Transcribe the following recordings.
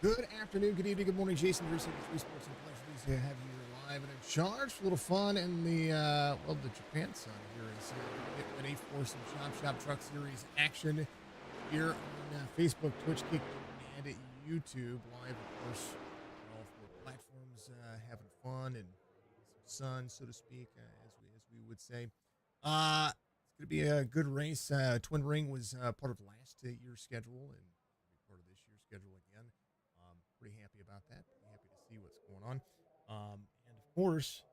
Good afternoon, good evening, good morning, Jason. Iracing, Three Sports and Pleasures to have you live and in charge. A little fun in the Japan sun here is get ready for some Shop Truck Series action here on Facebook, Twitch, Kick, and YouTube live, of course, on all four platforms, having fun and some sun, so to speak, as we would say. It's going to be a good race. Twin Ring was part of last year's schedule and will be part of this year's schedule again. Pretty happy about that. Pretty happy to see what's going on. And of course,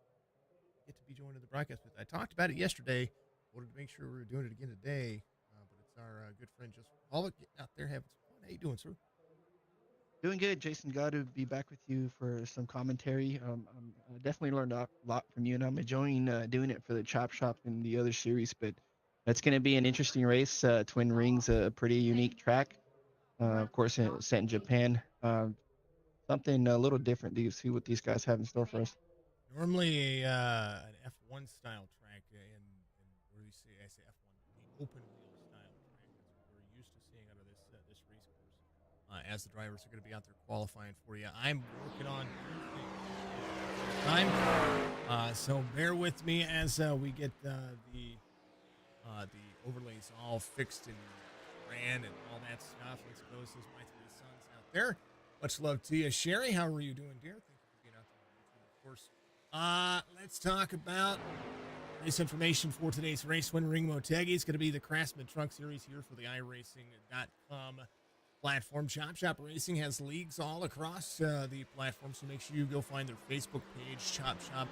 get to be joined in the broadcast with. I talked about it yesterday. Wanted to make sure we were doing it again today. But it's our good friend Joseph Pollock getting out there having some fun. How you doing, sir? Doing good, Jason. Glad to be back with you for some commentary. I definitely learned a lot from you, and I'm enjoying doing it for the Chop Shop and the other series. But that's going to be an interesting race. Twin Rings, a pretty unique track. Of course, set in Japan. Something a little different. Do you see what these guys have in store for us? Normally an F1 style track, and where you say I say F1, the open wheel style track. That's what we're used to seeing out of this race course. As the drivers are going to be out there qualifying for you, I'm working on time, so bear with me as we get the overlays all fixed and ran and all that stuff. Let's go. This is my three sons out there. Much love to you, Sherry. How are you doing, dear? Thank you for being out there on YouTube, of course. Let's talk about race information for today's race. Ring Motegi is going to be the Craftsman Truck Series here for the iRacing.com platform. Chop Shop Racing has leagues all across the platform, so make sure you go find their Facebook page. Chop Shop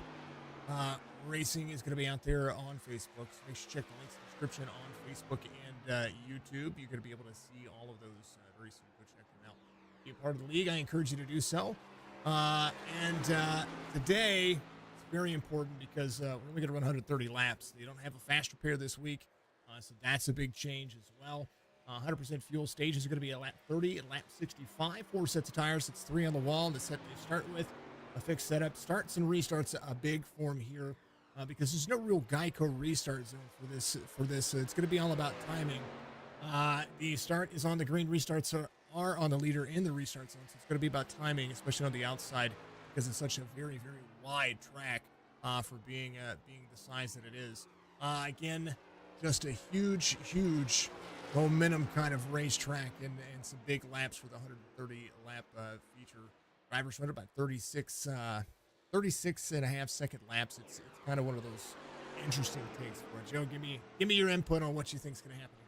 Racing is going to be out there on Facebook, so make sure you check the links in the description on Facebook and YouTube. You're going to be able to see all of those very soon. Go check them out. Be a part of the league. I encourage you to do so. Today, it's very important because we're only going to run 130 laps. They don't have a faster pair this week, so that's a big change as well. 100% fuel stages are going to be at lap 30 and lap 65. 4 sets of tires. It's 3 on the wall. The set they start with, a fixed setup. Starts and restarts a big form here because there's no real Geico restart zone for this. It's going to be all about timing. The start is on the green. Restarts are on the leader in the restart zone. So it's going to be about timing, especially on the outside, because it's such a very, very wide track for being the size that it is. Again, just a huge momentum kind of racetrack and some big laps for the 130 lap feature. Drivers run about 36 and a half second laps. It's kind of one of those interesting takes for it. Joe, give me your input on what you think is going to happen here.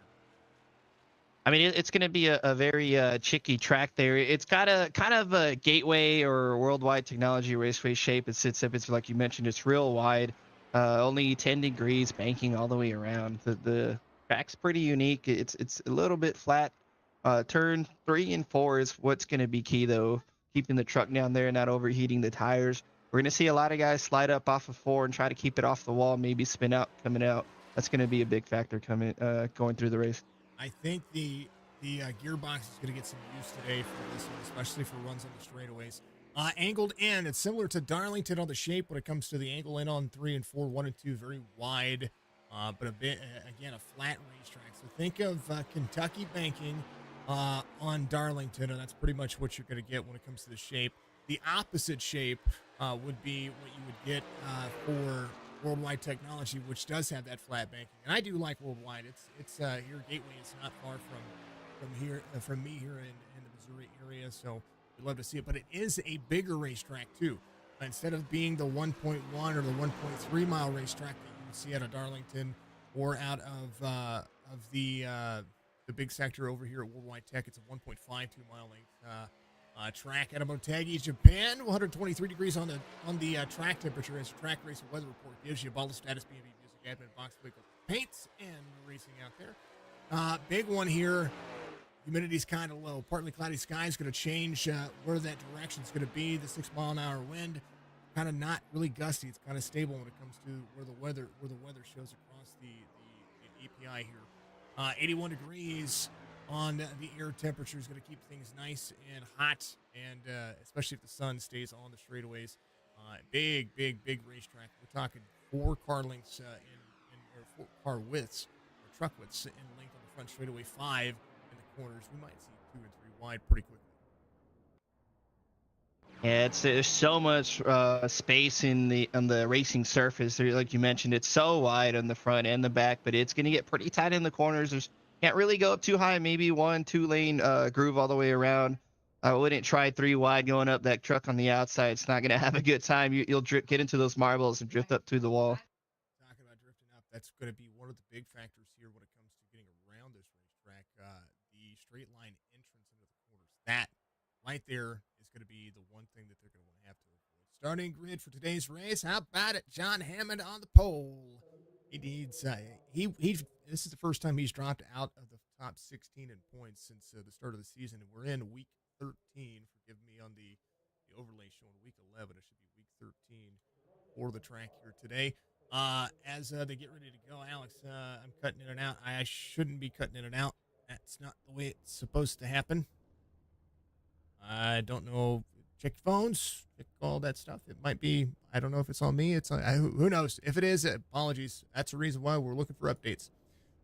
I mean, it's going to be a very chicky track there. It's got a kind of a gateway or worldwide technology raceway shape. It sits up. It's like you mentioned. It's real wide. Only 10 degrees, banking all the way around. The track's pretty unique. It's a little bit flat. Turn 3 and 4 is what's going to be key, though. Keeping the truck down there, not overheating the tires. We're going to see a lot of guys slide up off of 4 and try to keep it off the wall, maybe spin out coming out. That's going to be a big factor going through the race. I think the gearbox is going to get some use today for this one, especially for runs on the straightaways. Angled in, it's similar to Darlington on the shape when it comes to the angle in on 3 and 4, 1 and 2, very wide, but a bit again a flat racetrack. So think of Kentucky banking on Darlington, and that's pretty much what you're going to get when it comes to the shape. The opposite shape would be what you would get for Worldwide Technology, which does have that flat banking, and I do like Worldwide. It's here Gateway is not far from me here in the Missouri area, so we'd love to see it. But it is a bigger racetrack too. Instead of being the 1.1 or the 1.3 mile racetrack that you would see out of Darlington or out of the big sector over here at Worldwide Tech, it's a 1.52 mile length track out of Motegi, Japan. 123 degrees on the track temperature as track race and weather report gives you. Bottle status, B&B music, admin, box, vehicle paints, and racing out there. Big one here. Humidity's kind of low. Partly cloudy sky is going to change where that direction is going to be. The 6 mile an hour wind, kind of not really gusty. It's kind of stable when it comes to where the weather shows across the API here. 81 degrees on the air temperature is going to keep things nice and hot, and especially if the sun stays on the straightaways. Big racetrack. We're talking 4 car lengths or 4 car widths or truck widths in length on the front straightaway, 5 in the corners. We might see 2 and 3 wide pretty quickly. Yeah, there's so much space in the on the racing surface. There, like you mentioned, it's so wide on the front and the back, but it's going to get pretty tight in the corners. There's can't really go up too high. Maybe 1-2 lane groove all the way around. I wouldn't try 3 wide going up that truck on the outside. It's not going to have a good time. You'll get into those marbles and drift up through the wall. Talking about drifting up, that's going to be one of the big factors here when it comes to getting around this racetrack. The straight line entrance into the corners. That right there is going to be the one thing that they're going to have to avoid. Starting grid for today's race. How about it? John Hammond on the pole. He needs he this is the first time he's dropped out of the top 16 in points since the start of the season, and we're in week 13. Forgive me on the overlay showing week 11. It should be week 13 for the track here today. As they get ready to go, Alex, I'm cutting in and out. I shouldn't be cutting in and out. That's not the way it's supposed to happen. I don't know. Check your phones, check all that stuff. It might be, I don't know if it's on me. It's on, who knows? If it is, apologies. That's the reason why we're looking for updates.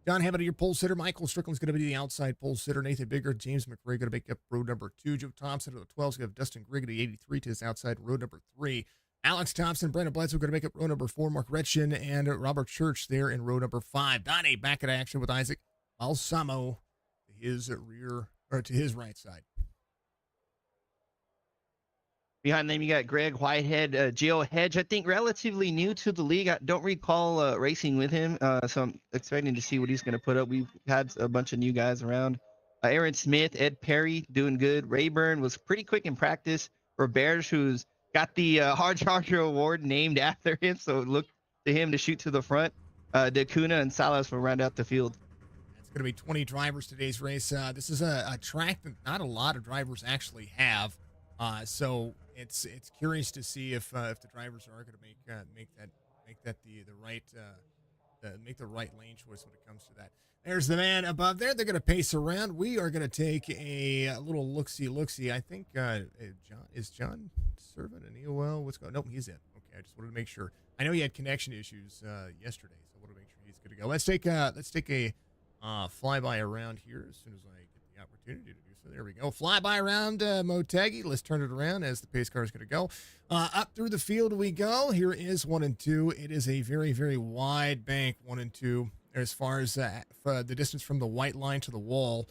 John Hammond, your pole sitter. Michael Strickland's going to be the outside pole sitter. Nathan Bigger, James McRae going to make up road number 2. Joe Thompson at the 12's going to have Dustin Griggity, 83, to his outside road number 3. Alex Thompson, Brandon Bledsoe going to make up row number 4. Mark Retchen and Robert Church there in row number 5. Donnie back in action with Isaac Balsamo to his rear, or to his right side. Behind them, you got Greg Whitehead, Gio Hedge. I think relatively new to the league. I don't recall racing with him, so I'm expecting to see what he's going to put up. We've had a bunch of new guys around. Aaron Smith, Ed Perry, doing good. Rayburn was pretty quick in practice. Roberge, who's got the Hard Charger Award named after him, so look to him to shoot to the front. DeCuna and Salas will round out the field. It's going to be 20 drivers today's race. This is a track that not a lot of drivers actually have, so it's curious to see if the drivers are going to make that the right make the right lane choice when it comes to that. There's the man above there. They're going to pace around. We are going to take a little look-see. I think John serving an EOL? What's going on? Nope, he's in. Okay, I just wanted to make sure. I know he had connection issues yesterday, so I want to make sure he's good to go. Let's take a flyby around here as soon as I get the opportunity to do so. There we go. Flyby around Motegi. Let's turn it around as the pace car is going to go. Up through the field we go. Here is 1 and 2. It is a very, very wide bank, 1 and 2. As far as for the distance from the white line to the wall,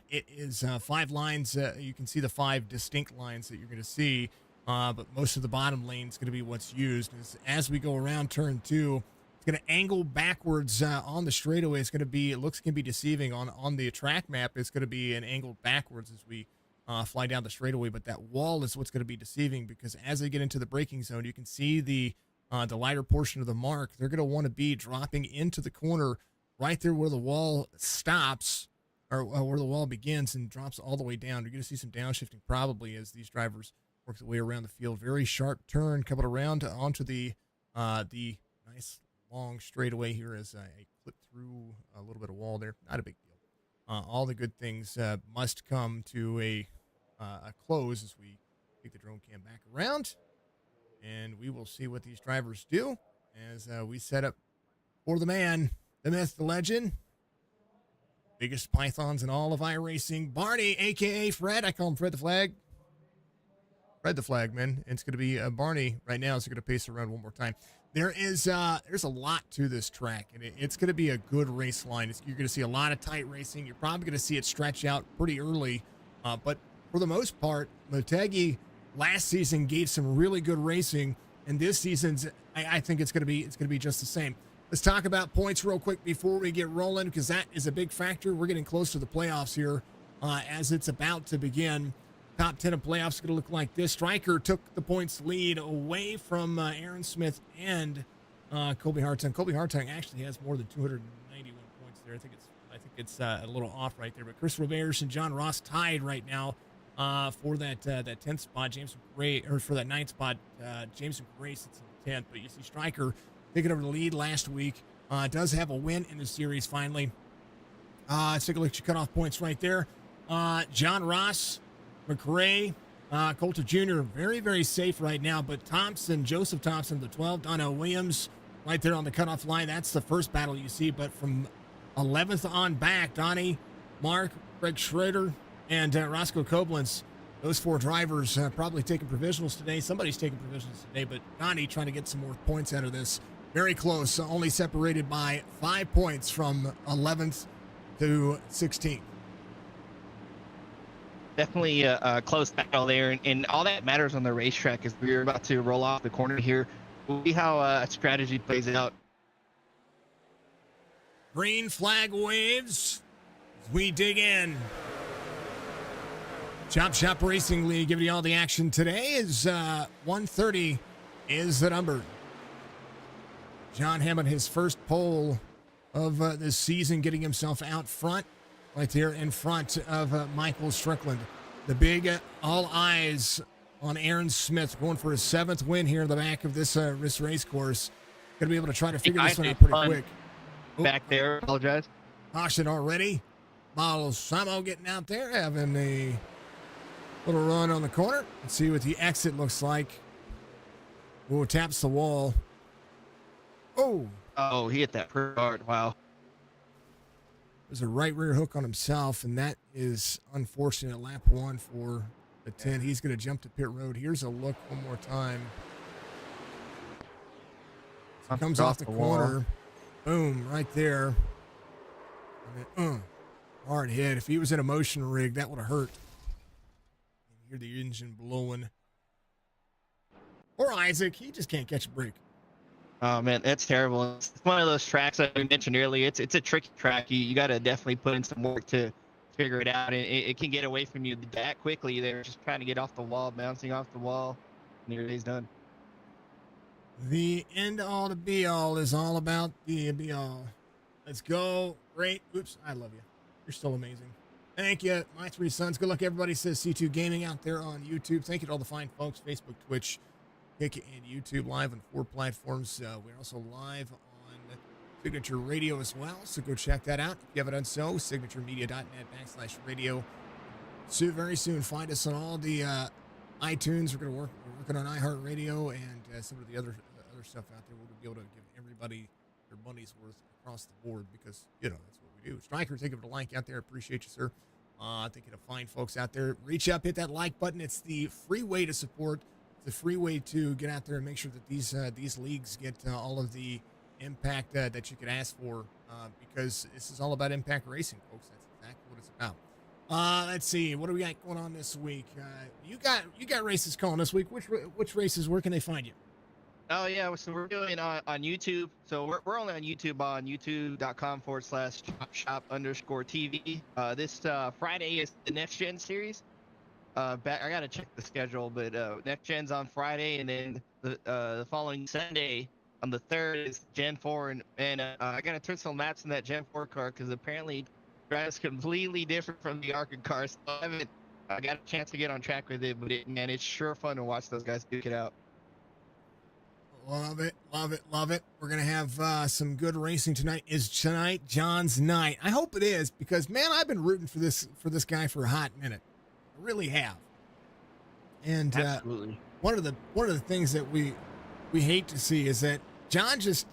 it is 5 lines. You can see the 5 distinct lines that you're going to see, but most of the bottom lane is going to be what's used. As we go around turn 2, it's going to angle backwards on the straightaway. It's going to be, it looks can be deceiving on the track map. It's going to be an angle backwards as we fly down the straightaway, but that wall is what's going to be deceiving, because as they get into the braking zone, you can see the lighter portion of the mark. They're going to want to be dropping into the corner right there where the wall stops, or where the wall begins and drops all the way down. You're going to see some downshifting probably as these drivers work their way around the field. Very sharp turn coming around onto the nice long straightaway here as I clip through a little bit of wall there. Not a big deal. All the good things must come to a close as we take the drone cam back around. And we will see what these drivers do as we set up for the man, the myth, the legend, biggest pythons in all of iRacing, Barney, a.k.a. Fred. I call him Fred the Flag. Fred the Flag, man. It's going to be Barney right now, so going to pace around one more time. There's a lot to this track, and it's going to be a good race line. You're going to see a lot of tight racing. You're probably going to see it stretch out pretty early, but for the most part, Motegi last season gave some really good racing, and this season's I think it's going to be just the same. Let's talk about points real quick before we get rolling, because that is a big factor. We're getting close to the playoffs here as it's about to begin. Top 10 of playoffs going to look like this. Stryker took the points lead away from Aaron Smith and Colby Hartung. Colby Hartung actually has more than 291 points there. I think it's a little off right there. But Chris Roberge and John Ross tied right now for that 10th spot. James Gray, or for that 9th spot, James Gray sits in 10th. But you see Stryker taking over the lead last week. Does have a win in the series finally. Let's take a look at your cutoff points right there. John Ross, McRae, Coulter Jr., very, very safe right now. But Thompson, Joseph Thompson, the 12, Dono Williams, right there on the cutoff line. That's the first battle you see. But from 11th on back, Donnie, Mark, Greg Schrader, and Roscoe Koblenz Those 4 drivers probably taking provisionals today. Somebody's taking provisionals today, but Donnie trying to get some more points out of this. Very close, only separated by 5 points from 11th to 16th. Definitely a close battle there, and all that matters on the racetrack is we're about to roll off the corner here. We'll see how strategy plays out. Green flag waves as we dig in. Chop Shop Racing League giving you all the action today is 130 is the number. John Hammond, his first pole of this season, getting himself out front, right there in front of Michael Strickland. The big all eyes on Aaron Smith going for his 7th win here in the back of this race course. Going to be able to try to figure this one out pretty quick. Back there, apologize. Caution already. Balsamo getting out there, having a little run on the corner. Let's see what the exit looks like. Oh, taps the wall. Oh, he hit that pretty hard. Wow. There's a right rear hook on himself, and that is unfortunate. Lap 1 for the 10. He's going to jump to pit road. Here's a look one more time. So comes off the corner. Boom, right there. I mean, hard hit. If he was in a motion rig, that would have hurt. You hear the engine blowing. Or Isaac, he just can't catch a break. Oh man, that's terrible. It's one of those tracks that I mentioned earlier. It's a tricky track. You got to definitely put in some work to figure it out, and it can get away from you that quickly. They're just trying to get off the wall, bouncing off the wall, and your day's done. The end all to be all is all about the be all. Let's go. Great. Oops, I love you. You're still amazing. Thank you, my 3 sons. Good luck, everybody. Says C2 Gaming out there on YouTube. Thank you to all the fine folks, Facebook, Twitch, Kick, and YouTube, live on 4 platforms. We're also live on Signature Radio as well, so go check that out. If you haven't done so, signaturemedia.net/radio. So very soon, find us on all the iTunes. We're working on iHeartRadio and some of the other stuff out there. We'll be able to give everybody their money's worth across the board because, that's what we do. Striker, think of it a like out there. Appreciate you, sir. Thinking of fine folks out there. Reach up, hit that like button. It's the free way to support. The free way to get out there and make sure that these leagues get all of the impact that you could ask for, because this is all about impact racing, folks. That's exactly what it's about. Let's see, what do we got going on this week? You got races calling this week. Which races? Where can they find you? Oh yeah, so we're doing on YouTube. So we're only on YouTube on youtube.com/shop_TV. This Friday is the Next Gen series. I gotta check the schedule, but Next Gen's on Friday, and then the following Sunday on the 3rd is Gen 4, and I gotta turn some laps in that Gen 4 car because apparently it drives completely different from the ARCA car. So I got a chance to get on track with it, but man, it's sure fun to watch those guys duke it out. Love it, love it, love it. We're gonna have some good racing tonight. Is tonight John's night? I hope it is, because man, I've been rooting for this guy for a hot minute. I really have. And Absolutely. One of the things that we hate to see is that John just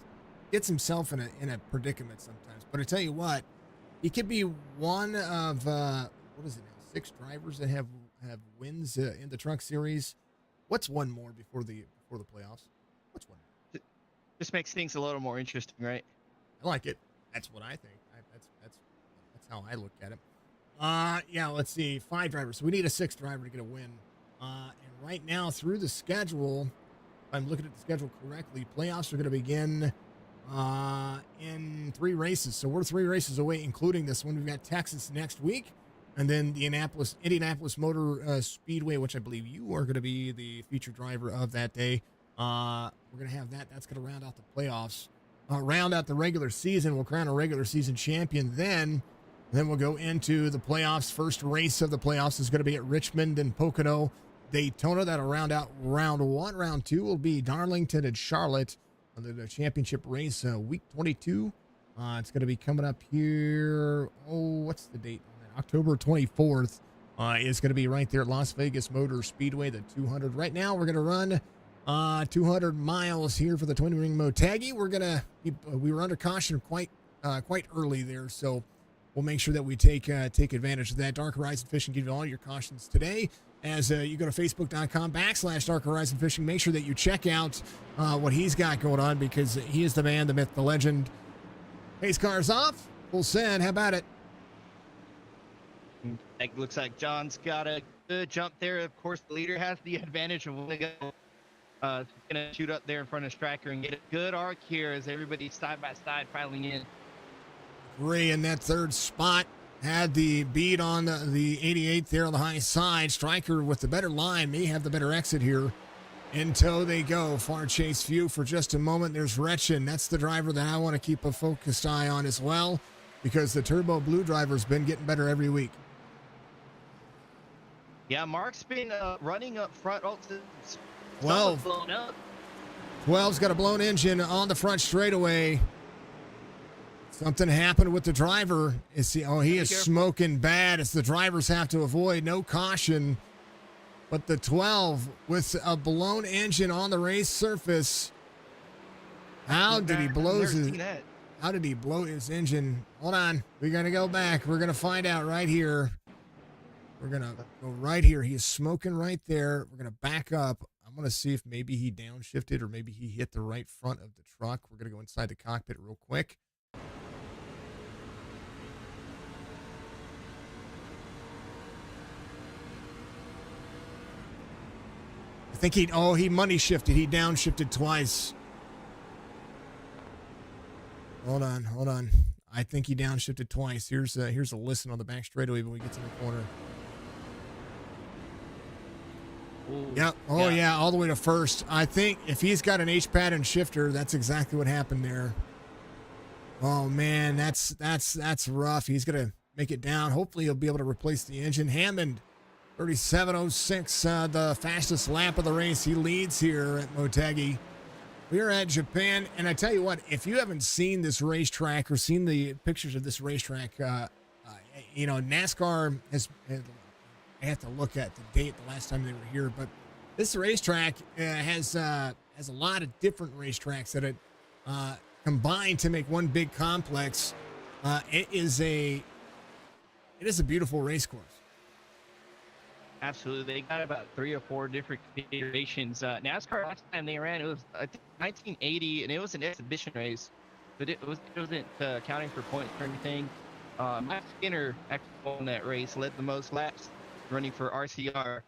gets himself in a predicament sometimes. But I tell you what, he could be one of 6 drivers that have wins in the Truck Series. What's one more before the playoffs? What's one more? Just makes things a little more interesting, right? I like it. That's what I think. That's how I look at it. Yeah, let's see. 5 drivers. So we need a 6th driver to get a win. And right now through the schedule, if I'm looking at the schedule correctly, playoffs are going to begin in 3 races. So we're 3 races away, including this one. We've got Texas next week, and then the Indianapolis Motor Speedway, which I believe you are going to be the featured driver of that day. We're going to have that. That's going to round out the playoffs. Round out the regular season. We'll crown a regular season champion. Then we'll go into the playoffs. First race of the playoffs is going to be at Richmond and Pocono, Daytona. That'll round out round 1. Round 2 will be Darlington and Charlotte on the championship race, week 22. It's going to be coming up here. Oh, what's the date on that? October 24th. Is going to be right there at Las Vegas Motor Speedway, the 200. Right now, we're going to run 200 miles here for the Twin Ring Motegi. We were under caution quite early there, so we'll make sure that we take advantage of that. Dark Horizon Fishing give you all your cautions today. As you go to facebook.com/Dark Horizon Fishing, make sure that you check out what he's got going on, because he is the man, the myth, the legend. Pace cars off. Full send. How about it? It looks like John's got a good jump there. Of course, the leader has the advantage of when they go. He's going to shoot up there in front of Striker and get a good arc here as everybody side by side piling in. Ray in that third spot had the beat on the 88 there on the high side. Striker with the better line may have the better exit here. In tow they go. Far chase view for just a moment. There's Retchin. That's the driver that I want to keep a focused eye on as well, because the Turbo Blue driver's been getting better every week. Yeah, Mark's been running up front. Oh, 12. Blown up. 12's got a blown engine on the front straightaway. Something happened with the driver. He is smoking bad as the drivers have to avoid. No caution. But the 12 with a blown engine on the race surface. How did he blow his engine? Hold on. We're going to go back. We're going to find out right here. We're going to go right here. He is smoking right there. We're going to back up. I'm going to see if maybe he downshifted or maybe he hit the right front of the truck. We're going to go inside the cockpit real quick. I think he money shifted. He downshifted twice. Hold on. I think he downshifted twice. Here's a listen on the back straightaway when we get to the corner. Ooh, yep. Oh yeah, all the way to first. I think if he's got an H-pad and shifter, that's exactly what happened there. Oh man, that's rough. He's gonna make it down. Hopefully he'll be able to replace the engine. Hammond, 37.06, the fastest lap of the race. He leads here at Motegi. We are at Japan, and I tell you what, if you haven't seen this racetrack or seen the pictures of this racetrack, NASCAR has. I have to look at the date the last time they were here, but this racetrack has a lot of different racetracks that it combined to make one big complex. It is a beautiful race course. Absolutely. They got about 3 or 4 different configurations. NASCAR, last time they ran, it was I think 1980, and it was an exhibition race, but it wasn't counting for points or anything. Mike Skinner actually won that race, led the most laps, running for RCR.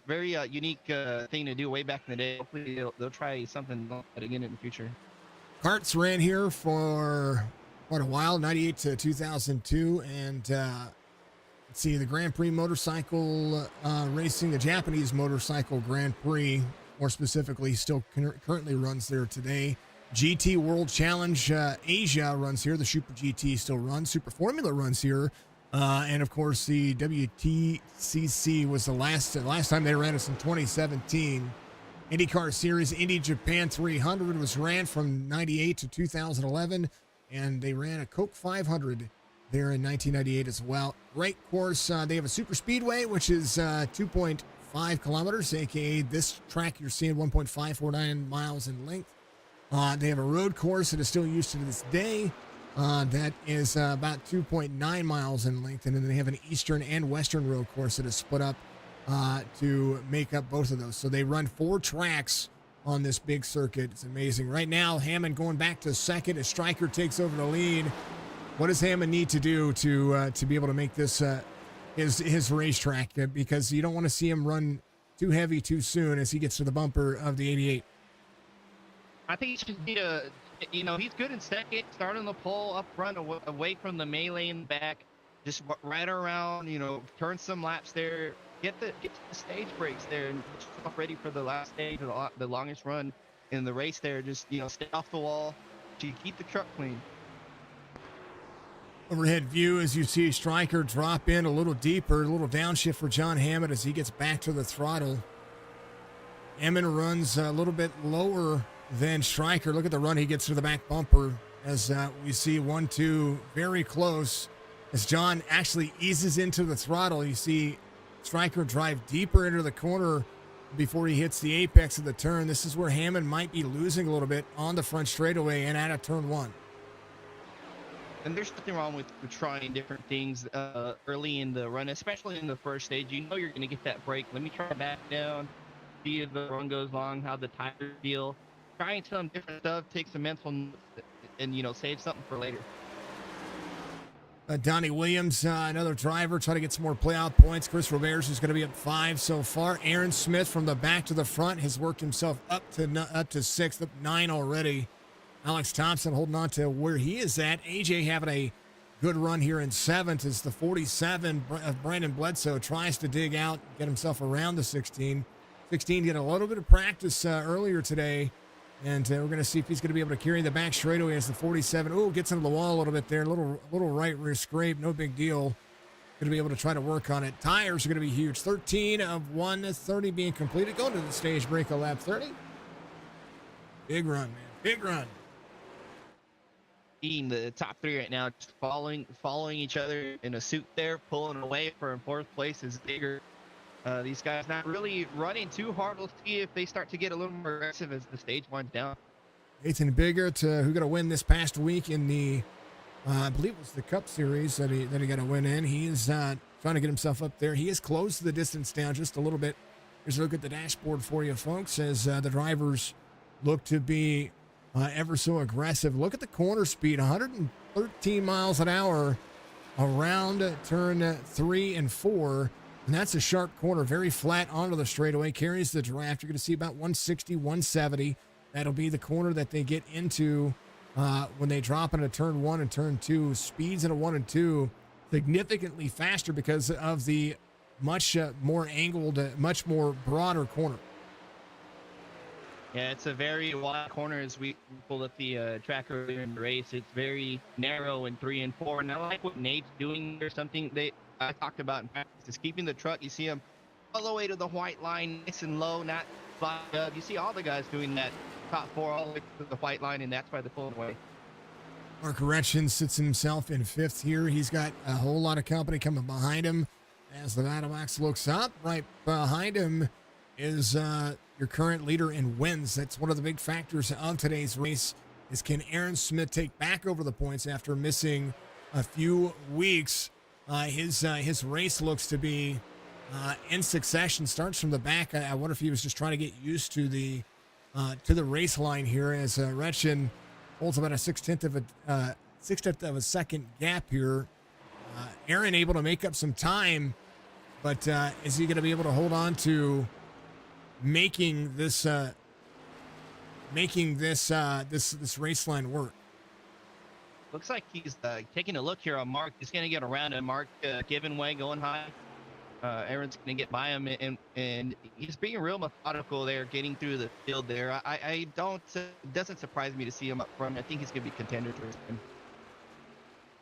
Very unique thing to do way back in the day. Hopefully they'll try something like that again in the future. Karts ran here for quite a while, 98 to 2002, and let's see, the Grand Prix motorcycle racing, the Japanese motorcycle Grand Prix, more specifically, still currently runs there today. GT World Challenge Asia runs here. The Super GT still runs. Super Formula runs here. And of course, the WTCC was the last time they ran us in 2017. IndyCar Series Indy Japan 300 was ran from 98 to 2011, and they ran a Coke 500 there in 1998 as well. Great course. They have a super speedway, which is 2.5 kilometers, aka this track you're seeing 1.549 miles in length. They have a road course that is still used to this day. That is about 2.9 miles in length, and then they have an eastern and western road course that is split up to make up both of those. So they run 4 tracks on this big circuit. It's amazing. Right now, Hammond going back to second as Striker takes over the lead. What does Hammond need to do to be able to make this his racetrack? Because you don't want to see him run too heavy too soon as he gets to the bumper of the 88. I think he should need he's good in second, start on the pole up front, away from the melee in the back, just right around, turn some laps there, get the stage breaks there, and get yourself ready for the last stage, the longest run in the race there. Just, stay off the wall to keep the truck clean. Overhead view as you see Striker drop in a little deeper, a little downshift for John Hammond as he gets back to the throttle. Hammond runs a little bit lower than Striker. Look at the run he gets to the back bumper as we see 1-2 very close. As John actually eases into the throttle, you see Striker drive deeper into the corner before he hits the apex of the turn. This is where Hammond might be losing a little bit on the front straightaway and out of turn 1. And there's nothing wrong with trying different things early in the run, especially in the first stage. You know you're going to get that break. Let me try back down, see if the run goes long, how the tires feel. Trying some different stuff, take some mental notes, and save something for later. Donnie Williams, another driver, trying to get some more playoff points. Chris Roberts is going to be up 5 so far. Aaron Smith from the back to the front has worked himself up to 6th, up 9 already. Alex Thompson holding on to where he is at. AJ having a good run here in 7th as the 47 of Brandon Bledsoe tries to dig out, get himself around the 16. 16 getting a little bit of practice earlier today. And we're going to see if he's going to be able to carry the back straightaway as the 47. Oh, gets into the wall a little bit there. Little right rear scrape. No big deal. Going to be able to try to work on it. Tires are going to be huge. 13 of 130 being completed. Going to the stage break of lap 30. Big run, man. Big run. The top 3 right now, just following each other in a suit there, pulling away for 4th place is bigger. These guys not really running too hard. We'll see if they start to get a little more aggressive as the stage winds down. Nathan Biggert, who got a win this past week in the, I believe it was the Cup Series that he got a win in. He is trying to get himself up there. He has closed the distance down just a little bit. Here's a look at the dashboard for you, folks, as the drivers look to be ever so aggressive. Look at the corner speed, 113 miles an hour around turn 3 and 4. And that's a sharp corner, very flat onto the straightaway, carries the draft. You're going to see about 160, 170. That'll be the corner that they get into when they drop into turn 1 and turn 2. Speeds into 1 and 2 significantly faster because of the much more angled, much more broader corner. Yeah, it's a very wide corner as we pulled up the track earlier in the race. It's very narrow in 3 and 4. And I like what Nate's doing or something I talked about in practice, is keeping the truck. You see him all the way to the white line, nice and low, not fly up. You see all the guys doing that, top 4 all the way to the white line, and that's why they're pulling away. Mark Retchen sits himself in 5th here. He's got a whole lot of company coming behind him. As the battle box looks up, right behind him is your current leader in wins. That's one of the big factors of today's race, is can Aaron Smith take back over the points after missing a few weeks. His race looks to be in succession. Starts from the back. I wonder if he was just trying to get used to the race line here, as Retchen holds about a sixteenth of a second gap here. Aaron able to make up some time, but is he going to be able to hold on to making this race line work? Looks like he's taking a look here on Mark. He's going to get around him. Mark giving way, going high. Aaron's going to get by him, and he's being real methodical there, getting through the field there. I don't, it doesn't surprise me to see him up front. I think he's going to be contender towards him.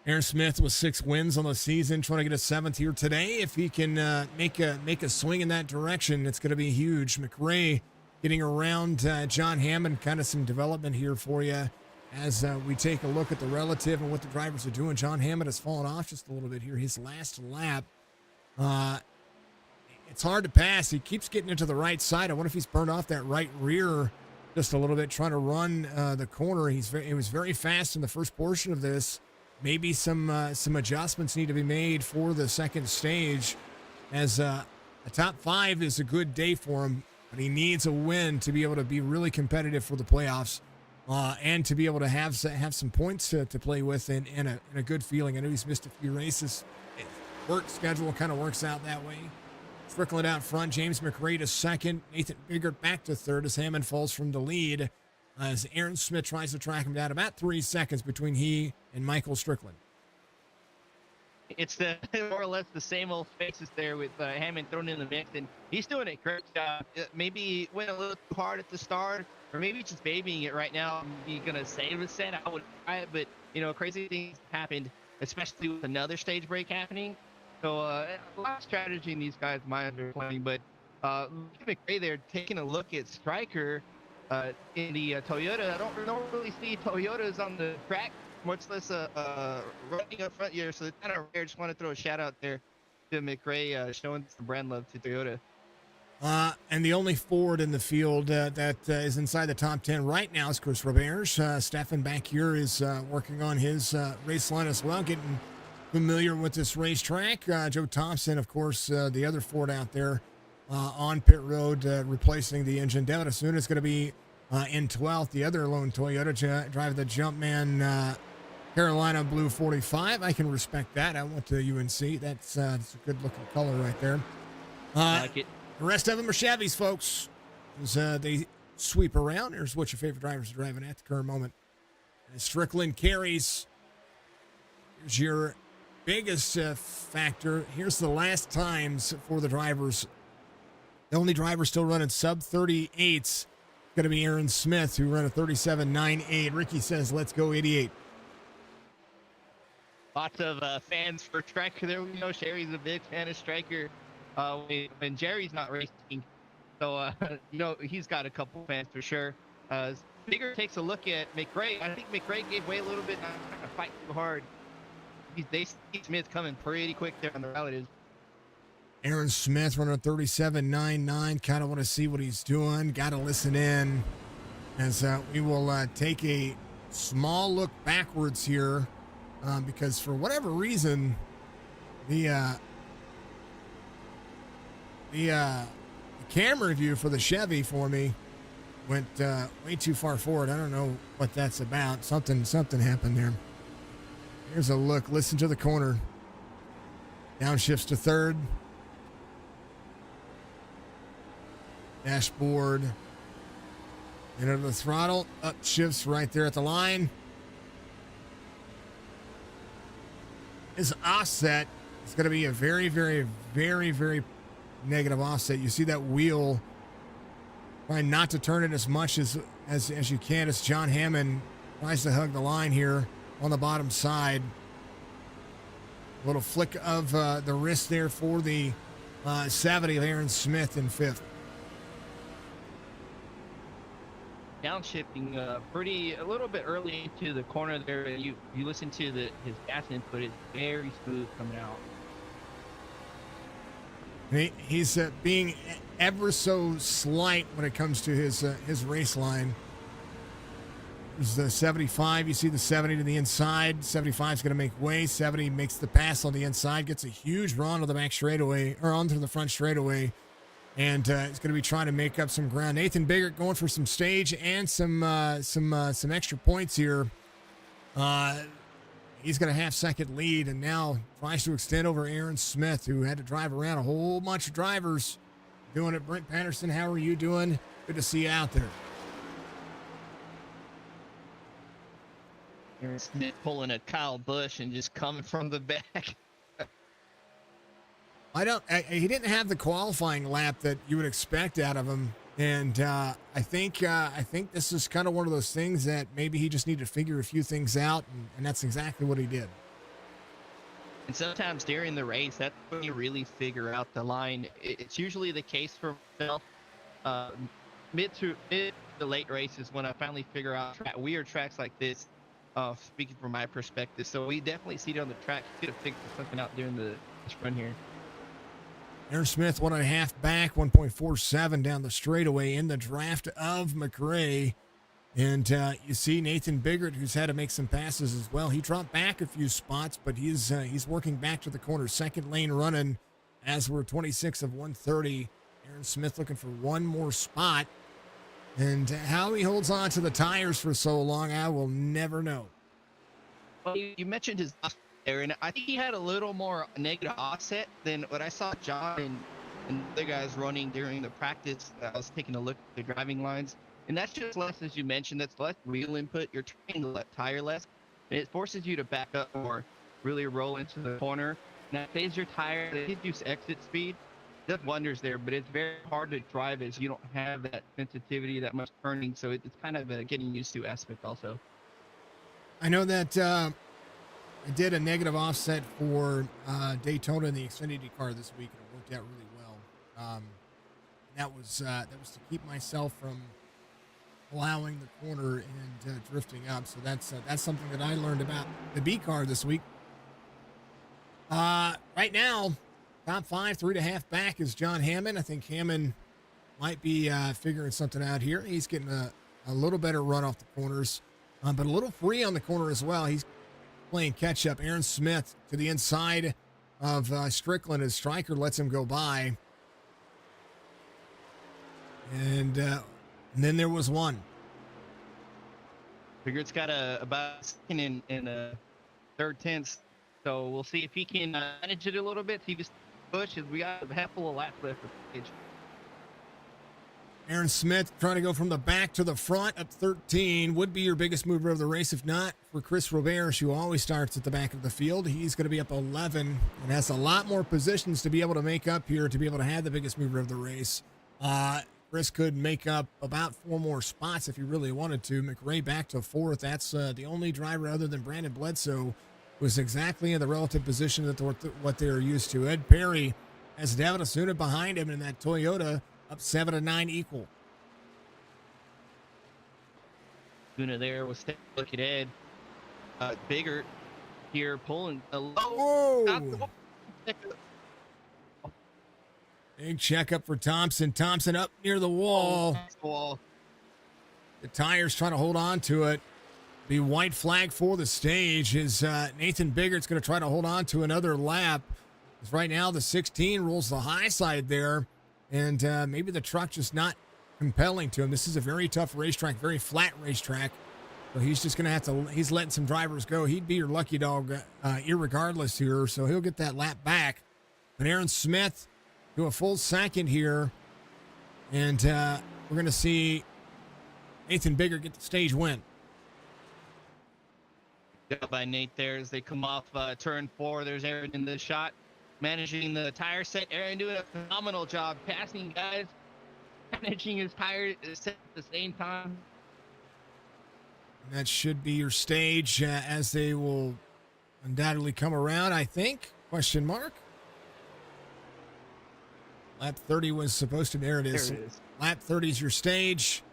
Aaron Smith with 6 wins on the season, trying to get a 7th here today. If he can make a swing in that direction, it's going to be huge. McRae getting around John Hammond, kind of some development here for you as we take a look at the relative and what the drivers are doing. John Hammond has fallen off just a little bit here. His last lap, it's hard to pass. He keeps getting into the right side. I wonder if he's burned off that right rear just a little bit, trying to run the corner. He was very fast in the first portion of this. Maybe some adjustments need to be made for the second stage, as a top 5 is a good day for him, but he needs a win to be able to be really competitive for the playoffs, and to be able to have some points to play with and a good feeling. I know he's missed a few races. Work schedule kind of works out that way. Strickland out front, James McRae to 2nd, Nathan Biggert back to 3rd as Hammond falls from the lead, as Aaron Smith tries to track him down. About 3 seconds between he and Michael Strickland. It's more or less the same old faces there with Hammond thrown in the mix, and he's doing a great job. Maybe he went a little too hard at the start, or maybe just babying it right now. He's going to save a set. I would try it, but, crazy things happened, especially with another stage break happening. So a lot of strategy in these guys' minds are playing, but McRae there taking a look at Stryker in the Toyota. I don't really see Toyotas on the track, much less running up front here, so it's kind of rare. Just want to throw a shout out there to McRae, showing some brand love to Toyota. And the only Ford in the field that is inside the top 10 right now is Chris Roberge. Stefan back here is working on his race line as well, getting familiar with this racetrack. Joe Thompson, of course, the other Ford out there on pit road, replacing the engine. Devin Asuna is going to be in 12th. The other lone Toyota drive the Jumpman Carolina Blue 45. I can respect that. I went to UNC. That's a good looking color right there. Like it. The rest of them are Chevys, folks. As they sweep around, here's what your favorite drivers are driving at the current moment. As Strickland carries, here's your biggest factor. Here's the last times for the drivers. The only driver still running sub 38's going to be Aaron Smith, who ran a 37.98. Ricky says, let's go 88. Lots of fans for Striker there. We know Sherry's a big fan of Striker. When Jerry's not racing, so he's got a couple fans for sure. Bigger takes a look at McRae. I think McRae gave way a little bit, not trying to fight too hard. They see Smith coming pretty quick there on the relatives. Aaron Smith running a 37.99. Kind of want to see what he's doing. Got to listen in as we will take a small look backwards here because for whatever reason, the camera view for the Chevy for me went way too far forward. I don't know what that's about. Something happened there. Here's a look. Listen to the corner. Downshifts to third. Dashboard. Into the throttle. Up shifts right there at the line. His offset is going to be a very, very, very, very negative offset. You see that wheel trying not to turn it as much as you can as John Hammond tries to hug the line here on the bottom side. A little flick of the wrist there for the 70 of Aaron Smith in fifth. Downshifting a little bit early into the corner there. You listen to his gas input, it's very smooth coming out. He's being ever so slight when it comes to his race line. There's the 75. You see the 70 to the inside. 75 is going to make way. 70 makes the pass on the inside, gets a huge run to the back straightaway or onto the front straightaway, and he's going to be trying to make up some ground. Nathan Biggert going for some stage and some extra points here. He's got a half-second lead and now tries to extend over Aaron Smith, who had to drive around a whole bunch of drivers doing it. Brent Patterson, how are you doing? Good to see you out there. Aaron Smith pulling a Kyle Busch and just coming from the back. He didn't have the qualifying lap that you would expect out of him. And I think this is kind of one of those things that maybe he just needed to figure a few things out, and that's exactly what he did. And sometimes during the race, that's when you really figure out the line. It's usually the case for myself. Mid to late races when I finally figure out weird tracks like this. Speaking from my perspective, so we definitely see it on the track. Could have figured something out during the run here. Aaron Smith 1.5 back, 1.47 down the straightaway in the draft of McRae. And you see Nathan Biggert, who's had to make some passes as well. He dropped back a few spots, but he's working back to the corner. Second lane running as we're 26 of 130. Aaron Smith looking for one more spot. And how he holds on to the tires for so long, I will never know. Well, you mentioned his there, and I think he had a little more negative offset than what I saw John and other guys running during the practice. I was taking a look at the driving lines, and that's just less, as you mentioned, that's less wheel input. You're trying to let tire less, and it forces you to back up or really roll into the corner. And that saves your tire, it gives you exit speed. It does wonders there, but it's very hard to drive as you don't have that sensitivity, that much turning, so it's kind of a getting used to aspect also. I know that I did a negative offset for Daytona in the Xfinity car this week, and it worked out really well. That was to keep myself from allowing the corner and drifting up. So that's something that I learned about the B car this week. Right now, top 5, 3.5 back is John Hammond. I think Hammond might be figuring something out here. He's getting a little better run off the corners, but a little free on the corner as well. He's playing catch up. Aaron Smith to the inside of Strickland as Stryker lets him go by. And then there was one. Figure it's got about a second in a third tenths. So we'll see if he can manage it a little bit. See if he pushes. We got a half full of laps left for the stage. Aaron Smith trying to go from the back to the front up 13. Would be your biggest mover of the race. If not, for Chris Roberge, who always starts at the back of the field, he's going to be up 11 and has a lot more positions to be able to make up here to be able to have the biggest mover of the race. Chris could make up about 4 more spots if he really wanted to. McRae back to 4th. That's the only driver other than Brandon Bledsoe was exactly in the relative position that what they are used to. Ed Perry has Devin Asuna behind him in that Toyota, up 7-9 equal. Asuna there was look at Ed. Bigger here pulling a low. Whoa! Big checkup for Thompson. Thompson up near the wall. The tires trying to hold on to it. The white flag for the stage is Nathan Biggert's going to try to hold on to another lap. Because right now the 16 rolls the high side there. And maybe the truck just not compelling to him. This is a very tough racetrack, very flat racetrack. So he's just going to have to, he's letting some drivers go. He'd be your lucky dog irregardless here. So he'll get that lap back. But Aaron Smith to a full second here. And we're going to see Nathan Biggert get the stage win. Good job by Nate there as they come off turn 4. There's Aaron in the shot, managing the tire set. Aaron doing a phenomenal job passing guys, managing his tire set at the same time. And that should be your stage as they will undoubtedly come around, I think. Question mark. Lap 30 was supposed to be. There it is. There it is. Lap 30 is your stage.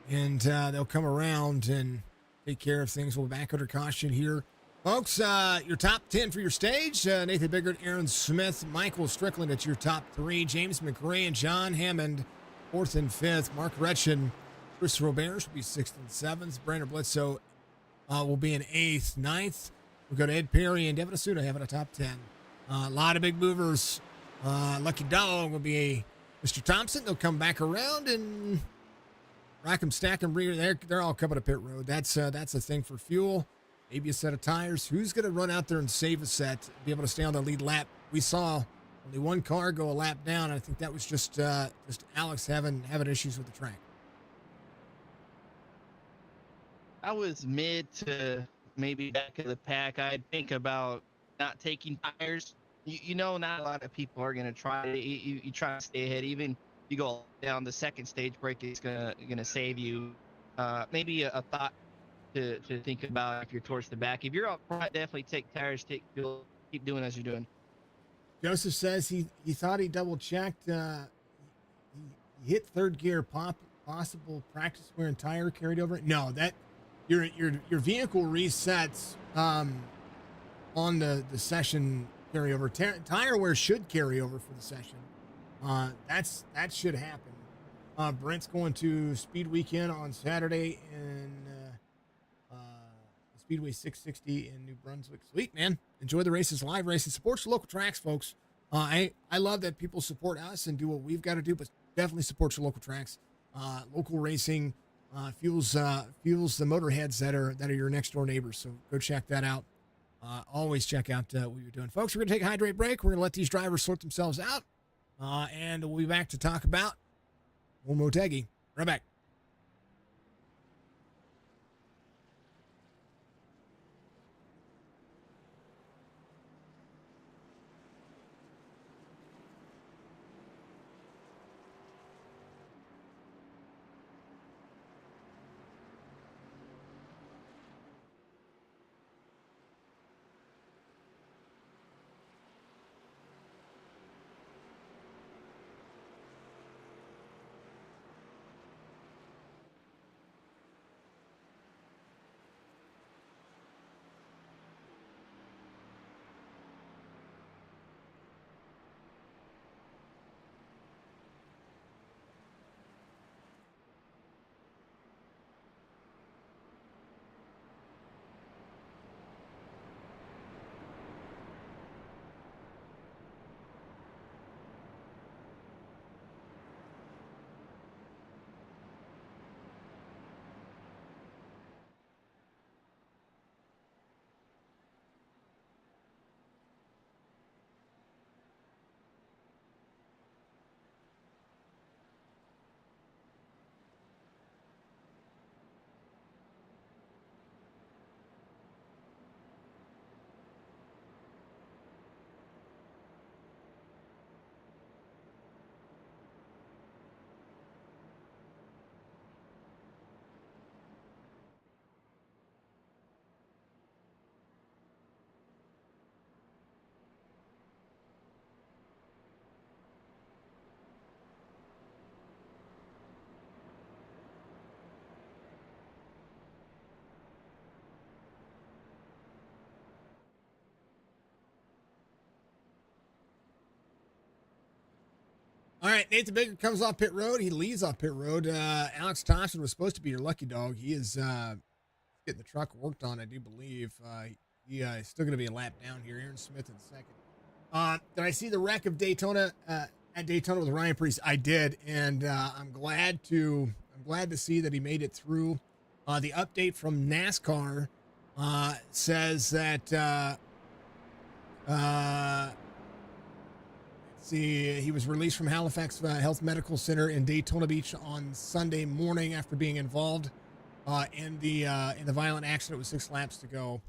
And they'll come around and take care of things. We'll back under caution here. Folks, your top 10 for your stage. Nathan Biggert, Aaron Smith, Michael Strickland at your top 3. James McRae and John Hammond, 4th and 5th. Mark Retchen, Chris Roberge will be 6th and 7th. Brandon Bledsoe will be in 8th, 9th. We'll go to Ed Perry and Devin Asuna having a top 10. A lot of big movers. Lucky dog will be Mr. Thompson. They'll come back around and rack 'em, stack 'em. They're all coming to pit road. That's a thing for fuel. Maybe a set of tires. Who's going to run out there and save a set, be able to stay on the lead lap? We saw only one car go a lap down. I think that was just Alex having issues with the track. I was mid to maybe back of the pack. I'd think about not taking tires. You know, not a lot of people are going to try it. You try to stay ahead. Even you go down the second stage break, it's gonna save you. Maybe a thought to think about if you're towards the back. If you're up front, definitely take tires, take fuel, keep doing as you're doing. Joseph says he thought he double checked. He hit third gear, possible practice wear and tire carried over. No, that your vehicle resets on the session carryover. Tire wear should carry over for the session. That should happen. Brent's going to Speed Weekend on Saturday in Speedway 660 in New Brunswick. Sweet, man. Enjoy the races, live races. Support your local tracks, folks. I love that people support us and do what we've got to do, but definitely support your local tracks. Local racing fuels the motorheads that are your next door neighbors. So go check that out. Always check out what you're doing, folks. We're gonna take a hydrate break. We're gonna let these drivers sort themselves out, and we'll be back to talk about Ring Motegi. Right back. All right, Nathan Baker comes off pit road. He leaves off pit road. Alex Thompson was supposed to be your lucky dog. He is getting the truck worked on, I do believe. He is still going to be a lap down here. Aaron Smith in second. Did I see the wreck of Daytona at Daytona with Ryan Preece? I did, and I'm glad to see that he made it through. The update from NASCAR says that he was released from Halifax Health Medical Center in Daytona Beach on Sunday morning after being involved in the violent accident with 6 laps to go.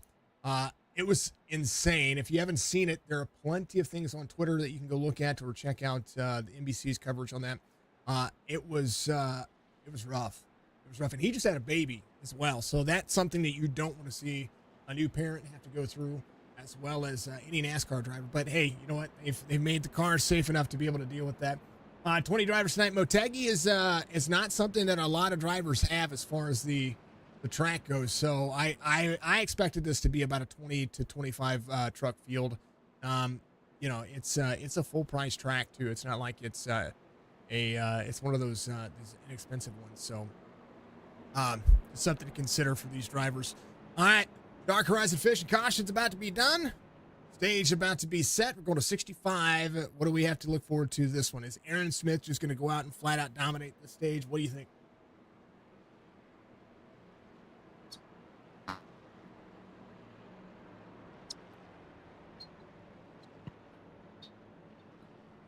It was insane. If you haven't seen it, there are plenty of things on Twitter that you can go look at or check out the NBC's coverage on that. It was rough. It was rough, and he just had a baby as well. So that's something that you don't want to see a new parent have to go through, as well as any NASCAR driver. But hey, you know what? They've made the car safe enough to be able to deal with that. 20 drivers tonight. Motegi is not something that a lot of drivers have as far as the track goes. So I expected this to be about a 20 to 25 truck field. It's a full price track too. It's not like it's one of those inexpensive ones. So something to consider for these drivers. All right, Dark Horizon Fish and Caution's about to be done. Stage about to be set. We're going to 65. What do we have to look forward to this one? Is Aaron Smith just going to go out and flat out dominate the stage? What do you think?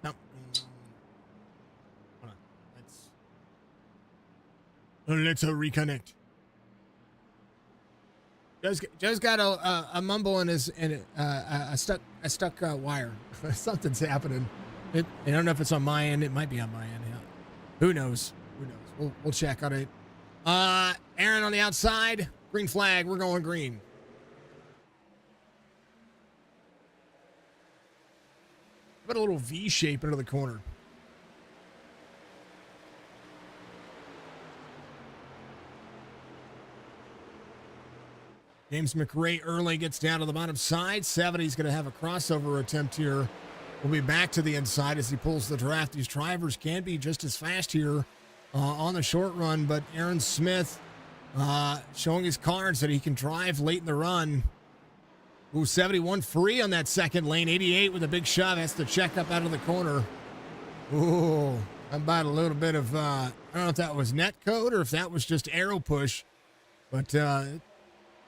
No. Hold on. Let's reconnect. Joe's got a mumble in his a stuck wire. Something's happening. I don't know if it's on my end. It might be on my end. Yeah. Who knows? We'll check on it. Aaron on the outside. Green flag. We're going green. Put a little V shape into the corner. James McRae early gets down to the bottom side. 70's going to have a crossover attempt here. We'll be back to the inside as he pulls the draft. These drivers can be just as fast here on the short run, but Aaron Smith showing his cards that he can drive late in the run. Ooh, 71 free on that second lane. 88 with a big shove. Has to check up out of the corner. Ooh, how about a little bit of, I don't know if that was net code or if that was just arrow push, but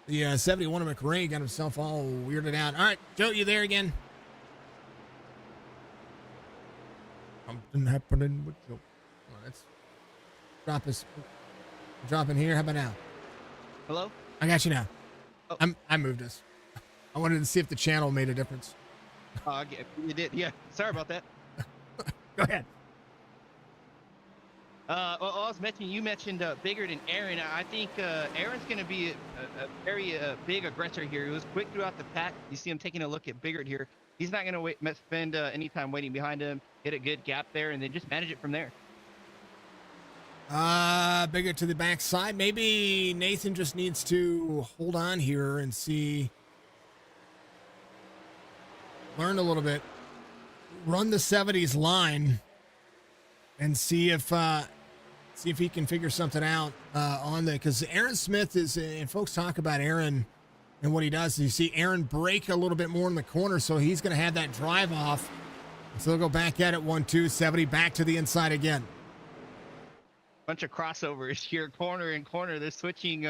the 71 of McRae got himself all weirded out. All right, Joe, you there again? Something happening with Joe. Well, let's drop in here. How about now? Hello? I got you now. Oh. I moved us. I wanted to see if the channel made a difference. You did. Yeah. Sorry about that. Go ahead. Well, I was mentioning, you mentioned Biggert and Aaron. I think Aaron's going to be a very big aggressor here. He was quick throughout the pack. You see him taking a look at Biggert here. He's not going to spend any time waiting behind him. Hit a good gap there, and then just manage it from there. Biggert to the backside. Maybe Nathan just needs to hold on here and learn a little bit. Run the 70s line and see if he can figure something out on that, because Aaron Smith is, and folks talk about Aaron and what he does. You see Aaron break a little bit more in the corner, so he's going to have that drive off. So they'll go back at it 1-2, 70 back to the inside again. Bunch of crossovers here, corner and corner. They're switching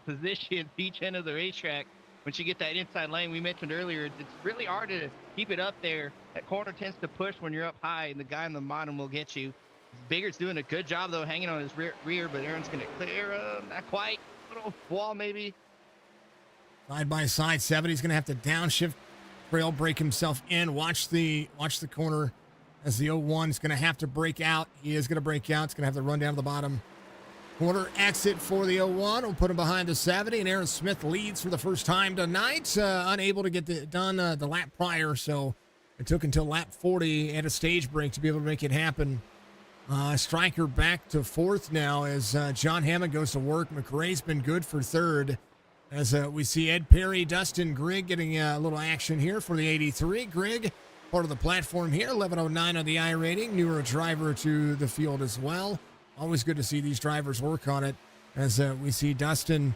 positions each end of the racetrack. Once you get that inside lane, we mentioned earlier, it's really hard to keep it up there. That corner tends to push when you're up high, and the guy on the bottom will get you. Biggert's doing a good job, though, hanging on his rear, but Aaron's going to clear. Not quite. Little wall, maybe. Side by side, 70's going to have to downshift, trail break himself in. Watch the corner as the 01 is going to have to break out. He is going to break out. It's going to have to run down to the bottom. Corner exit for the 01. We'll put him behind the 70, and Aaron Smith leads for the first time tonight. Unable to get it done the lap prior, so it took until lap 40 at a stage break to be able to make it happen. Stryker back to fourth now as John Hammond goes to work. McRae's been good for third. As we see Ed Perry, Dustin Grigg getting a little action here for the 83. Grigg part of the platform here. 1109 on the I rating. Newer driver to the field as well. Always good to see these drivers work on it, as we see Dustin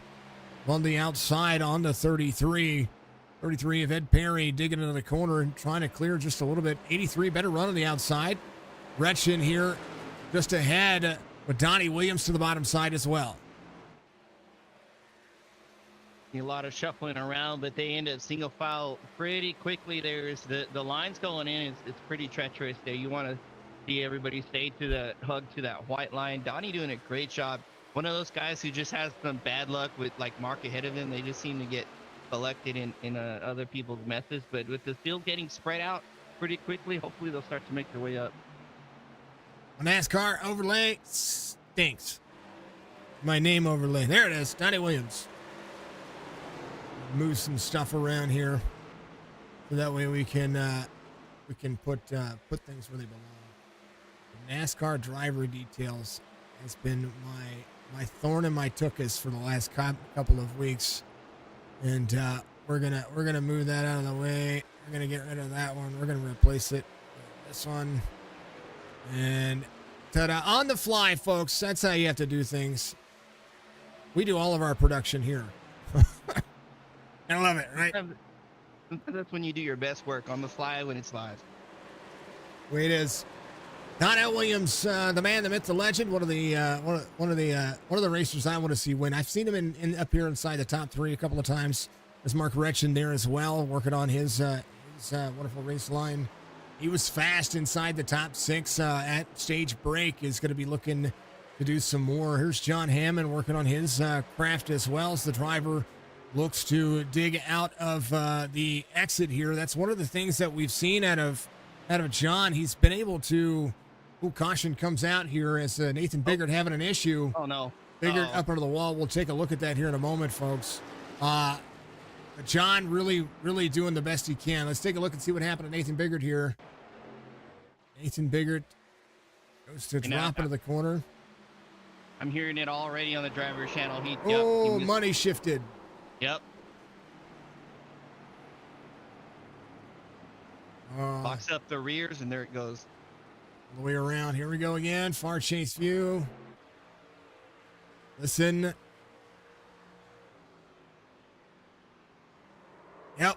on the outside on the 33. 33 of Ed Perry digging into the corner and trying to clear just a little bit. 83, better run on the outside. Gretchen here just ahead with Donnie Williams to the bottom side as well. A lot of shuffling around, but they end up single file pretty quickly. There's the lines going in. It's pretty treacherous there. You want to see everybody stay to the hug to that white line. Donnie doing a great job. One of those guys who just has some bad luck with like Mark ahead of him. They just seem to get selected in other people's messes. But with the field getting spread out pretty quickly, hopefully they'll start to make their way up. A NASCAR overlay stinks. My name overlay. There it is. Donnie Williams. Move some stuff around here, so that way we can put things where they belong. The NASCAR driver details has been my thorn in my tuchus for the last couple of weeks, and we're gonna move that out of the way. We're gonna get rid of that one. We're gonna replace it with this one, and ta-da! On the fly, folks. That's how you have to do things. We do all of our production here. I love it, right? That's when you do your best work, on the fly when it's live. Way it is. Donnell Williams, the man, the myth, the legend. One of the racers I want to see win. I've seen him in up here inside the top three a couple of times. There's Mark Retchen there as well, working on his wonderful race line. He was fast inside the top six at stage break. Is going to be looking to do some more. Here's John Hammond working on his craft as well as the driver looks to dig out of the exit here. That's one of the things that we've seen out of John. He's been able to. Caution comes out here as Nathan Biggert having an issue. Oh no! Biggert up under the wall. We'll take a look at that here in a moment, folks. John really doing the best he can. Let's take a look and see what happened to Nathan Biggert here. Nathan Biggert goes to drop into the corner. I'm hearing it already on the driver's channel. He money shifted. Yep. Locks up the rears, and there it goes. All the way around. Here we go again. Far chase view. Listen. Yep.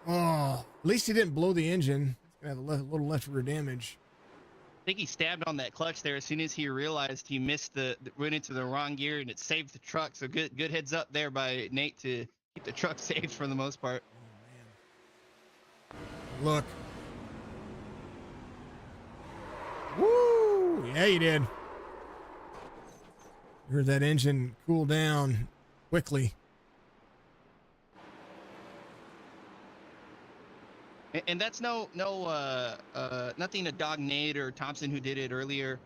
Oh, at least he didn't blow the engine. He's going to have a little left rear damage. I think he stabbed on that clutch there as soon as he realized he went into the wrong gear, and it saved the truck. So good heads up there by Nate to keep the truck saved for the most part. Oh, man. Look. Woo! Yeah, you did. You heard that engine cool down quickly. And that's nothing to dog Nate or Thompson who did it earlier.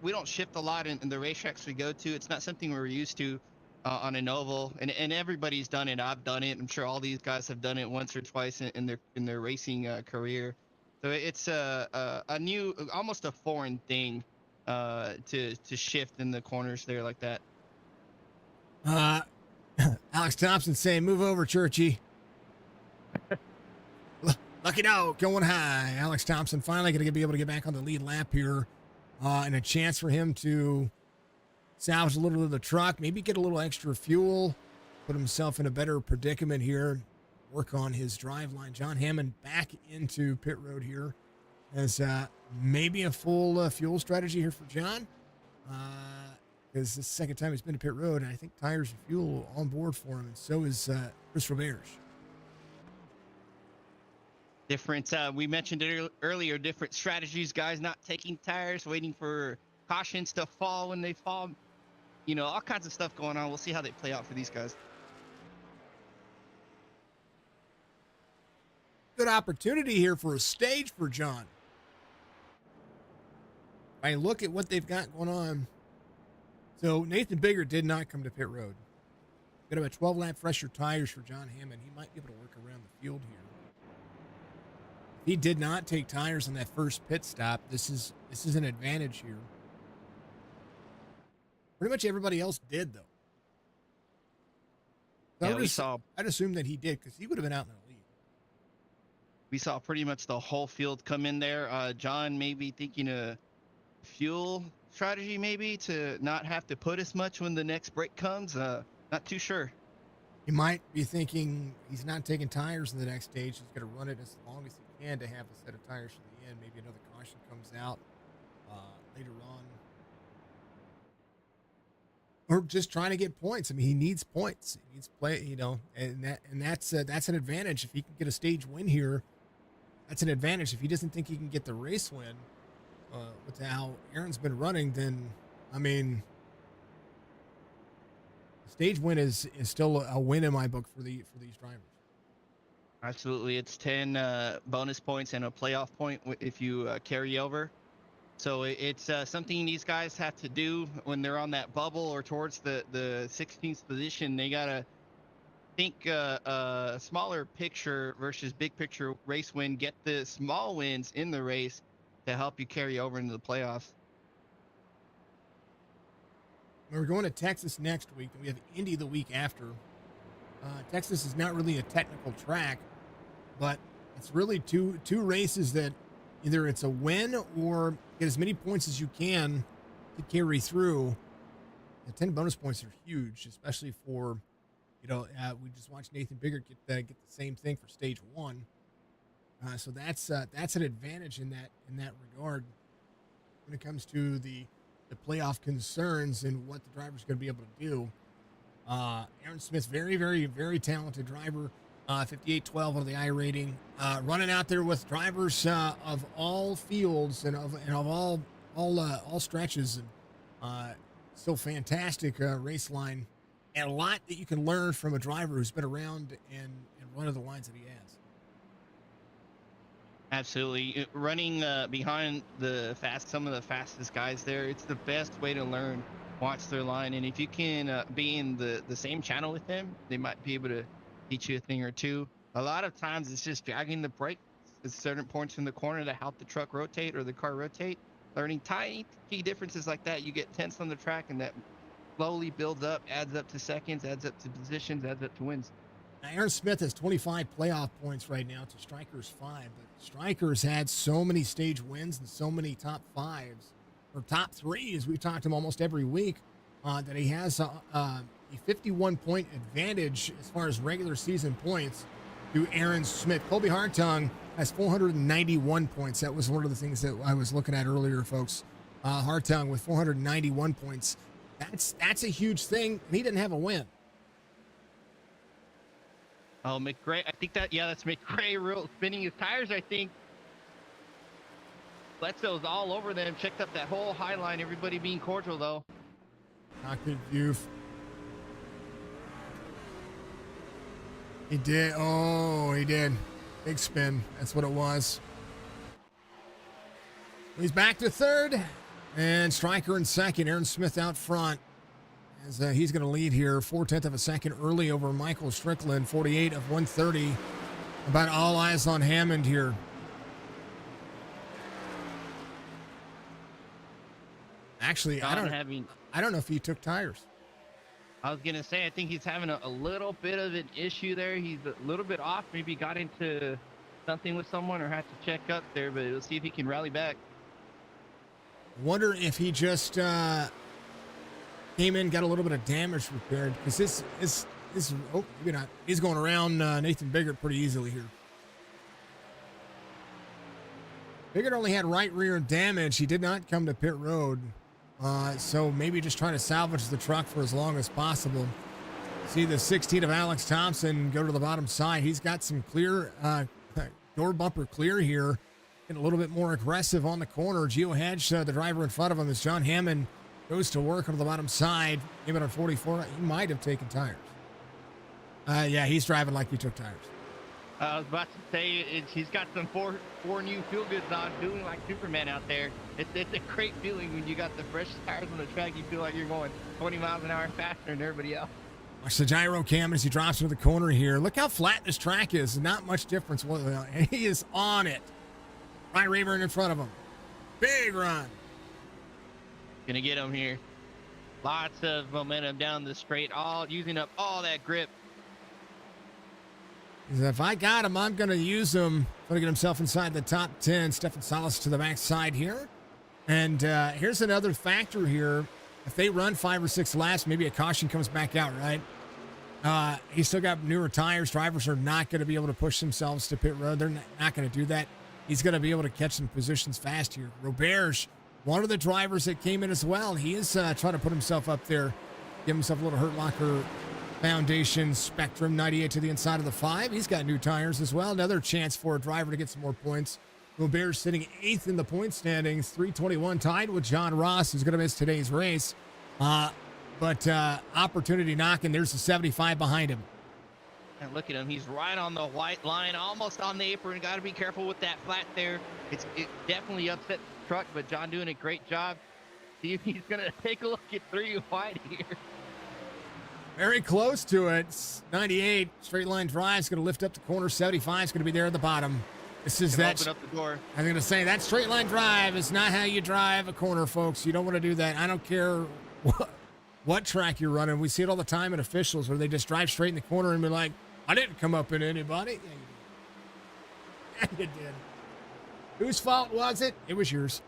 We don't shift a lot in the racetracks we go to. It's not something we're used to on an oval, and everybody's done it. I've done it. I'm sure all these guys have done it once or twice in their racing career. So it's a new, almost a foreign thing to shift in the corners there like that. Alex Thompson saying, "Move over, Churchy." Lucky dog going high. Alex Thompson finally going to be able to get back on the lead lap here, and a chance for him to salvage a little bit of the truck, maybe get a little extra fuel, put himself in a better predicament here, work on his drive line. John Hammond back into pit road here as maybe a full fuel strategy here for John, because this is the second time he's been to pit road, and I think tires and fuel on board for him, and so is Chris Roberge. Different, we mentioned it earlier, different strategies, guys not taking tires, waiting for cautions to fall when they fall. You know, all kinds of stuff going on. We'll see how they play out for these guys. Good opportunity here for a stage for John. I look at what they've got going on. So Nathan Biggert did not come to pit road. Got about 12 lap fresher tires for John Hammond. He might be able to work around the field here. He did not take tires on that first pit stop. This is an advantage here. Pretty much everybody else did, though. So yeah, I'd assume that he did, because he would have been out in the lead. we saw pretty much the whole field come in there. John maybe thinking a fuel strategy maybe to not have to put as much when the next break comes. Not too sure. He might be thinking he's not taking tires in the next stage. He's going to run it as long as he can to have a set of tires for the end. Maybe another caution comes out later on. Or just trying to get points. I mean, he needs points. He needs play, you know, and that's an advantage. If he can get a stage win here, that's an advantage. If he doesn't think he can get the race win with how Aaron's been running, then, I mean, stage win is still a win in my book for these drivers. Absolutely. It's 10 bonus points and a playoff point if you carry over. So it's something these guys have to do when they're on that bubble or towards the 16th position. They got to think a smaller picture versus big picture race win, get the small wins in the race to help you carry over into the playoffs. We're going to Texas next week, and we have Indy the week after. Texas is not really a technical track, but it's really two races that either it's a win or get as many points as you can to carry through. The 10 bonus points are huge, especially for, you know, we just watched Nathan Biggert get the same thing for stage one. So that's an advantage in that regard when it comes to the playoff concerns and what the driver's going to be able to do. Aaron Smith, very, very, very talented driver. 58-12 on the I rating. Running out there with drivers of all fields and of all stretches. And still fantastic race line. And a lot that you can learn from a driver who's been around and run of the lines that he has. Absolutely. Running behind some of the fastest guys there, it's the best way to learn. Watch their line. And if you can be in the same channel with them, they might be able to teach you a thing or two. A lot of times it's just dragging the brake at certain points in the corner to help the truck rotate or the car rotate. Learning tiny key differences like that, you get tense on the track, and that slowly builds up, adds up to seconds, adds up to positions, adds up to wins. Now, Aaron Smith has 25 playoff points right now to Stryker's 5, but Stryker's had so many stage wins and so many top 5s, or top 3s, we've talked to him almost every week, that he has a 51-point advantage as far as regular season points to Aaron Smith. Colby Hartung has 491 points. That was one of the things that I was looking at earlier, folks. Hartung with 491 points. That's a huge thing, and he didn't have a win. Oh, McRae, I think that's McRae spinning his tires, I think. Bledsoe's all over them, checked up that whole high line, everybody being cordial, though. Cockpit view. He did. Oh, he did. Big spin. That's what it was. He's back to third. And Stryker in second. Aaron Smith out front. As he's going to lead here. 4/10 of a second early over Michael Strickland. 48 of 130. About all eyes on Hammond here. Actually, I don't know if he took tires. I was going to say, I think he's having a little bit of an issue there. He's a little bit off. Maybe got into something with someone or had to check up there, but we'll see if he can rally back. Wonder if he just came in, got a little bit of damage repaired, because this oh, maybe not. He's going around Nathan Biggert pretty easily here. Biggert only had right rear damage. He did not come to pit road. So maybe just trying to salvage the truck for as long as possible. See the 16 of Alex Thompson go to the bottom side. He's got some clear, door bumper clear here. Getting a little bit more aggressive on the corner. Gio Hedge, the driver in front of him, as John Hammond goes to work on the bottom side. Came in on 44. He might have taken tires. Yeah, he's driving like he took tires. I was about to say, he's got some four new feel goods on, feeling like Superman out there. It's a great feeling when you got the fresh tires on the track. You feel like you're going 20 miles an hour faster than everybody else. Watch the gyro cam as he drops into the corner here. Look how flat this track is. Not much difference. He is on it. Ryan Rayburn in front of him. Big run. Gonna get him here. Lots of momentum down the straight, all using up all that grip. If I got him, I'm going to use him for Going to get himself inside the top 10. Stefan Salas to the backside here. And here's another factor here. If they run 5 or 6 laps, maybe a caution comes back out, right? He's still got newer tires. Drivers are not going to be able to push themselves to pit road. They're not going to do that. He's going to be able to catch some positions fast here. Roberge, one of the drivers that came in as well. He is trying to put himself up there, give himself a little Hurt Locker Foundation Spectrum 98 to the inside of the 5. He's got new tires as well. Another chance for a driver to get some more points. Roberge sitting 8th in the point standings, 321, tied with John Ross, who's going to miss today's race. But opportunity knocking. There's the 75 behind him. And look at him. He's right on the white line, almost on the apron. Got to be careful with that flat there. It definitely upset the truck, but John doing a great job. See if he's going to take a look at 3 wide here. Very close to it. 98 straight line drive is going to lift up the corner. 75 is going to be there at the bottom. This is that. Open up the door. I'm going to say that straight line drive is not how you drive a corner, folks. You don't want to do that. I don't care what track you're running. We see it all the time at officials where they just drive straight in the corner and be like, I didn't come up in anybody. Yeah, you did. Yeah, you did. Whose fault was it? It was yours.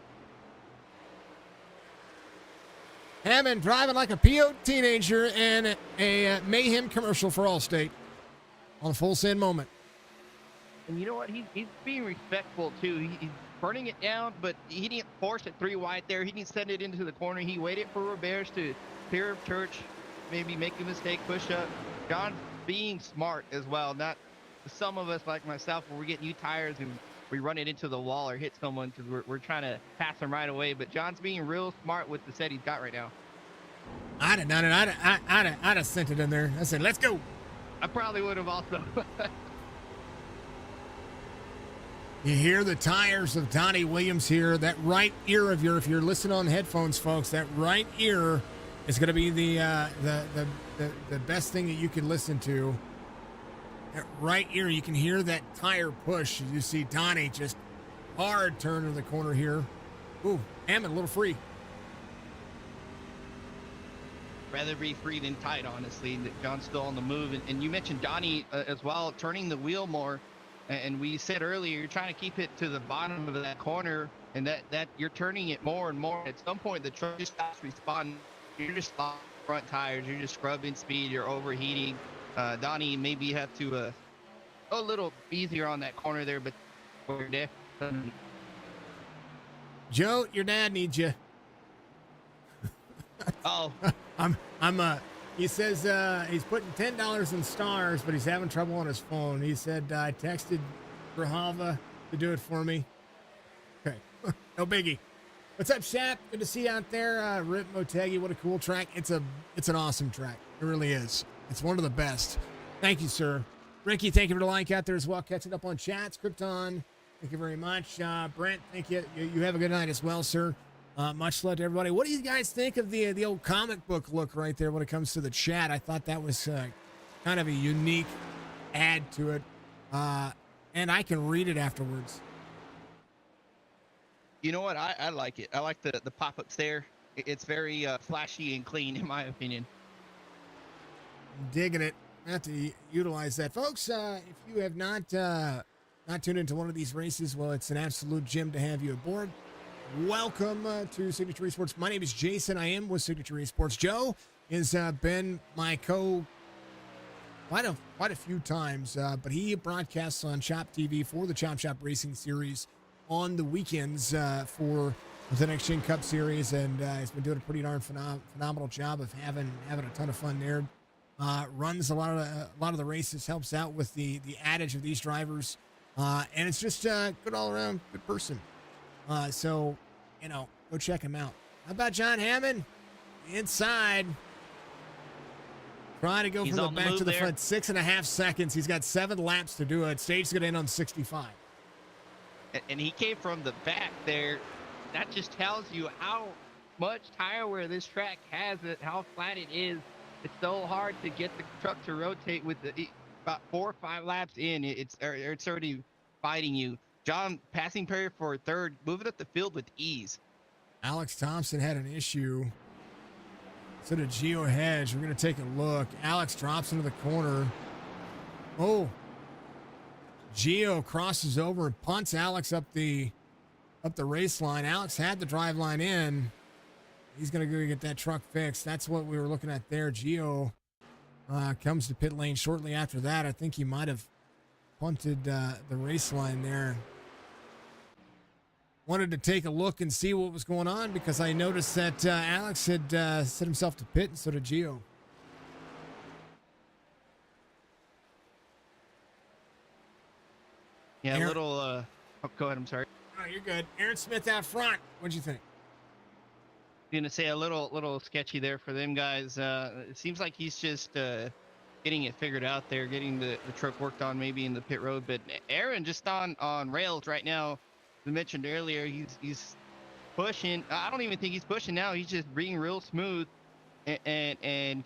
Hammond driving like a PO teenager in a Mayhem commercial for Allstate on a full send moment. And you know what? He's being respectful, too. He's burning it down, but he didn't force it 3 wide there. He didn't send it into the corner. He waited for Roberge to clear up church, maybe make a mistake, push up. John's being smart as well. Not some of us like myself where we get new tires and we run it into the wall or hit someone because we're trying to pass them right away. But John's being real smart with the set he's got right now. I'd have done it. I'd have sent it in there. I said, let's go. I probably would have also. You hear the tires of Donnie Williams here. That right ear of your, if you're listening on headphones, folks, that right ear is going to be the best thing that you can listen to. That right ear, you can hear that tire push. You see Donnie just hard turn to the corner here. Ooh, Hammond a little free. Rather be free than tight, honestly. John's still on the move. And you mentioned Donnie as well, turning the wheel more. And we said earlier, you're trying to keep it to the bottom of that corner, and that you're turning it more and more. At some point, the truck just stops responding. You're just off front tires. You're just scrubbing speed. You're overheating. Donnie, maybe you have to go a little easier on that corner there, but we're definitely. Joe, your dad needs you. Oh, he says he's putting $10 in stars, but he's having trouble on his phone. He said, I texted Grahava to do it for me. Okay, no biggie. What's up, Shap? Good to see you out there. Ring Motegi, what a cool track. It's an awesome track. It really is. It's one of the best. Thank you, sir. Ricky, thank you for the like out there as well. Catching up on chats. Krypton, thank you very much. Brent, thank you. You have a good night as well, sir. Much love to everybody. What do you guys think of the old comic book look right there when it comes to the chat? I thought that was kind of a unique add to it. And I can read it afterwards. you know what? I like it. I like the pop-ups there. It's very flashy and clean, in my opinion. Digging it. Have to utilize that. Folks, if you have not tuned into one of these races, well, it's an absolute gem to have you aboard. Welcome to Signature Esports. My name is Jason. I am with Signature Esports. Joe has been my quite a few times, but he broadcasts on Chop TV for the Chop Shop Racing Series on the weekends for the Next Gen Cup Series, and he's been doing a pretty darn phenomenal job of having a ton of fun there. Runs a lot of the races, helps out with the adage of these drivers, and it's just a good all around good person. So, go check him out. How about John Hammond? Inside. Trying to go from the back to the front. 6.5 seconds. He's got 7 laps to do it. Stage's going to end on 65. And he came from the back there. That just tells you how much tire wear this track has, how flat it is. It's so hard to get the truck to rotate with about 4 or 5 laps in. It's already fighting you. John passing Perry for third, moving up the field with ease. Alex Thompson had an issue. So did Gio Hedge. We're going to take a look. Alex drops into the corner. Oh. Gio crosses over and punts Alex up the race line. Alex had the drive line in. He's going to go get that truck fixed. That's what we were looking at there. Gio comes to pit lane shortly after that. I think he might have punted the race line there. Wanted to take a look and see what was going on because I noticed that Alex had set himself to pit, and so did Gio. Yeah, a little. Oh, go ahead. I'm sorry. Oh, you're good. Aaron Smith out front. What'd you think? Gonna say a little sketchy there for them guys. It seems like he's just getting it figured out there, getting the truck worked on maybe in the pit road. But Aaron just on rails right now. As I mentioned earlier, he's pushing. I don't even think he's pushing now. He's just being real smooth and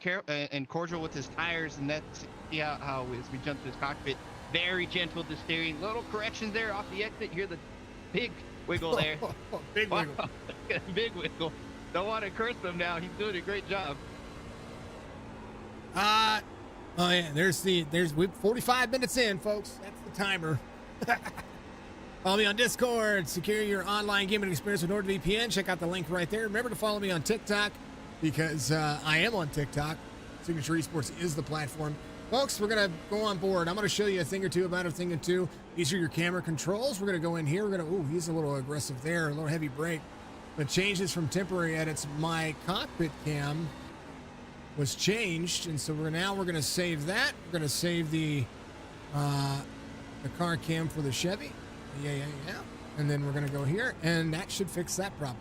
cordial with his tires, and that's how as we jump to his cockpit. Very gentle to steering. Little corrections there off the exit. Hear the big wiggle there. Big wiggle. Big wiggle. Don't want to curse him now. He's doing a great job. Oh yeah, there's 45 minutes in, folks. That's the timer. Follow me on Discord. Secure your online gaming experience with NordVPN. Check out the link right there. Remember to follow me on TikTok because I am on TikTok. Signature Esports is the platform. Folks, we're going to go on board. I'm going to show you a thing or two about a thing or two. These are your camera controls. We're going to go in here. We're going to, he's a little aggressive there, a little heavy brake. But changes from temporary edits. My cockpit cam was changed, and so we're going to save that. We're going to save the car cam for the Chevy. Yeah. And then we're going to go here, and that should fix that problem.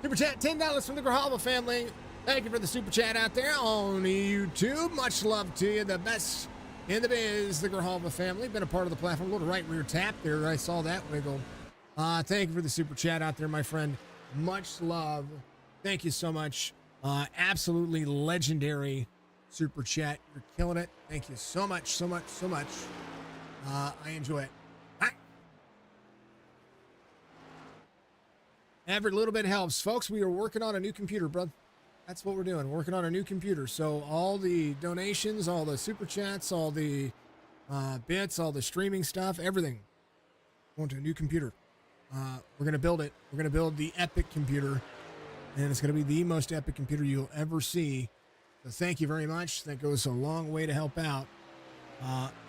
Super chat, $10 from the Grijalva family. Thank you for the super chat out there on YouTube. Much love to you. The best in the biz, the Grijalva family. Been a part of the platform. A little right rear tap there. I saw that wiggle. Thank you for the super chat out there, my friend. Much love. Thank you so much. Absolutely legendary super chat. You're killing it. Thank you so much. I enjoy it. Right. Every little bit helps. Folks, we are working on a new computer, brother. That's what we're doing. Working on a new computer. So all the donations, all the super chats, all the bits, all the streaming stuff, everything. Going to a new computer. We're going to build it. We're going to build the epic computer. And it's going to be the most epic computer you'll ever see. So thank you very much. That goes a long way to help out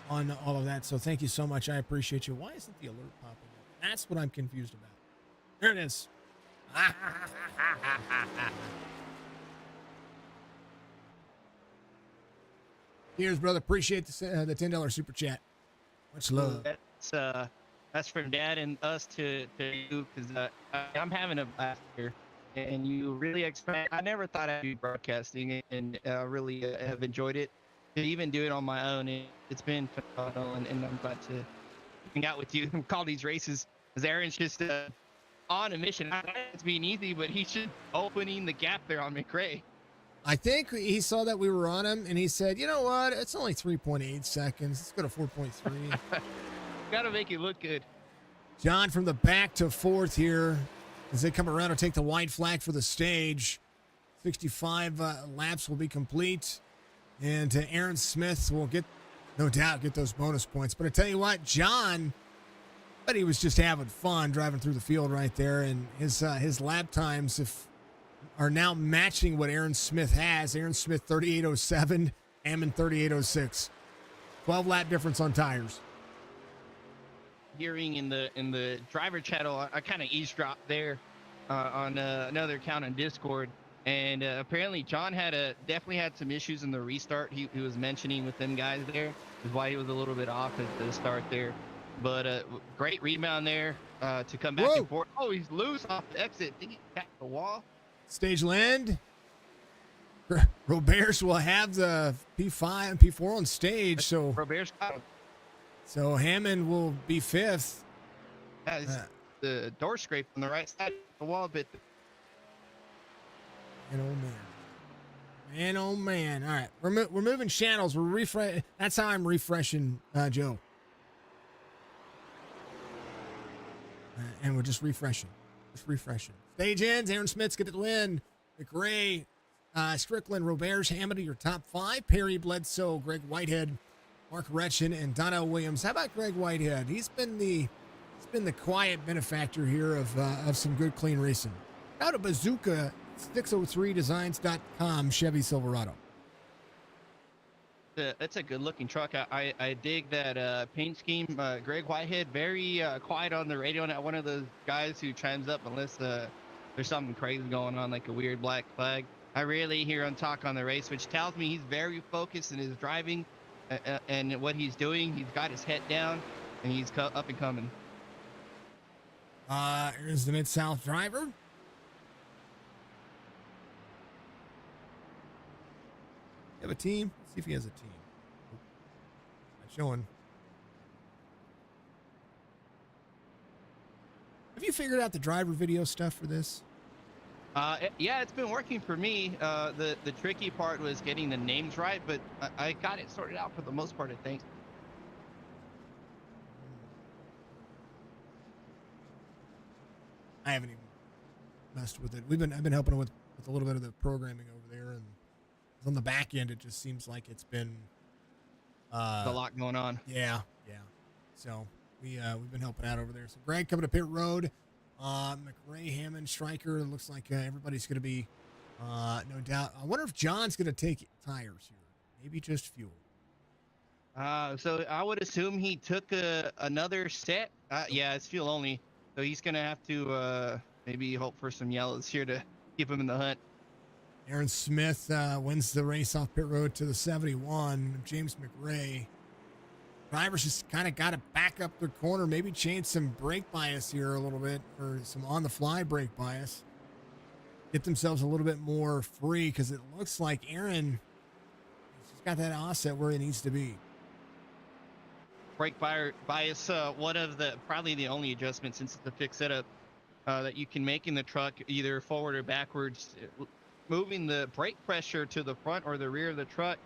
on all of that. So thank you so much. I appreciate you. Why isn't the alert popping up? That's what I'm confused about. There it is. Cheers, brother. Appreciate the $10 super chat. Much love. That's from Dad and us to you because I'm having a blast here, and you really expand. I never thought I'd be broadcasting, and really have enjoyed it. To even do it on my own, it's been phenomenal, and I'm glad to hang out with you and call these races. Because Aaron's just on a mission. I know it's being easy, but he's just opening the gap there on McRae. I think he saw that we were on him, and he said, you know what? It's only 3.8 seconds. Let's go to 4.3. Got to make it look good. John from the back to fourth here as they come around and take the white flag for the stage. 65 laps will be complete. And Aaron Smith will no doubt get those bonus points. But I tell you what, John, but he was just having fun driving through the field right there. And his lap times are now matching what Aaron Smith has. Aaron Smith 38.07, Hammond 38.06. 12 lap difference on tires. Hearing in the driver channel, I kind of eavesdropped there on another account on Discord, and apparently John definitely had some issues in the restart. He was mentioning with them guys there is why he was a little bit off at the start there, but great rebound there to come back and forth. Oh, he's loose off the exit. Did he tap the wall? Stage land. Roberts will have the P5 and P4 on stage. So Roberts got him. So Hammond will be fifth. The door scrape on the right side of the wall a bit. Man, oh man. All right, we're moving channels. We're refresh. That's how I'm refreshing Joe. And we're just refreshing. Stage ends. Aaron Smith's get the win. McRae, Strickland, Roberts, Hammond are your top five. Perry, Bledsoe, Greg Whitehead, Mark Retchen, and Donnell Williams. How about Greg Whitehead? He's been the quiet benefactor here of some good, clean racing. Out of Bazooka 603designs.com Chevy Silverado. That's a good looking truck. I dig that paint scheme. Greg Whitehead, very quiet on the radio, not one of those guys who chimes up unless there's something crazy going on, like a weird black flag. I rarely hear him talk on the race, which tells me he's very focused in his driving and what he's doing. He's got his head down and he's up and coming. Here's the Mid-South driver. You have a team? Let's see if he has a team. Not showing. Have you figured out the driver video stuff for this? Yeah, it's been working for me. The tricky part was getting the names right, but I got it sorted out for the most part, I think. I haven't even messed with it. I've been helping with a little bit of the programming over there, and on the back end, it just seems like it's been a lot going on. Yeah. So we've been helping out over there. So Greg coming to pit road. McRae, Hammond, Stryker. It looks like everybody's going to be no doubt. I wonder if John's going to take tires here. Maybe just fuel. So I would assume he took another set. Yeah, it's fuel only. So he's going to have to maybe hope for some yellows here to keep him in the hunt. Aaron Smith wins the race off pit road to the 71. James McRae. Drivers just kind of got to back up their corner, maybe change some brake bias here a little bit, or some on-the-fly brake bias. Get themselves a little bit more free, because it looks like Aaron has got that offset where it needs to be. Brake bias, one of the probably the only adjustment, since it's a fixed setup, that you can make in the truck, either forward or backwards. Moving the brake pressure to the front or the rear of the truck.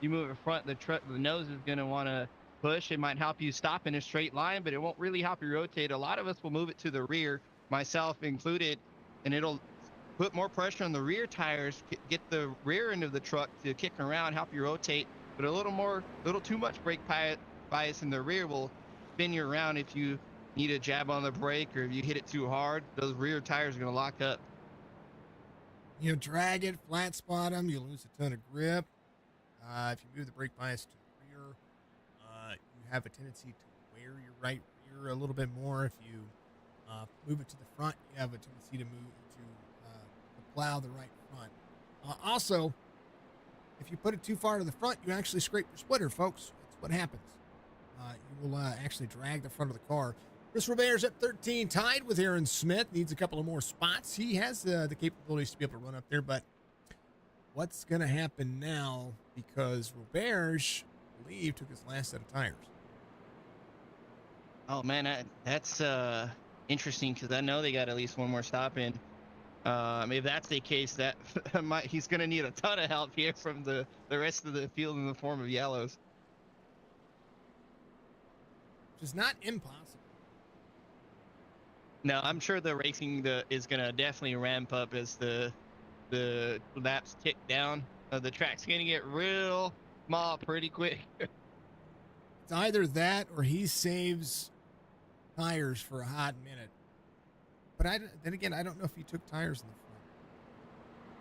You move it front, the nose is going to want to push. It might help you stop in a straight line, but it won't really help you rotate. A lot of us will move it to the rear, myself included, and it'll put more pressure on the rear tires, get the rear end of the truck to kick around, help you rotate. But a little too much brake bias in the rear will spin you around. If you need a jab on the brake, or if you hit it too hard, those rear tires are going to lock up. You drag it, flat spot them, you lose a ton of grip. If you move the brake bias to the rear, you have a tendency to wear your right rear a little bit more. If you move it to the front, you have a tendency to plow the right front. Also, if you put it too far to the front, you actually scrape your splitter, folks. That's what happens. You will actually drag the front of the car. Chris Robert's at 13, tied with Aaron Smith. Needs a couple of more spots. He has the capabilities to be able to run up there, but what's going to happen now? Because Robert, I believe, took his last set of tires. Oh, man, that's interesting, because I know they got at least one more stop in. If that's the case, that he's going to need a ton of help here from the rest of the field in the form of yellows. Which is not impossible. No, I'm sure the racing is going to definitely ramp up as the laps tick down. The track's going to get real small pretty quick. It's either that or he saves tires for a hot minute. But then again, I don't know if he took tires in the front.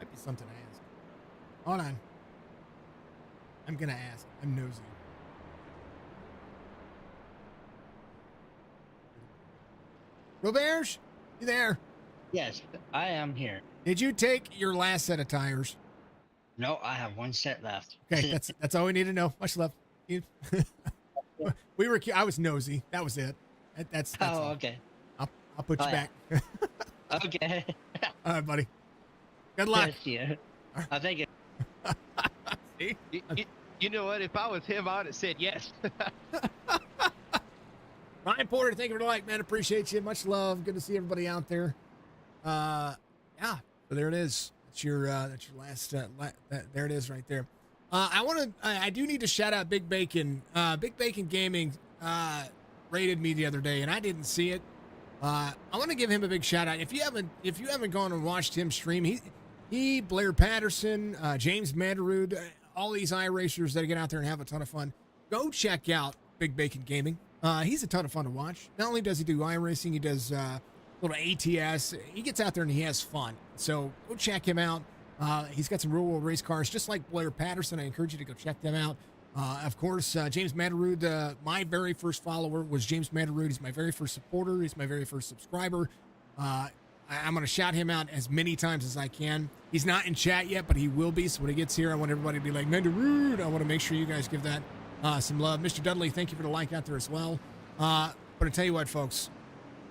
Might be something to ask. Hold on. I'm going to ask. I'm nosy. Robert, you there? Yes, I am here. Did you take your last set of tires? No, I have one set left. Okay, that's all we need to know. Much love. I was nosy. That was it. That's oh, all. okay. I'll put you back. Okay. All right, buddy. Good luck. Yes, yeah. I think it. See? You know what? If I was him, I would have said yes. Ryan Porter, thank you for the like, man. Appreciate you. Much love. Good to see everybody out there. Yeah. So there it is. That's your last. There it is, right there. I do need to shout out Big Bacon. Big Bacon Gaming rated me the other day, and I didn't see it. I want to give him a big shout out. If you haven't gone and watched him stream, he Blair Patterson, James Manderud, all these iRacers that get out there and have a ton of fun. go check out Big Bacon Gaming. He's a ton of fun to watch. Not only does he do iRacing, he does little ATS. He gets out there and he has fun. So go check him out. He's got some real world race cars, just like Blair Patterson. I encourage you to go check them out. Of course, James Matterud, my very first follower was James Matterud. He's my very first supporter. He's my very first subscriber. I'm going to shout him out as many times as I can. He's not in chat yet, but he will be. So when he gets here, I want everybody to be like, Matterud. I want to make sure you guys give that some love. Mr. Dudley, thank you for the like out there as well. But I tell you what, folks,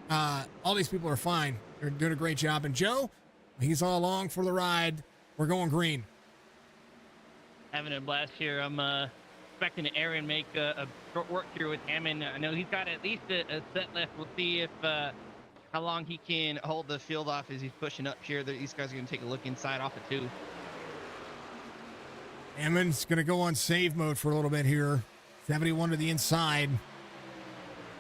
all these people are fine. They're doing a great job. And Joe, he's all along for the ride. We're going green. Having a blast here. I'm expecting Aaron make a short work here with Hammond. I know he's got at least a set left. We'll see if how long he can hold the field off as he's pushing up here. These guys are going to take a look inside off of 2. Hammond's going to go on save mode for a little bit here. 71 to the inside.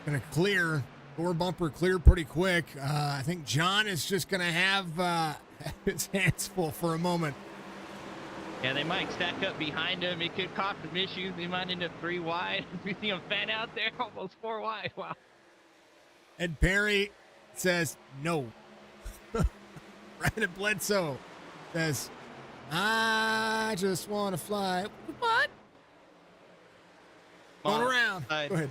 Going to clear. Door bumper clear pretty quick. I think John is just going to have his hands full for a moment. Yeah, they might stack up behind him. It could cause some issues. They might end up 3 wide. We see him fan out there, almost 4 wide. Wow. Ed Perry says no. Brandon Bledsoe says, I just want to fly. What? Going around. Go ahead.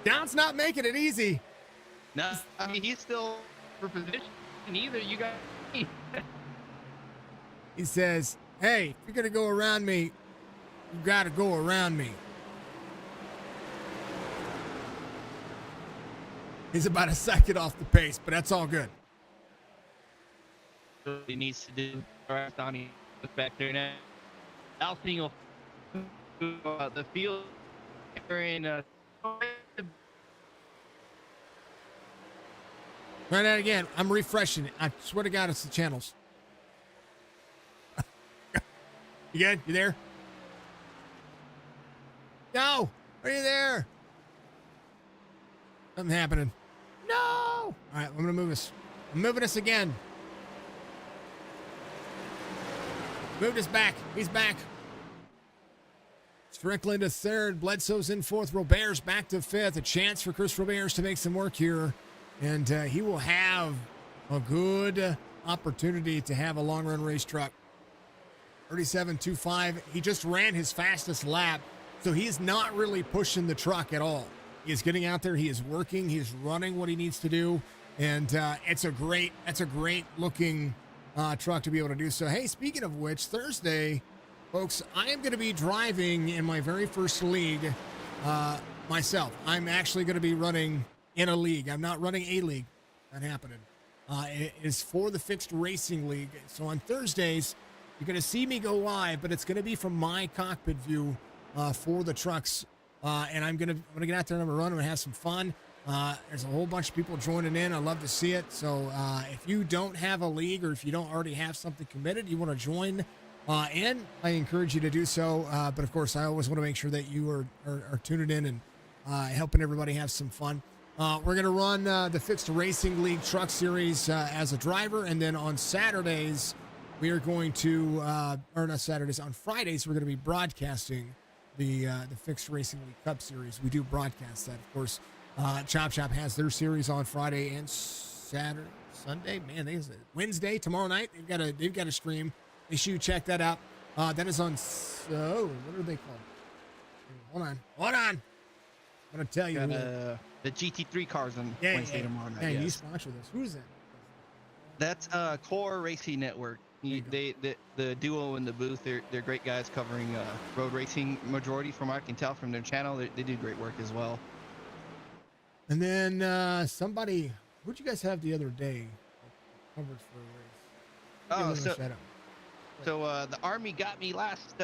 John's not making it easy. No, I mean, he's still for position. Neither you guys. He says, hey, if you're going to go around me, you got to go around me. He's about a second off the pace, but that's all good. He needs to do. Donnie back there now. Iracing will the field in. Try that again. I'm refreshing it. I swear to God, it's the channels. You good? You there? No! Are you there? Something happening. No! All right, I'm going to move us. I'm moving us again. Moved us back. He's back. Strickland to third. Bledsoe's in fourth. Robert's back to fifth. A chance for Chris Robert to make some work here. And he will have a good opportunity to have a long-run race truck. 37.25. He just ran his fastest lap, so he's not really pushing the truck at all. He is getting out there. He is working. He is running what he needs to do, and that's a great looking truck to be able to do so. Hey, speaking of which, Thursday, folks, I am going to be driving in my very first league myself. I'm actually going to be running in a league. I'm not running a league. Not happening. It is for the Fixed Racing League. So on Thursdays, you're going to see me go live, but it's going to be from my cockpit view for the trucks. And I'm going to get out there and I'm going to run. I'm going to have some fun. There's a whole bunch of people joining in. I love to see it. So if you don't have a league or if you don't already have something committed, you want to join, and I encourage you to do so. But of course, I always want to make sure that you are tuning in and helping everybody have some fun. We're going to run the Fixed Racing League Truck Series as a driver. And then on Saturdays, we are going to, or not Saturdays, on Fridays, we're going to be broadcasting the Fixed Racing League Cup Series. We do broadcast that, of course. Chop Shop has their series on Friday and Saturday, Sunday. Man, Wednesday, tomorrow night. They've got a stream. Make sure you check that out. That is on. What are they called? Hold on. I'm gonna tell you. The GT3 cars on Wednesday tomorrow night. Yeah, yes. you sponsor this. Who is that? That's Core Racing Network. The duo in the booth. They're great guys covering road racing majority, from what I can tell from their channel. They do great work as well. And then who'd you guys have the other day covered for a race? So the Army got me last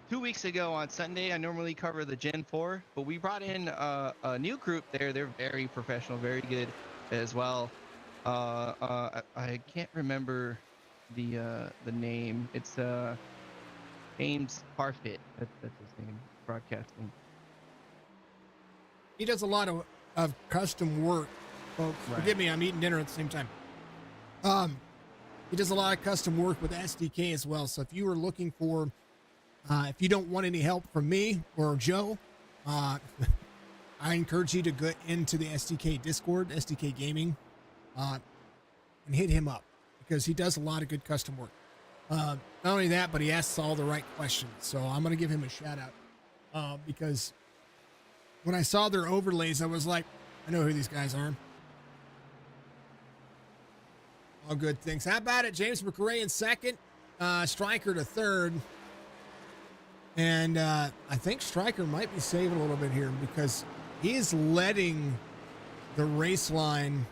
2 weeks ago on Sunday. I normally cover the Gen 4, but we brought in a new group there. They're very professional, very good as well. I can't remember the name. It's James Parfit. That's his name. Broadcasting. He does a lot of custom work, folks. Right. Forgive me, I'm eating dinner at the same time. he does a lot of custom work with SDK as well. So if you are looking for, if you don't want any help from me or Joe, I encourage you to go into the SDK Discord, SDK Gaming, and hit him up because he does a lot of good custom work. Not only that, but he asks all the right questions. So I'm going to give him a shout out because when I saw their overlays, I was like, I know who these guys are. All good things. How about it? James McRae in second, Stryker to third. And I think Stryker might be saving a little bit here because he is letting the race line.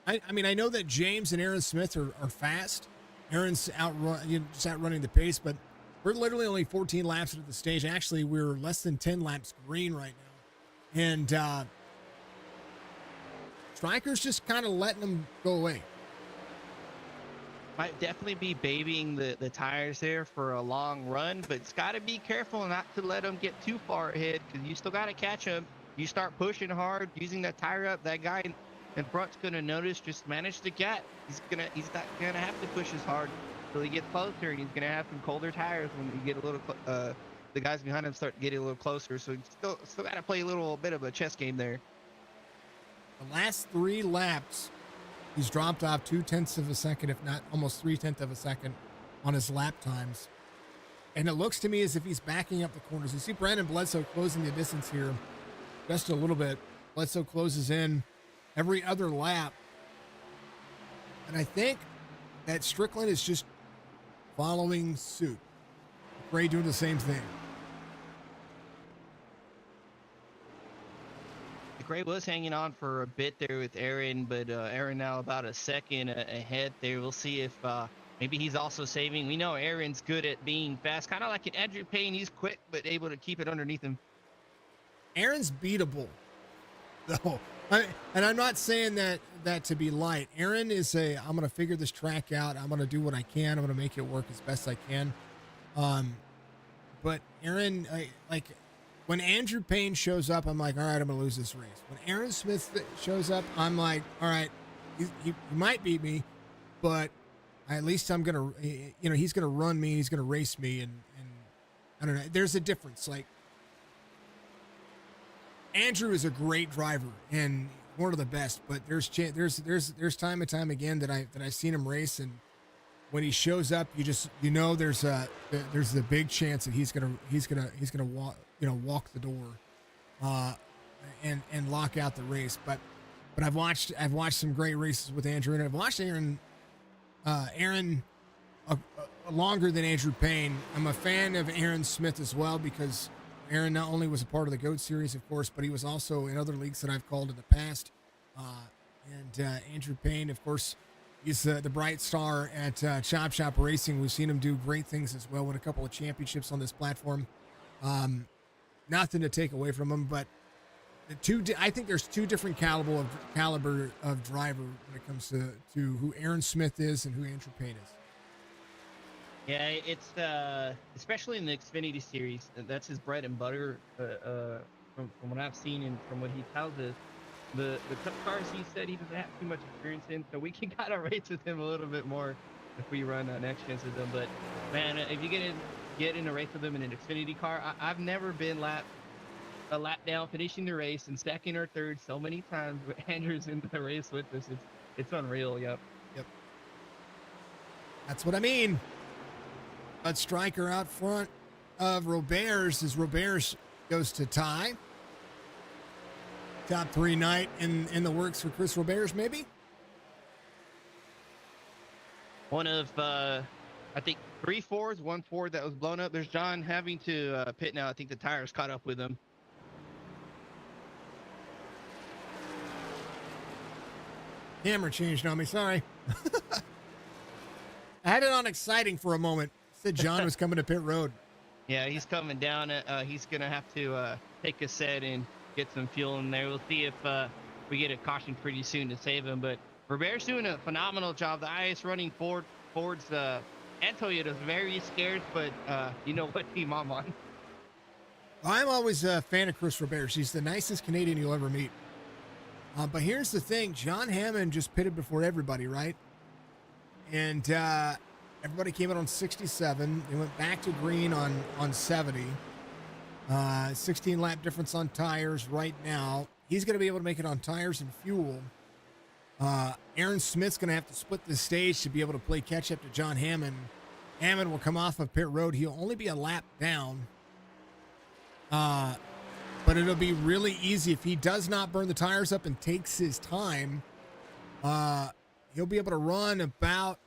I mean, I know that James and Aaron Smith are fast. Aaron's just outrunning the pace, but we're literally only 14 laps into the stage. Actually, we're less than 10 laps green right now. And Stryker's just kind of letting them go away. Might definitely be babying the tires there for a long run, but it's got to be careful not to let them get too far ahead because you still got to catch them. You start pushing hard, using that tire up, that guy in front's going to notice, just manage the gap. He's not going to have to push as hard until he gets closer, and he's going to have some colder tires when you get a little, the guys behind him start getting a little closer. So you still got to play a little bit of a chess game there. The last 3 laps, he's dropped off 0.2 of a second, if not almost 0.3 of a second on his lap times. And it looks to me as if he's backing up the corners. You see Brandon Bledsoe closing the distance here just a little bit. Bledsoe closes in every other lap. And I think that Strickland is just following suit. Gray doing the same thing. Gray was hanging on for a bit there with Aaron, but Aaron now about a second ahead there. We'll see if maybe he's also saving. We know Aaron's good at being fast, kind of like an Andrew Payne. He's quick, but able to keep it underneath him. Aaron's beatable, though. And I'm not saying that to be light. Aaron is I'm going to figure this track out. I'm going to do what I can. I'm going to make it work as best I can. But Aaron, when Andrew Payne shows up, I'm like, all right, I'm going to lose this race. When Aaron Smith shows up, I'm like, all right, he might beat me, but at least I'm going to, he's going to run me. He's going to race me. And I don't know. There's a difference. Like, Andrew is a great driver and one of the best, but there's time and time again that I've seen him race, and when he shows up, there's the big chance that he's gonna walk the door, and lock out the race. But I've watched some great races with Andrew, and I've watched Aaron longer than Andrew Payne. I'm a fan of Aaron Smith as well because Aaron not only was a part of the GOAT series, of course, but he was also in other leagues that I've called in the past. And Andrew Payne, of course, is the bright star at Chop Shop Racing. We've seen him do great things as well, win a couple of championships on this platform. Nothing to take away from him, but I think there's 2 different caliber of driver when it comes to who Aaron Smith is and who Andrew Payne is. Yeah, it's especially in the Xfinity series, that's his bread and butter. From what I've seen and from what he tells us, the Cup cars he said he doesn't have too much experience in, so we can kind of race with him a little bit more if we run next chance with them. But man, if you get in a race with him in an Xfinity car, I've never been a lap down finishing the race in second or third so many times. But Andrew's in the race with us. It's unreal. Yep. That's what I mean. But Stryker out front of Roberts as Roberts goes to tie. Top 3 night in the works for Chris Roberts, maybe? One of, I think, 3 Fords, 1 Ford that was blown up. There's John having to pit now. I think the tires caught up with him. Camera changed on me, sorry. I had it on exciting for a moment. Said John was coming to pit road. Yeah, he's coming down. He's going to have to take a set and get some fuel in there. We'll see if we get a caution pretty soon to save him. But Robert's doing a phenomenal job. The highest running Fords and Toyota's very scarce, but you know what team I'm on. I'm always a fan of Chris Roberts. He's the nicest Canadian you'll ever meet. But here's the thing. John Hammond just pitted before everybody, right? and everybody came out on 67. They went back to green on 70. 16 lap difference on tires right now. He's going to be able to make it on tires and fuel. Aaron Smith's going to have to split the stage to be able to play catch up to John Hammond. Hammond will come off of pit road. He'll only be a lap down. But it'll be really easy if he does not burn the tires up and takes his time. He'll be able to run about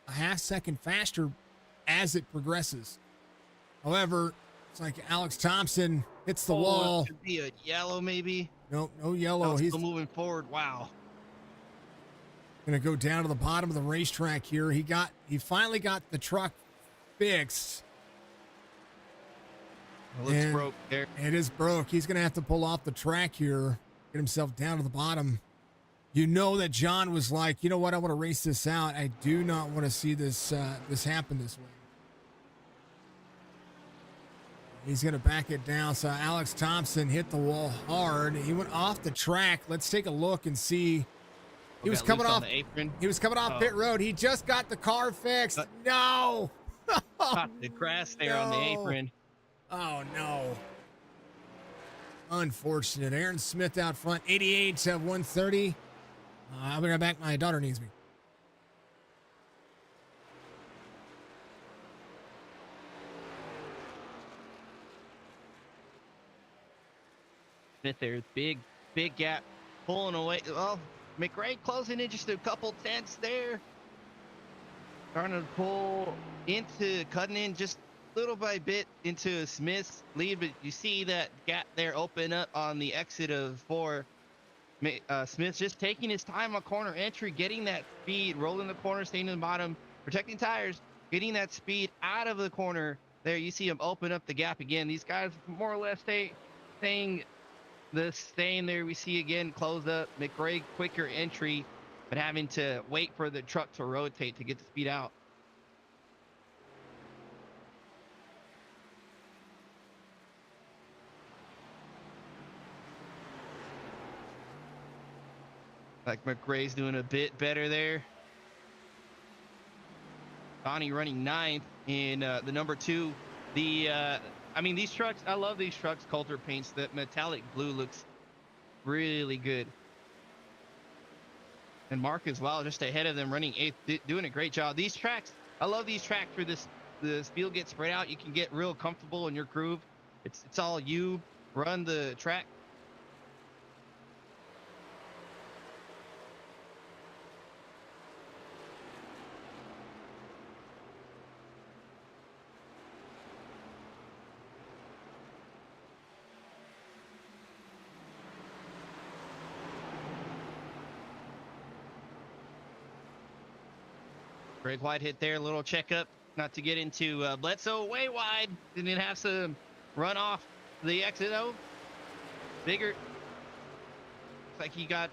a half second faster as it progresses. However, it's like Alex Thompson hits the wall. It could be a yellow, maybe. Nope, no yellow. No, He's still moving forward. Wow. gonna go down to the bottom of the racetrack here. He finally got the truck fixed. It looks broke there. It is broke. He's gonna have to pull off the track here, get himself down to the bottom. You know that John was like, you know what? I want to race this out. I do not want to see this happen this way. He's going to back it down. So Alex Thompson hit the wall hard. He went off the track. Let's take a look and see. He was coming off the apron. He was coming off pit road. He just got the car fixed. No. Caught the grass there on the apron. Oh, no. Unfortunate. Aaron Smith out front, 88 to 130. I'll be right back. My daughter needs me. Smith there, big gap, pulling away. Well, McRae closing in just a couple tenths there. Starting to pull into, cutting in just little by bit into Smith's lead, but you see that gap there open up on the exit of 4. Smith just taking his time on corner entry, getting that speed, rolling the corner, staying in the bottom, protecting tires, getting that speed out of the corner. There you see him open up the gap again. These guys more or less staying there. We see again close up. McRae quicker entry, but having to wait for the truck to rotate to get the speed out. Like McRae's doing a bit better there. Donnie running 9th in the number 2. I mean, these trucks, I love these trucks. Coulter paints that metallic blue looks really good. And Mark as well, just ahead of them, running 8th, doing a great job. These tracks, I love these tracks where the field gets spread out. You can get real comfortable in your groove. It's all you run the track. Greg White hit there, a little checkup, not to get into Bledsoe way wide. Didn't have some run off the exit though. Bigger. Looks like he got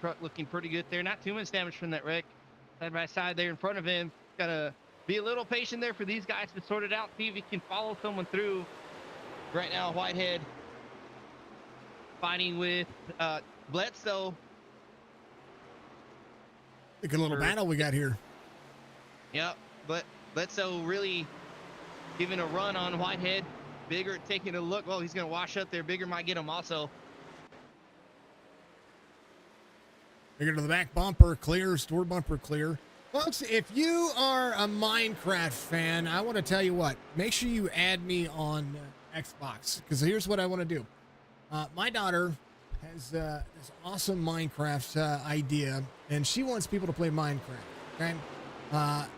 truck looking pretty good there. Not too much damage from that wreck. Side by side there in front of him. Gotta be a little patient there for these guys to sort it out. See if he can follow someone through. Right now, Whitehead fighting with Bledsoe. A good little battle we got here. Yep, but Bledsoe really giving a run on Whitehead. Bigger taking a look. Well, he's going to wash up there. Bigger might get him also. Bigger to the back bumper, clear, store bumper clear. Folks, if you are a Minecraft fan, I want to tell you what. Make sure you add me on Xbox, because here's what I want to do. My daughter has this awesome Minecraft idea, and she wants people to play Minecraft, okay?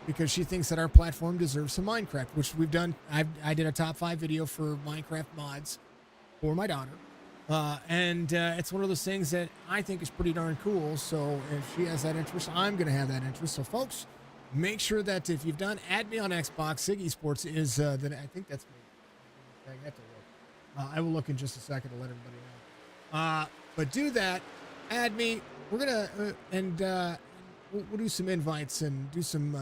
Because she thinks that our platform deserves some Minecraft, which we've done. I did a top 5 video for Minecraft mods for my daughter. And it's one of those things that I think is pretty darn cool. So if she has that interest, I'm going to have that interest. So folks, make sure that if you've done, add me on Xbox. Siggy Sports is that I think that's me. I have to look. I will look in just a second to let everybody know. But do that. Add me. We're going to, we'll do some invites and do some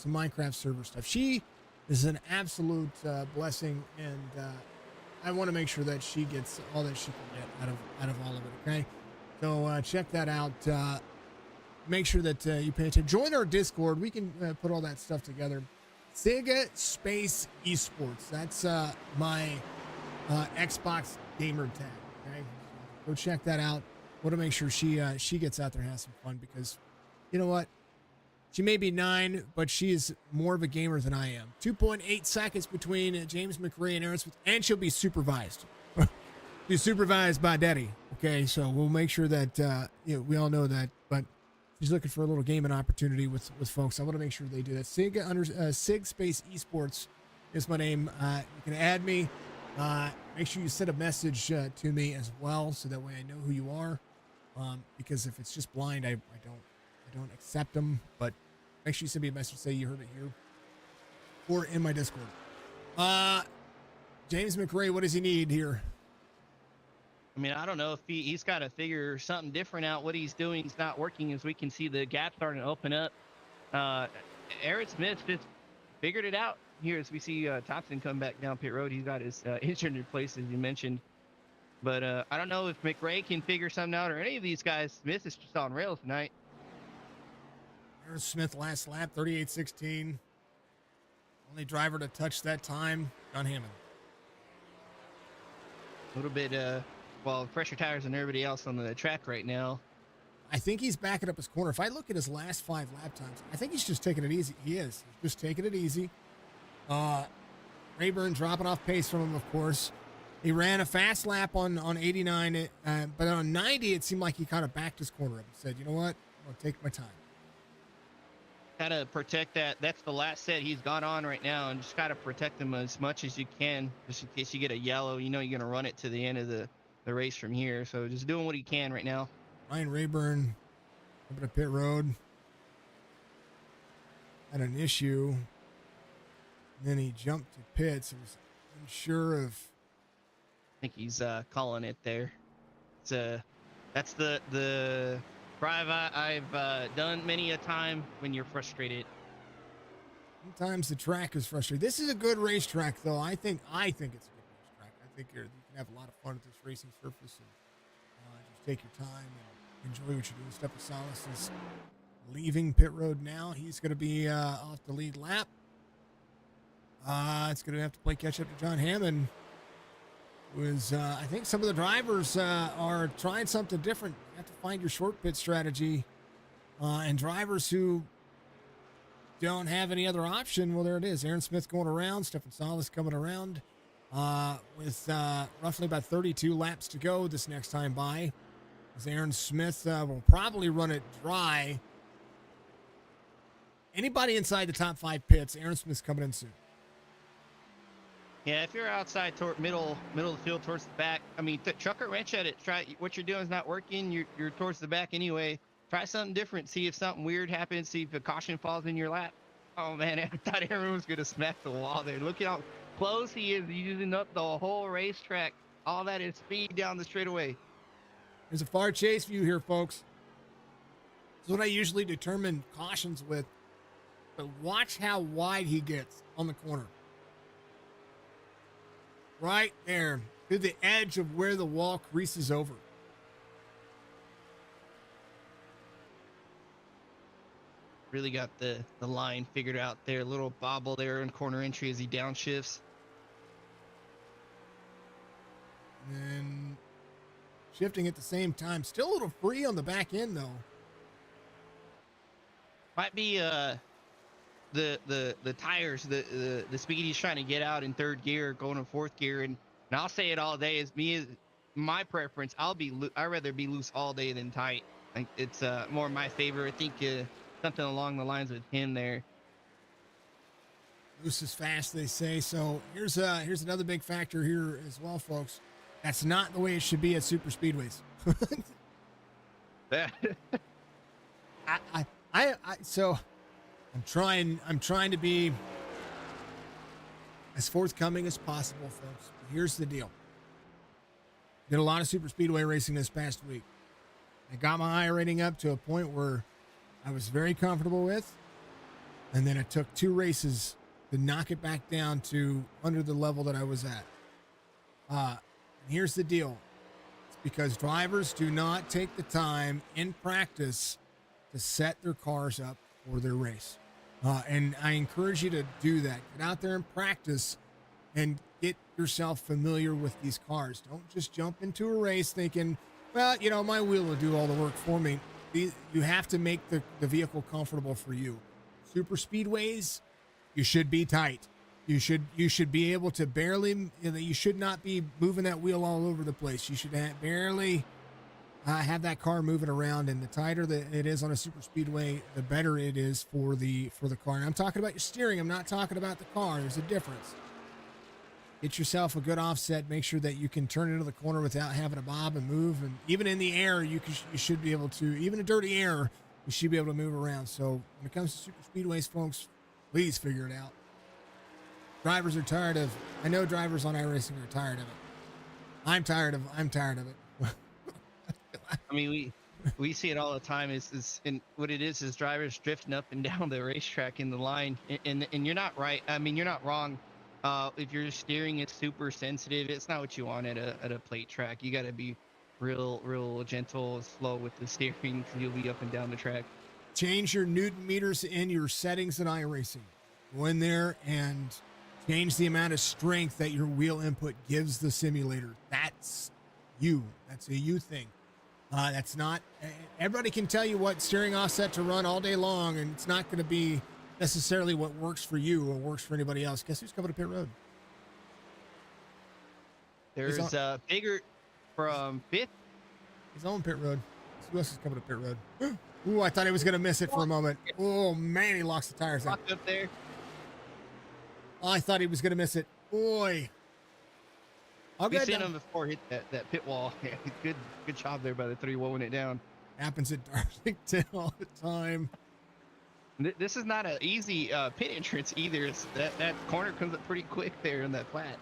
Minecraft server stuff. She is an absolute blessing, and I want to make sure that she gets all that she can get out of all of it. Okay, so check that out. make sure that you pay attention. Join our Discord. We can put all that stuff together. Sega Space Esports. That's my Xbox gamer tag. Okay, go check that out. Want to make sure she gets out there and has some fun, because you know what? She may be 9, but she is more of a gamer than I am. 2.8 seconds between James McRae and Aaron Smith, and she'll be supervised. She's supervised by Daddy. Okay, so we'll make sure that we all know that. But she's looking for a little gaming opportunity with folks. I want to make sure they do that. Sig Space Esports is my name. You can add me. Make sure you send a message to me as well, so that way I know who you are. Because if it's just blind, I don't accept them. But make sure you send me a message, say you heard it here or in my Discord. James McRae, what does he need here? I mean, I don't know if he's got to figure something different out. What he's doing is not working, as we can see the gap starting to open up. Aaron Smith just figured it out here as we see Thompson come back down pit road. He's got his engine replaced, as you mentioned. But I don't know if McRae can figure something out, or any of these guys. Smith is just on rails tonight. Aaron Smith last lap, 38.16. Only driver to touch that time, John Hammond. A little bit, fresher tires than everybody else on the track right now. I think he's backing up his corner. If I look at his last 5 lap times, I think he's just taking it easy. He is. He's just taking it easy. Rayburn dropping off pace from him, of course. He ran a fast lap on 89, but on 90, it seemed like he kind of backed his corner up and said, you know what? I'm going to take my time. Gotta protect that. That's the last set he's got on right now, and just gotta protect them as much as you can, just in case you get a yellow. You know you're gonna run it to the end of the race from here. So just doing what he can right now. Ryan Rayburn up to pit road. Had an issue. And then he jumped to pits. He was unsure of. I think he's calling it there. It's that's the drive I've done many a time when you're frustrated. Sometimes the track is frustrating. This is a good racetrack, though. I think it's a good racetrack. I think you can have a lot of fun at this racing surface, and just take your time and enjoy what you're doing. Stefan Salas is leaving pit road now. He's going to be off the lead lap. It's going to have to play catch up to John Hammond. I think some of the drivers are trying something different. You have to find your short pit strategy. And drivers who don't have any other option, well, there it is. Aaron Smith going around. Stefan Salas coming around with roughly about 32 laps to go this next time by. As Aaron Smith will probably run it dry. Anybody inside the top 5 pits, Aaron Smith's coming in soon. Yeah, if you're outside toward middle of the field towards the back, I mean, chuck a wrench at it. Try what you're doing is not working. You're towards the back anyway. Try something different. See if something weird happens. See if a caution falls in your lap. Oh man, I thought everyone was gonna smack the wall there. Look at how close he is, using up the whole racetrack. All that is speed down the straightaway. There's a far chase view here, folks. This is what I usually determine cautions with. But watch how wide he gets on the corner. Right there, to the edge of where the wall creases over. Really got the line figured out there. Little bobble there in corner entry as he downshifts. And shifting at the same time. Still a little free on the back end, though. Might be the tires, the speed he's trying to get out in third gear, going in fourth gear, and I'll say it all day, is my preference. I'd rather be loose all day than tight. Like it's more my favor. I think something along the lines with him there. Loose is fast, they say. So here's another big factor here as well, folks. That's not the way it should be at super speedways. So I'm trying to be as forthcoming as possible, folks. Here's the deal. Did a lot of super speedway racing this past week. I got my I rating up to a point where I was very comfortable with, and then it took 2 races to knock it back down to under the level that I was at. And here's the deal. It's because drivers do not take the time in practice to set their cars up for their race. And I encourage you to do that. Get out there and practice and get yourself familiar with these cars. Don't just jump into a race thinking, well, you know, my wheel will do all the work for me. You have to make the vehicle comfortable for you. Super speedways, you should be tight. You should be able to barely, you should not be moving that wheel all over the place. You should barely have that car moving around, and the tighter that it is on a super speedway, the better it is for the car. And I'm talking about your steering. I'm not talking about the car. There's a difference. Get yourself a good offset. Make sure that you can turn into the corner without having to bob and move. And even in the air, you should be able to, even in dirty air, you should be able to move around. So when it comes to super speedways, folks, please figure it out. Drivers are tired of, I know drivers on iRacing are tired of it. I'm tired of it. I mean, we see it all the time. And what it is drivers drifting up and down the racetrack in the line, and you're not right. I mean, you're not wrong. If your steering is super sensitive, it's not what you want at a plate track. You got to be real gentle, slow with the steering, because you'll be up and down the track. Change your Newton meters in your settings in iRacing. Go in there and change the amount of strength that your wheel input gives the simulator. That's you. That's a you thing. That's not, everybody can tell you what steering offset to run all day long, and it's not going to be necessarily what works for you or works for anybody else. Guess who's coming to pit road? There's bigger from fifth. He's on pit road. Who else is coming to pit road? Ooh, I thought he was going to miss it for a moment. Oh, man, he locks the tires up. Up there. Oh, I thought he was going to miss it. Boy. We've seen him before hit that pit wall. Yeah, good job there by the 3 wolling it down. Happens at Darlington all the time. This is not an easy pit entrance either. It's that corner comes up pretty quick there in that flat.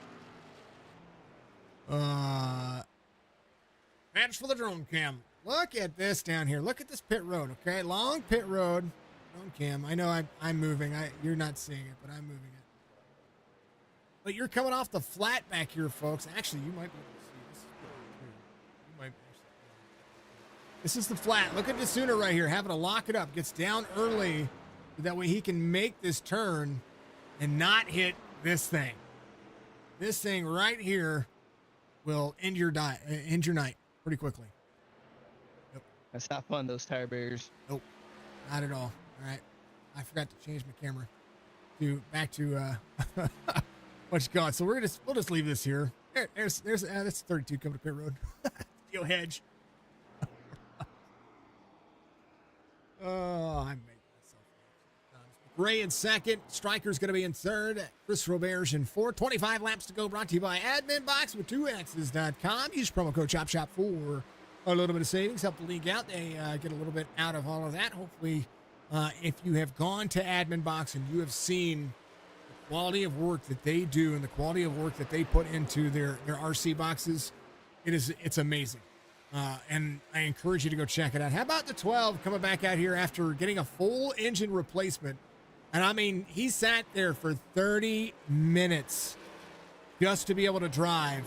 Match for the drone cam. Look at this down here. Look at this pit road, okay? Long pit road. Drone cam. I know I'm moving. You're not seeing it, but I'm moving it. But you're coming off the flat back here, folks. Actually, you might be able to see this. You might actually. This is the flat. Look at Desuna right here, having to lock it up. Gets down early, so that way he can make this turn and not hit this thing. This thing right here will end your night pretty quickly. Yep. That's not fun, those tire barriers. Nope, not at all. All right, I forgot to change my camera back to what you call it. So we'll just leave this here. There's that's 32 coming to pit road. Steel hedge. Oh, I made myself. Gray in second. Striker's going to be in third. Chris Roberge in fourth. 25 laps to go. Brought to you by AdminBox with 2x's.com. Use promo code CHOPSHOP for a little bit of savings. Help the league out. They get a little bit out of all of that. Hopefully, if you have gone to AdminBox and you have seen the quality of work that they do and the quality of work that they put into their RC boxes, it's amazing. And I encourage you to go check it out. How about the 12 coming back out here after getting a full engine replacement? And I mean, he sat there for 30 minutes just to be able to drive.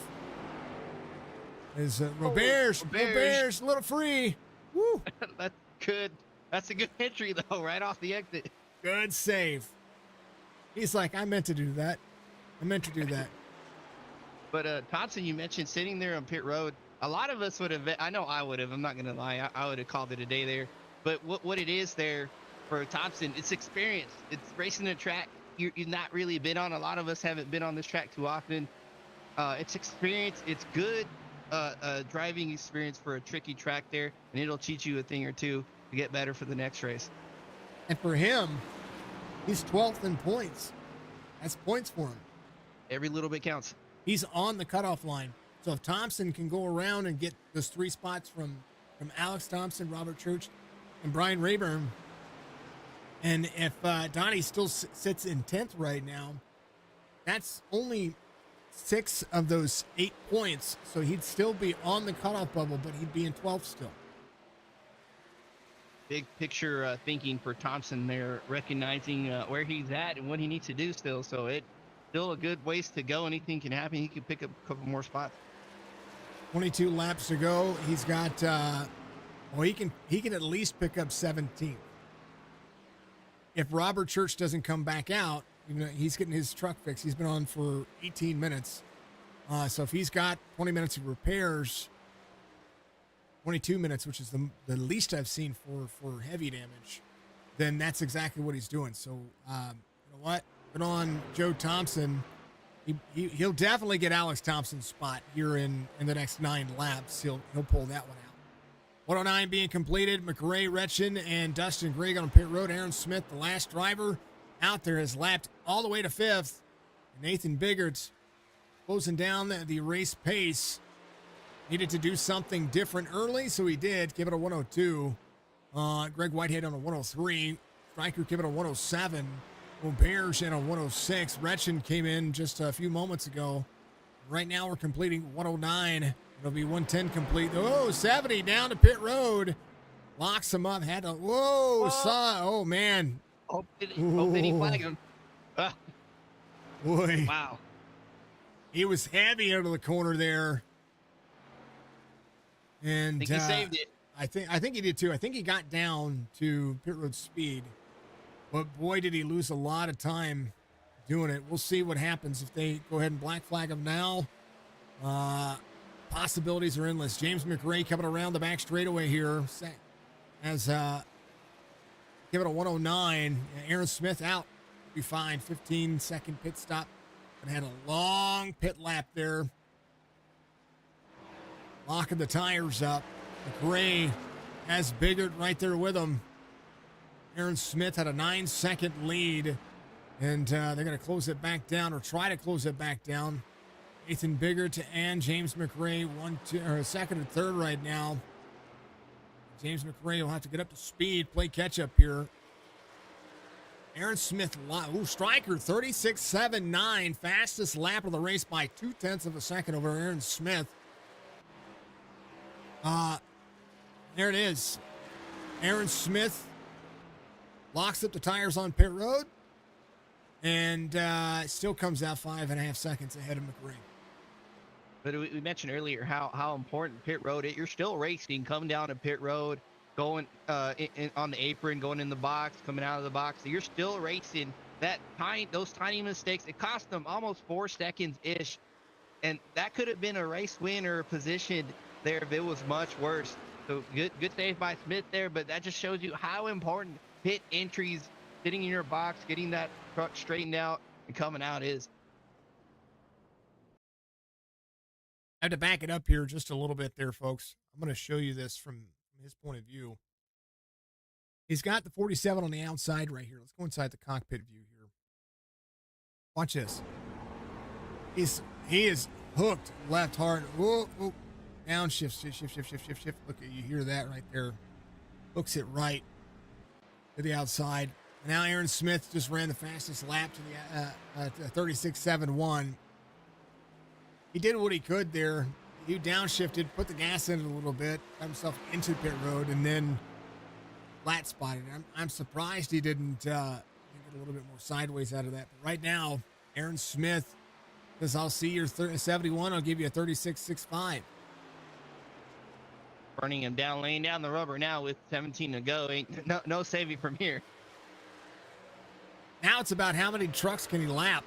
Is Roberge a little free? Woo! That's good. That's a good entry though, right off the exit. Good save. He's like, I meant to do that. But Thompson, you mentioned sitting there on pit road. A lot of us would have. I know I would have. I'm not gonna lie. I would have called it a day there. But what it is there for Thompson, it's experience. It's racing the track you've not really been on. A lot of us haven't been on this track too often. It's experience. It's good driving experience for a tricky track there, and it'll teach you a thing or two to get better for the next race. And for him, he's 12th in points. That's points for him. Every little bit counts. He's on the cutoff line. So if Thompson can go around and get those 3 spots from Alex Thompson, Robert Church, and Brian Rayburn, and if Donnie still sits in 10th right now, that's only 6 of those 8 points. So he'd still be on the cutoff bubble, but he'd be in 12th still. Big picture thinking for Thompson there, recognizing where he's at and what he needs to do still. So it's still a good ways to go. Anything can happen. He could pick up a couple more spots. 22 laps to go. He's got Well, he can at least pick up 17th. If Robert Church doesn't come back out, he's getting his truck fixed. He's been on for 18 minutes. So if he's got 20 minutes of repairs, 22 minutes, which is the least I've seen for heavy damage, then that's exactly what he's doing. So you know what? Put on Joe Thompson. He'll definitely get Alex Thompson's spot here in the next 9 laps. He'll pull that one out. 109 being completed. McRae, Retchen, and Dustin Grigg on pit road. Aaron Smith, the last driver out there, has lapped all the way to 5th. Nathan Biggert closing down the race pace. Needed to do something different early, so he did. Give it a 102. Greg Whitehead on a 103. Stryker give it a 107. Auberge in a 106. Retchen came in just a few moments ago. Right now we're completing 109. It'll be 110 complete. Oh, 70 down to pit road. Locks him up. Had to. Whoa. Oh, man. Hope did he flag him? Boy. Wow. He was heavy out of the corner there. And I think he saved it. I think he did too. I think he got down to pit road speed. But boy, did he lose a lot of time doing it. We'll see what happens if they go ahead and black flag him now. Possibilities are endless. James McRae coming around the back straightaway here as give it a 109. Aaron Smith out. Be fine. 15-second pit stop. And had a long pit lap there. Locking the tires up. McRae has Biggert right there with him. Aaron Smith had a 9-second lead, and they're going to close it back down or try to close it back down. Nathan Biggert and James McRae, second and third right now. James McRae will have to get up to speed, play catch up here. Aaron Smith, Stryker, 36.79, fastest lap of the race by 0.2 of a second over Aaron Smith. There it is. Aaron Smith locks up the tires on pit road and still comes out 5.5 seconds ahead of McRae. But we mentioned earlier how important pit road is. You're still racing, coming down to pit road, going on the apron, going in the box, coming out of the box. So you're still racing. Those tiny mistakes, it cost them almost 4 seconds ish, and that could have been a race win or a position there if it was much worse. So good save by Smith there, but that just shows you how important pit entries, sitting in your box, getting that truck straightened out and coming out is. I have to back it up here just a little bit there, folks. I'm going to show you this from his point of view. He's got the 47 on the outside right here. Let's go inside the cockpit view here. Watch this. He is hooked left hard. Whoa, whoa. Down, shift. Look, you hear that right there. Hooks it right to the outside. Now Aaron Smith just ran the fastest lap to the 36.71. He did what he could there. He downshifted, put the gas in it a little bit, got himself into pit road, and then flat spotted. I'm surprised he didn't get a little bit more sideways out of that. But right now, Aaron Smith says, I'll see your 71. I'll give you a 36.65. Burning him down, laying down the rubber now with 17 to go. Ain't no saving from here. Now it's about how many trucks can he lap.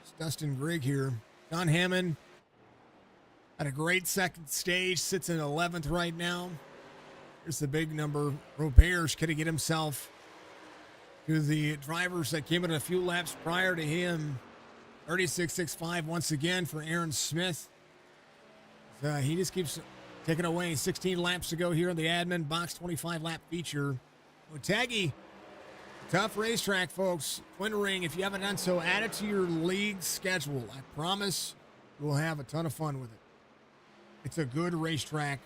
It's Dustin Grigg here. John Hammond had a great second stage, sits in 11th right now. Here's the big number. Roberge could he get himself to the drivers that came in a few laps prior to him. 36.65 once again for Aaron Smith. He just keeps taking away. 16 laps to go here in the admin box, 25 lap feature. Motegi, tough racetrack, folks. Twin Ring, if you haven't done so, add it to your league schedule. I promise you will have a ton of fun with it. It's a good racetrack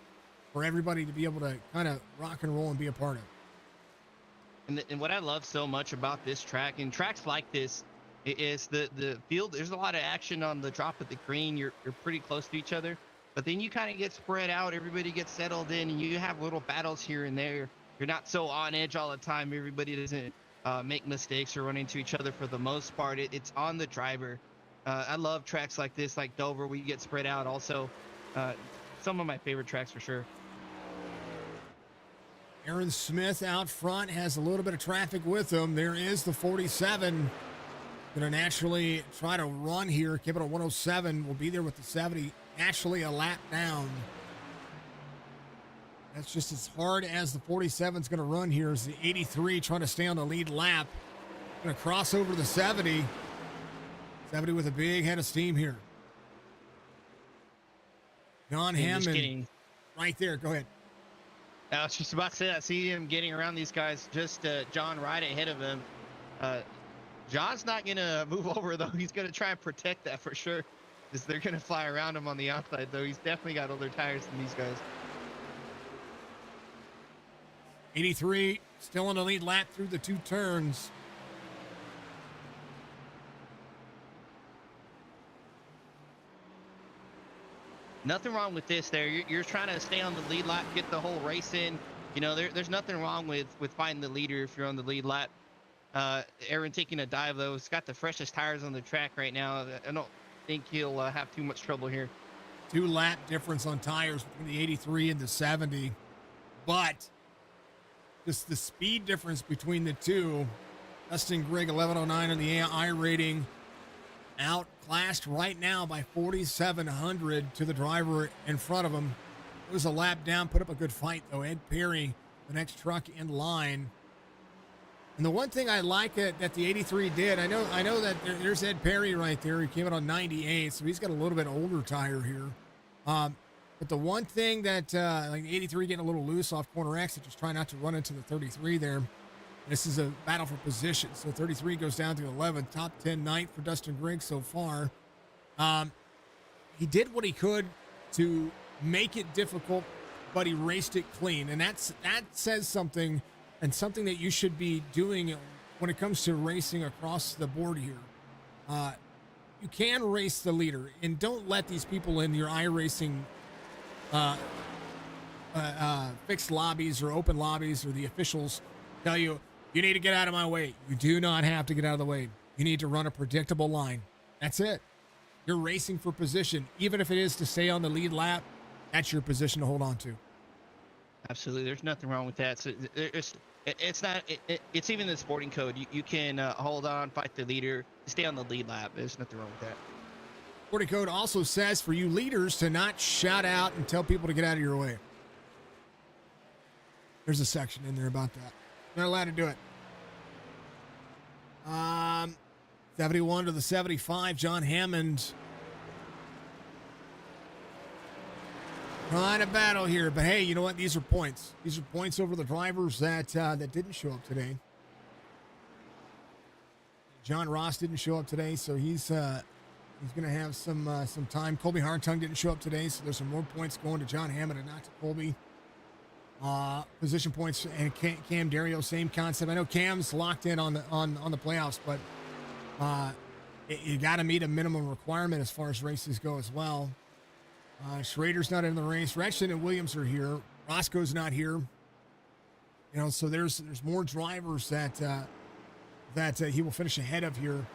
for everybody to be able to kind of rock and roll and be a part of. And what I love so much about this track, and tracks like this, is the field. There's a lot of action on the drop of the green. You're pretty close to each other, but then you kind of get spread out. Everybody gets settled in, and you have little battles here and there. You're not so on edge all the time. Everybody doesn't make mistakes or run into each other for the most part. It's on the driver. I love tracks like this, like Dover, where you get spread out. Also, some of my favorite tracks for sure. Aaron Smith out front has a little bit of traffic with him. There is the 47. Going to naturally try to run here. Keep it at 107. We'll be there with the 70. Actually a lap down. That's just as hard as the 47 is going to run here as the 83 trying to stay on the lead lap. Going to cross over the 70. 70 with a big head of steam here. John Hammond right there. Go ahead. I was just about to say, I see him getting around these guys. Just John right ahead of him. John's not going to move over, though. He's going to try and protect that for sure. Because they're going to fly around him on the outside, though. He's definitely got older tires than these guys. 83 still on the lead lap through the 2 turns. Nothing wrong with this there. You're trying to stay on the lead lap, get the whole race in. You know, there's nothing wrong with finding the leader if you're on the lead lap. Aaron taking a dive, though. He's got the freshest tires on the track right now. I don't think he'll have too much trouble here. 2 lap difference on tires between the 83 and the 70. But just the speed difference between the two. Dustin Grigg, 1109 on the AI rating. Outclassed right now by 4,700 to the driver in front of him. It was a lap down, put up a good fight, though. Ed Perry, the next truck in line. And the one thing I like that the 83 did, I know that there's Ed Perry right there. He came out on 98, so he's got a little bit older tire here. But the one thing that, like the 83 getting a little loose off corner exit, just try not to run into the 33 there. This is a battle for position. So 33 goes down to 11. Top 10 night for Dustin Grigg so far. He did what he could to make it difficult, but he raced it clean. And that says something, and something that you should be doing when it comes to racing across the board here. You can race the leader, and don't let these people in your iRacing fixed lobbies or open lobbies or the officials tell you, you need to get out of my way. You do not have to get out of the way. You need to run a predictable line. That's it. You're racing for position. Even if it is to stay on the lead lap, that's your position to hold on to. Absolutely. There's nothing wrong with that. So it's even the sporting code. You can hold on, fight the leader, stay on the lead lap. There's nothing wrong with that. Sporting code also says for you leaders to not shout out and tell people to get out of your way. There's a section in there about that. Not allowed to do it. 71 to the 75. John Hammond trying to battle here, but hey, you know what? These are points. These are points over the drivers that didn't show up today. John Ross didn't show up today, so he's going to have some time. Colby Hartung didn't show up today, so there's some more points going to John Hammond and not to Colby. Position points and Cam Dario, same concept. I know Cam's locked in on the playoffs, but you got to meet a minimum requirement as far as races go as well. Schrader's not in the race. Rexton and Williams are here. Roscoe's not here. You know, so there's more drivers that he will finish ahead of here.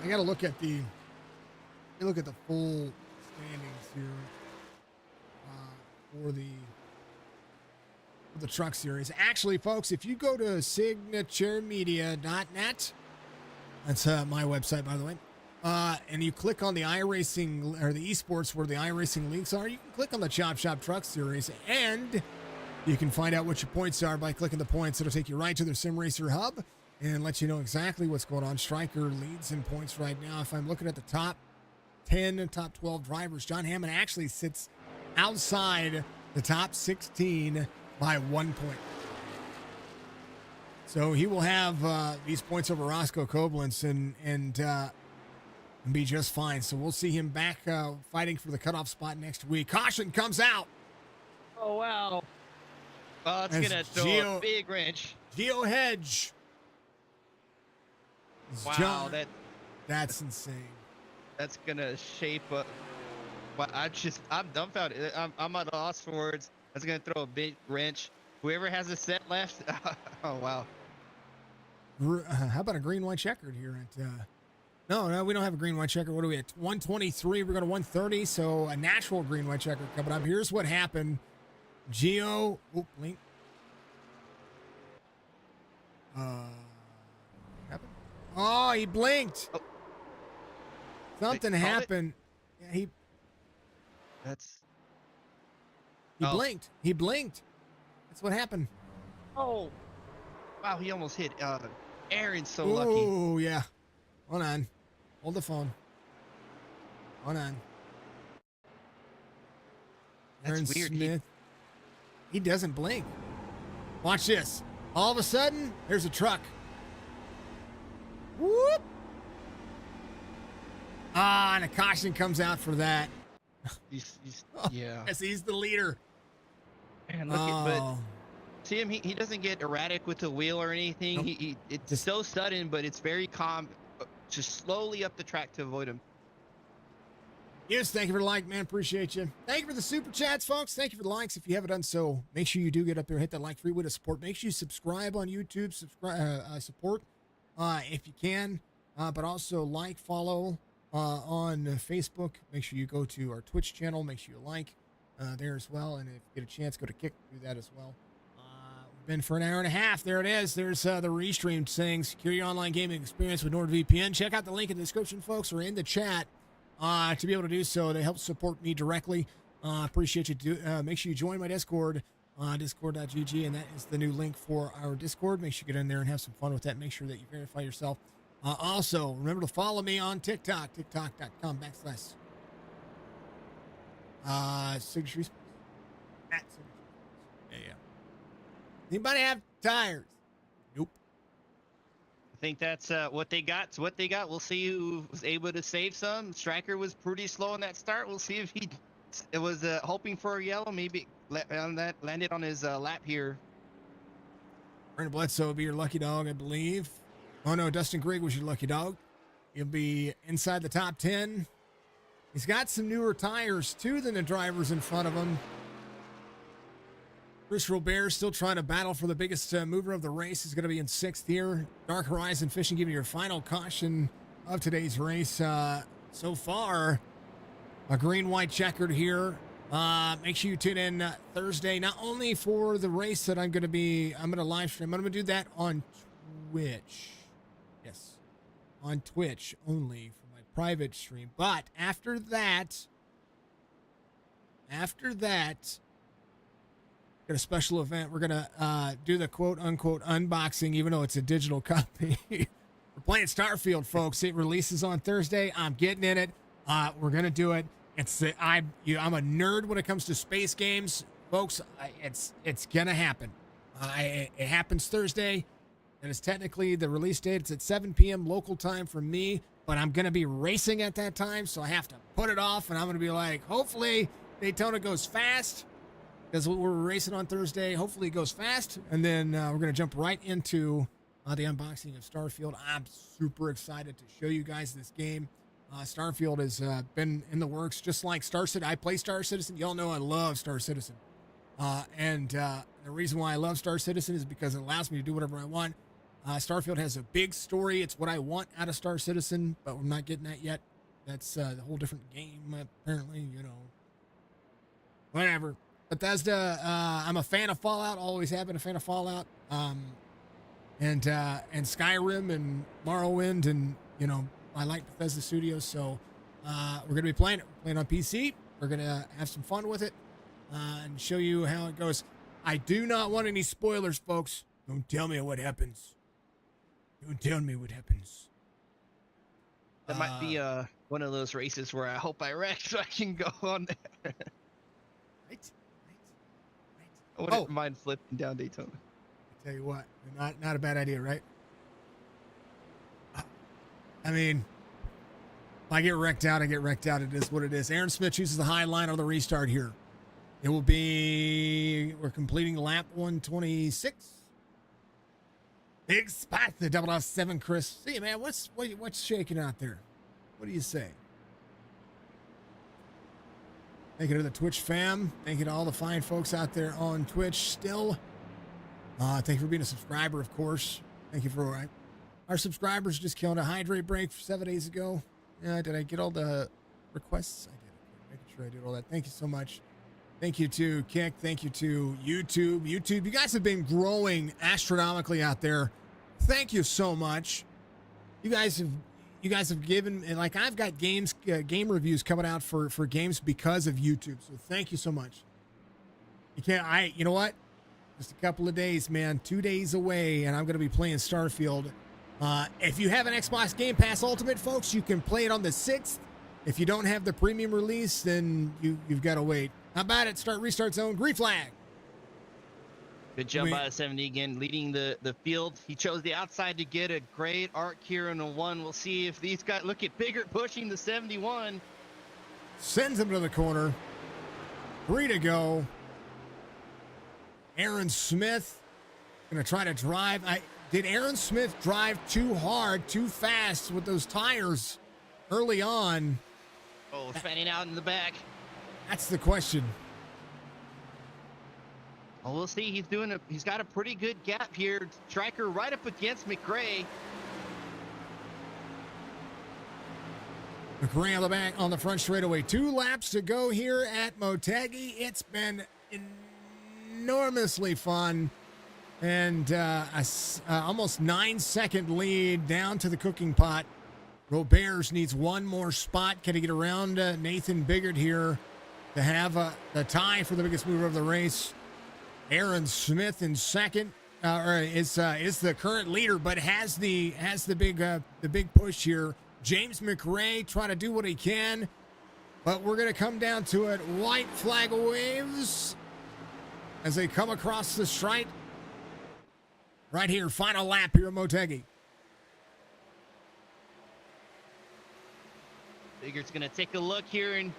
I got to look at the full standings here for the truck series. Actually, folks, if you go to signaturemedia.net, that's my website, by the way, and you click on the iRacing or the esports where the iRacing links are, you can click on the Chop Shop Truck Series, and you can find out what your points are by clicking the points. It'll take you right to their Sim Racer hub and let you know exactly what's going on. Stryker leads in points right now. If I'm looking at the top 10 and top 12 drivers, John Hammond actually sits outside the top 16 by 1 point. So he will have these points over Roscoe Koblenz and be just fine. So we'll see him back fighting for the cutoff spot next week. Caution comes out. Oh, wow. Oh, it's going to throw a big wrench. Geo Hedge. Wow, that's insane. That's going to shape up. Well, I'm dumbfounded. I'm at a loss for words. That's going to throw a big wrench. Whoever has a set left. Oh, wow. How about a green-white checkered here? No, we don't have a green-white checker. What are we at? 123. We're going to 130. So a natural green-white checker coming up. Here's what happened. Gio, blink. Happened? Oh, he blinked. Oh. Something Wait, called it? happened. Yeah, he That's. he Oh. blinked. He blinked. That's what happened. Oh. Wow, he almost hit. Aaron's so lucky. Oh, yeah. Hold on. Hold the phone. Hold on. That's Aaron weird. Smith. He doesn't blink. Watch this. All of a sudden, there's a truck. Whoop. Ah, and a caution comes out for that. Yeah. Yes, he's the leader. Man, look at, but Oh. see him. He doesn't get erratic with the wheel or anything. Nope. It's Just- so sudden, but it's very calm. Just slowly up the track to avoid him. Yes, thank you for the like, man. Appreciate you. Thank you for the super chats, folks. Thank you for the likes. If you haven't done so, make sure you do get up there, hit that like, free way to support. Make sure you subscribe on YouTube, support if you can, but also like, follow on Facebook. Make sure you go to our Twitch channel. Make sure you like there as well, and if you get a chance, go to Kick, do that as well. We've been for an hour and a half. There it is. There's the restream saying secure your online gaming experience with NordVPN. Check out the link in the description, folks, or in the chat. To be able to do so, they help support me directly. Appreciate you. Make sure you join my Discord, discord.gg, and that is the new link for our Discord. Make sure you get in there and have some fun with that. Make sure that you verify yourself. Also, remember to follow me on TikTok, tiktok.com/ Signature Esports. At Signature Esports. Yeah. Anybody have tires? Nope. I think that's what they got. It's what they got. We'll see who was able to save some. Striker was pretty slow in that start. We'll see if he was hoping for a yellow. Maybe landed on his lap here. Brandon Bledsoe will be your lucky dog, I believe. Oh, no, Dustin Grigg was your lucky dog. He'll be inside the top 10. He's got some newer tires, too, than the drivers in front of him. Bruce Robert still trying to battle for the biggest mover of the race. Is going to be in 6th here. Dark Horizon Fishing giving you your final caution of today's race. So far, a green-white checkered here. Make sure you tune in Thursday, not only for the race that I'm going to live stream. I'm going to do that on Twitch. Yes, on Twitch only for my private stream. But after that, got a special event. We're gonna do the quote unquote unboxing, even though it's a digital copy. We're playing Starfield, folks. It releases on Thursday. I'm getting in it. We're gonna do it. I'm a nerd when it comes to space games, folks. It's gonna happen. It happens Thursday. That is technically the release date. It's at 7 p.m. local time for me, but I'm gonna be racing at that time, so I have to put it off. And I'm gonna be like, hopefully Daytona goes fast. Because we're racing on Thursday. Hopefully it goes fast. And then we're going to jump right into the unboxing of Starfield. I'm super excited to show you guys this game. Starfield has been in the works, just like Star Citizen. I play Star Citizen. Y'all know I love Star Citizen. And the reason why I love Star Citizen is because it allows me to do whatever I want. Starfield has a big story. It's what I want out of Star Citizen, but we're not getting that yet. That's a whole different game, apparently, Whatever. Bethesda, I'm a fan of Fallout. Always have been a fan of Fallout. And Skyrim and Morrowind, and I like Bethesda Studios, so we're gonna be playing it. We're playing on PC. We're gonna have some fun with it and show you how it goes. I do not want any spoilers, folks. Don't tell me what happens. Don't tell me what happens. That might be one of those races where I hope I wreck so I can go on there. Right. I wouldn't mind flipping down Daytona. I tell you what, not a bad idea, right? I mean, if I get wrecked out, I get wrecked out. It is what it is. Aaron Smith chooses the high line on the restart here. It will be, we're completing lap 126. Big spot, the 007, Chris. See, man, what's shaking out there? What do you say? Thank you to the Twitch fam. Thank you to all the fine folks out there on Twitch still. Thank you for being a subscriber, of course. Thank you for our subscribers just killed a hydrate break 7 days ago. Did I get all the requests? I did. Making sure I did all that. Thank you so much. Thank you to Kick. Thank you to YouTube. You guys have been growing astronomically out there Thank you so much. You guys have given, and like I've got game reviews coming out for games because of YouTube. So thank you so much. You know what? Just a couple of days, man. 2 days away, and I'm going to be playing Starfield. If you have an Xbox Game Pass Ultimate, folks, you can play it on the 6th. If you don't have the premium release, then you've got to wait. How about it? Restart zone. Green flag. Good jump by the 70 again, leading the field. He chose the outside to get a great arc here in a 1. We'll see if these guys look at Biggert pushing the 71. Sends him to the corner. 3 to go. Aaron Smith going to try to drive. Did Aaron Smith drive too hard, too fast with those tires early on? Oh, fanning out in the back. That's the question. Well, we'll see. He's got a pretty good gap here. Striker right up against McRae. McRae on the back on the front straightaway. 2 laps to go here at Motegi. It's been enormously fun, and almost 9-second lead down to the cooking pot. Roberts needs one more spot. Can he get around Nathan Biggert here to have the tie for the biggest mover of the race? Aaron Smith in second, is the current leader, but has the big push here. James McRae trying to do what he can, but we're going to come down to it. White flag waves as they come across the stripe. Right here, final lap here at Motegi. Biggert's going to take a look here in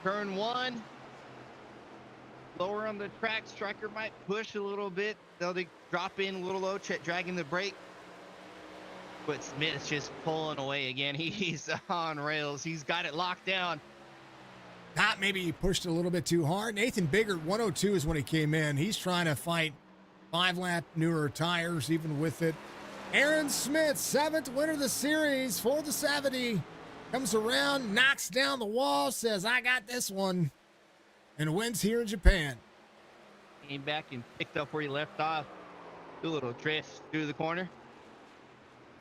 turn 1. Lower on the track, Striker might push a little bit. They'll drop in a little low, dragging the brake. But Smith's just pulling away again. He's on rails. He's got it locked down. Thought maybe he pushed a little bit too hard. Nathan Biggert, 102 is when he came in. He's trying to fight 5-lap newer tires, even with it. Aaron Smith, 7th winner of the series for the 70. Comes around, knocks down the wall, says, I got this one, and wins here in Japan. Came back and picked up where he left off. Do a little drift through the corner.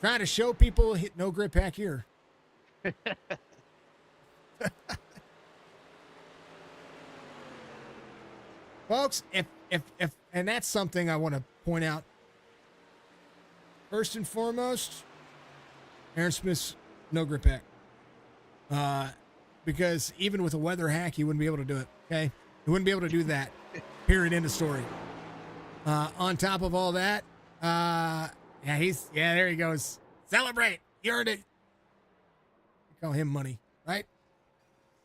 Trying to show people no grip back here. Folks, if and that's something I want to point out. First and foremost, Aaron Smith's no grip hack. Because even with a weather hack, he wouldn't be able to do it. Okay, he wouldn't be able to do that. Period. End of story. On top of all that, there he goes. Celebrate. You earned it. You call him money, right?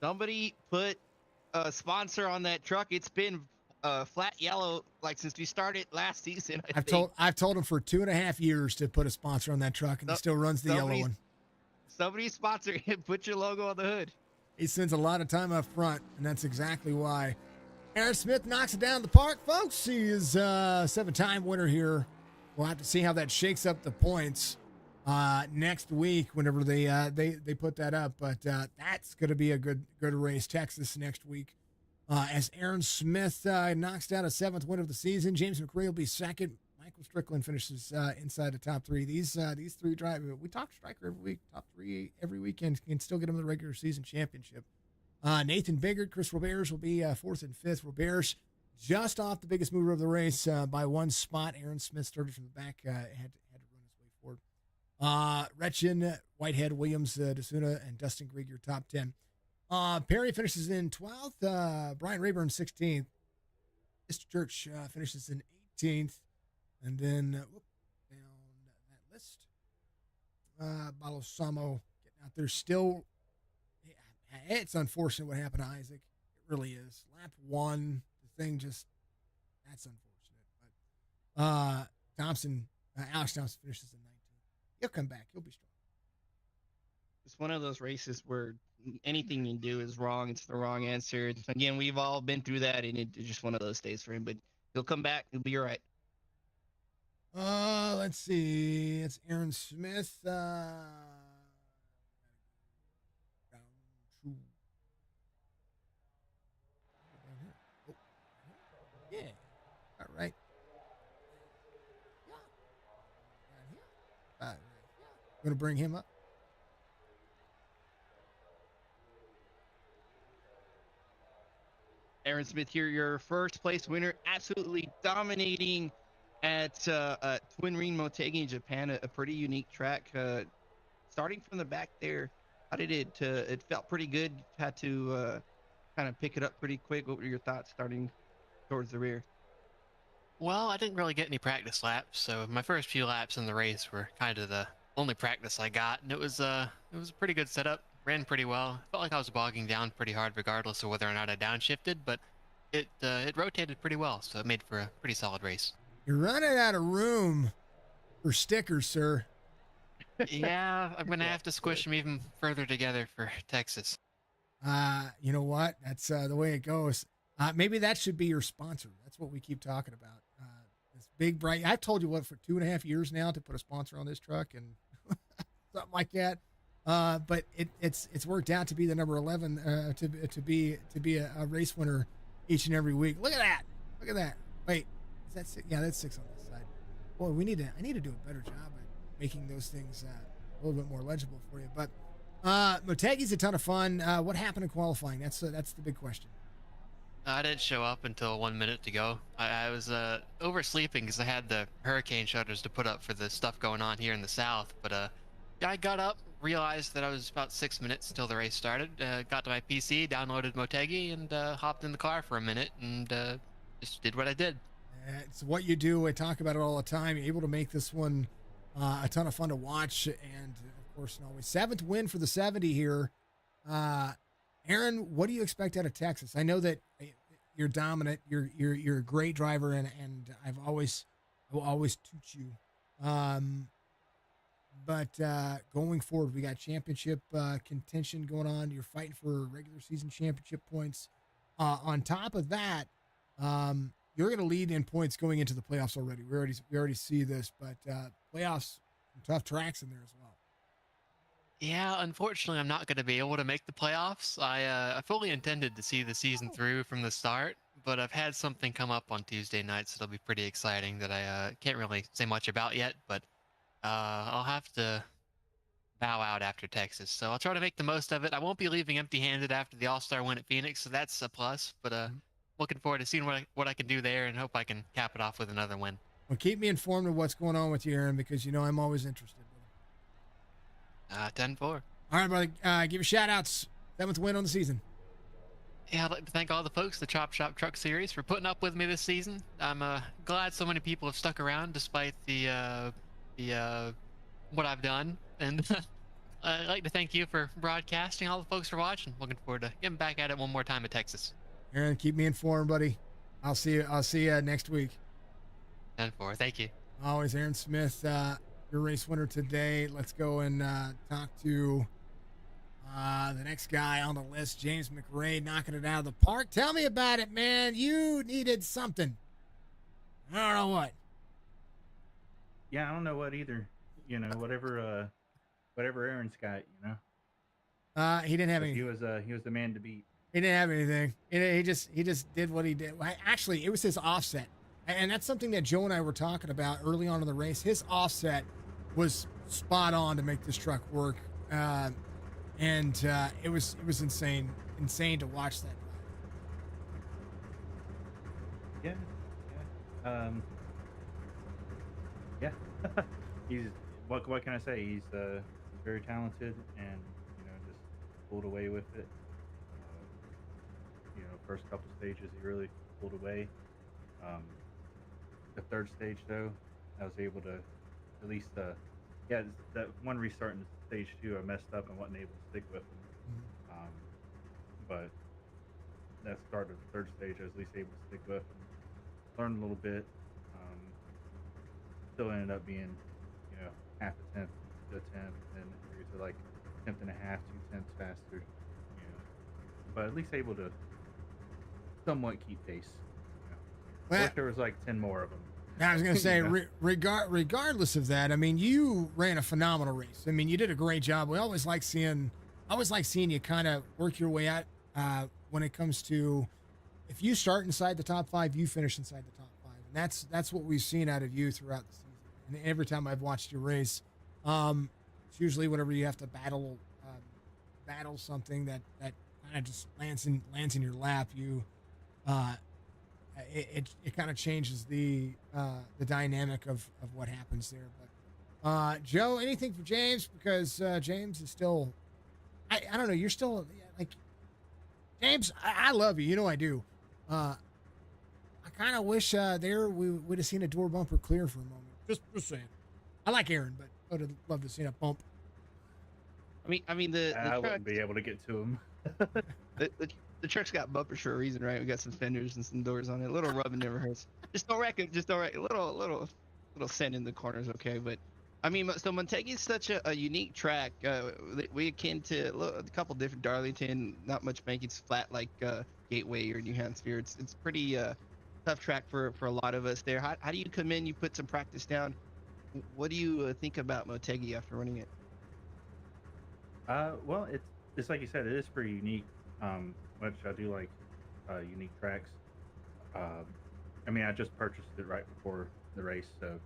Somebody put a sponsor on that truck. It's been flat yellow like since we started last season. I've told him for 2.5 years to put a sponsor on that truck, and he still runs the yellow one. Somebody sponsor him. Put your logo on the hood. He spends a lot of time up front, and that's exactly why. Aaron Smith knocks it down the park, folks. He is a 7-time winner here. We'll have to see how that shakes up the points next week whenever they put that up. But that's going to be a good race. Texas next week. As Aaron Smith knocks down a 7th win of the season, James McRae will be 2nd. Michael Strickland finishes inside the top 3. These 3 drive. We talk striker every week. Top 3 every weekend can still get them the regular season championship. Nathan Biggert, Chris Roberts will be 4th and 5th. Roberts just off the biggest mover of the race by 1 spot. Aaron Smith started from the back, had to run his way forward. Retchin, Whitehead, Williams, DeSuna, and Dustin Grieger top 10. Perry finishes in 12th. Brian Rayburn 16th. Mr. Church finishes in 18th. And then down that list, Balosamo getting out there still. It's unfortunate what happened to Isaac. It really is. Lap 1, the thing just, that's unfortunate. But Alex Thompson finishes in 19th. He'll come back. He'll be strong. It's one of those races where anything you do is wrong. It's the wrong answer. Again, we've all been through that, and it's just one of those days for him. But he'll come back. He'll be all right. Let's see. It's Aaron Smith. Yeah. All right. going to bring him up? Aaron Smith here, your first place winner, absolutely dominating at Twin Ring Motegi in Japan, a pretty unique track. Starting from the back there, how did it felt pretty good. Had to kind of pick it up pretty quick. What were your thoughts starting towards the rear? Well, I didn't really get any practice laps, so my first few laps in the race were kind of the only practice I got, and it was a pretty good setup. Ran pretty well. Felt like I was bogging down pretty hard, regardless of whether or not I downshifted, but it rotated pretty well, so it made for a pretty solid race. You're running out of room for stickers, sir. Yeah, I'm gonna have to squish them even further together for Texas. You know what? That's the way it goes. Maybe that should be your sponsor. That's what we keep talking about. This big bright. I've told you what for 2.5 years now to put a sponsor on this truck and something like that. But it's worked out to be the number 11 to be a race winner each and every week. Look at that. Look at that. Wait, is that 6? Yeah, that's 6 on this side. Boy, I need to do a better job at making those things a little bit more legible for you. But Motegi's a ton of fun. What happened in qualifying? That's the big question. I didn't show up until 1 minute to go. I was oversleeping because I had the hurricane shutters to put up for the stuff going on here in the south. But yeah, I got up, realized that I was about 6 minutes until the race started. Got to my PC, downloaded Motegi, and hopped in the car for a minute and just did what I did. It's what you do. I talk about it all the time. You're able to make this one a ton of fun to watch, and of course, and always 7th win for the 70 here. Aaron, what do you expect out of Texas? I know that you're dominant. You're a great driver, and I will always toot you. But going forward, we got championship contention going on. You're fighting for regular season championship points. On top of that, you're going to lead in points going into the playoffs already. We already see this, but playoffs, tough tracks in there as well. Yeah, unfortunately, I'm not going to be able to make the playoffs. I fully intended to see the season through from the start, but I've had something come up on Tuesday nights that'll be pretty exciting that I can't really say much about yet, but I'll have to bow out after Texas. So I'll try to make the most of it. I won't be leaving empty-handed after the All-Star win at Phoenix, so that's a plus, but looking forward to seeing what I can do there and hope I can cap it off with another win. Well, keep me informed of what's going on with you, Aaron, because I'm always interested. 10-4. All right, brother. Give your shout-outs. 7th win on the season. Yeah, I'd like to thank all the folks, the Chop Shop Truck Series, for putting up with me this season. I'm glad so many people have stuck around despite the what I've done, and I'd like to thank you for broadcasting. All the folks for watching. Looking forward to getting back at it one more time at Texas. Aaron, keep me informed, buddy. I'll see you next week. 10-4. Thank you. Always, Aaron Smith, your race winner today. Let's go and talk to the next guy on the list, James McRae, knocking it out of the park. Tell me about it, man. You needed something. I don't know what. Yeah, I don't know what either. Whatever Aaron's got. He didn't have But anything. he was the man to beat. He didn't have anything. He just did what he did. Actually, it was his offset, and that's something that Joe and I were talking about early on in the race. His offset was spot on to make this truck work, and it was insane to watch that. Yeah. Yeah. He's what can I say? He's very talented, and just pulled away with it. First couple stages he really pulled away. The third stage though, I was able to at least that one restart in stage 2 I messed up and wasn't able to stick with him. But that start of the third stage I was at least able to stick with and learn a little bit. Still ended up being half a tenth to a tenth, and to like tenth and a half, 2 tenths faster. But at least able to somewhat keep pace. I wish there was like 10 more of them. I was going to say, regardless of that, I mean, you ran a phenomenal race. I mean, you did a great job. We always like seeing you kind of work your way out when it comes to, if you start inside the top 5, you finish inside the top 5. And that's what we've seen out of you throughout the season. And every time I've watched your race, It's usually whenever you have to battle something that kind of just lands in your lap. Uh, it kind of changes the dynamic of what happens there. But Joe, anything for James? Because James is still, I don't know. You're still like James. I love you. You know I do. I kind of wish we would have seen a door bumper clear for a moment. Just saying. I like Aaron, but I would have loved to see a bump. I mean the I truck, wouldn't be able to get to him. the truck's got bumpers for a reason, right? We got some fenders and some doors on it. A little rubbing never hurts. Just don't wreck it. Just don't wreck it. Little sand in the corners, okay? But I mean, so Motegi is such a unique track. We akin to a couple different Darlington. Not much making's flat like Gateway or New Hampshire. It's pretty tough track for a lot of us there. How do you come in? You put some practice down. What do you think about Motegi after running it? Well, it's like you said, it is pretty unique. Which I do like unique tracks. Um, I mean, I just purchased it right before the race, so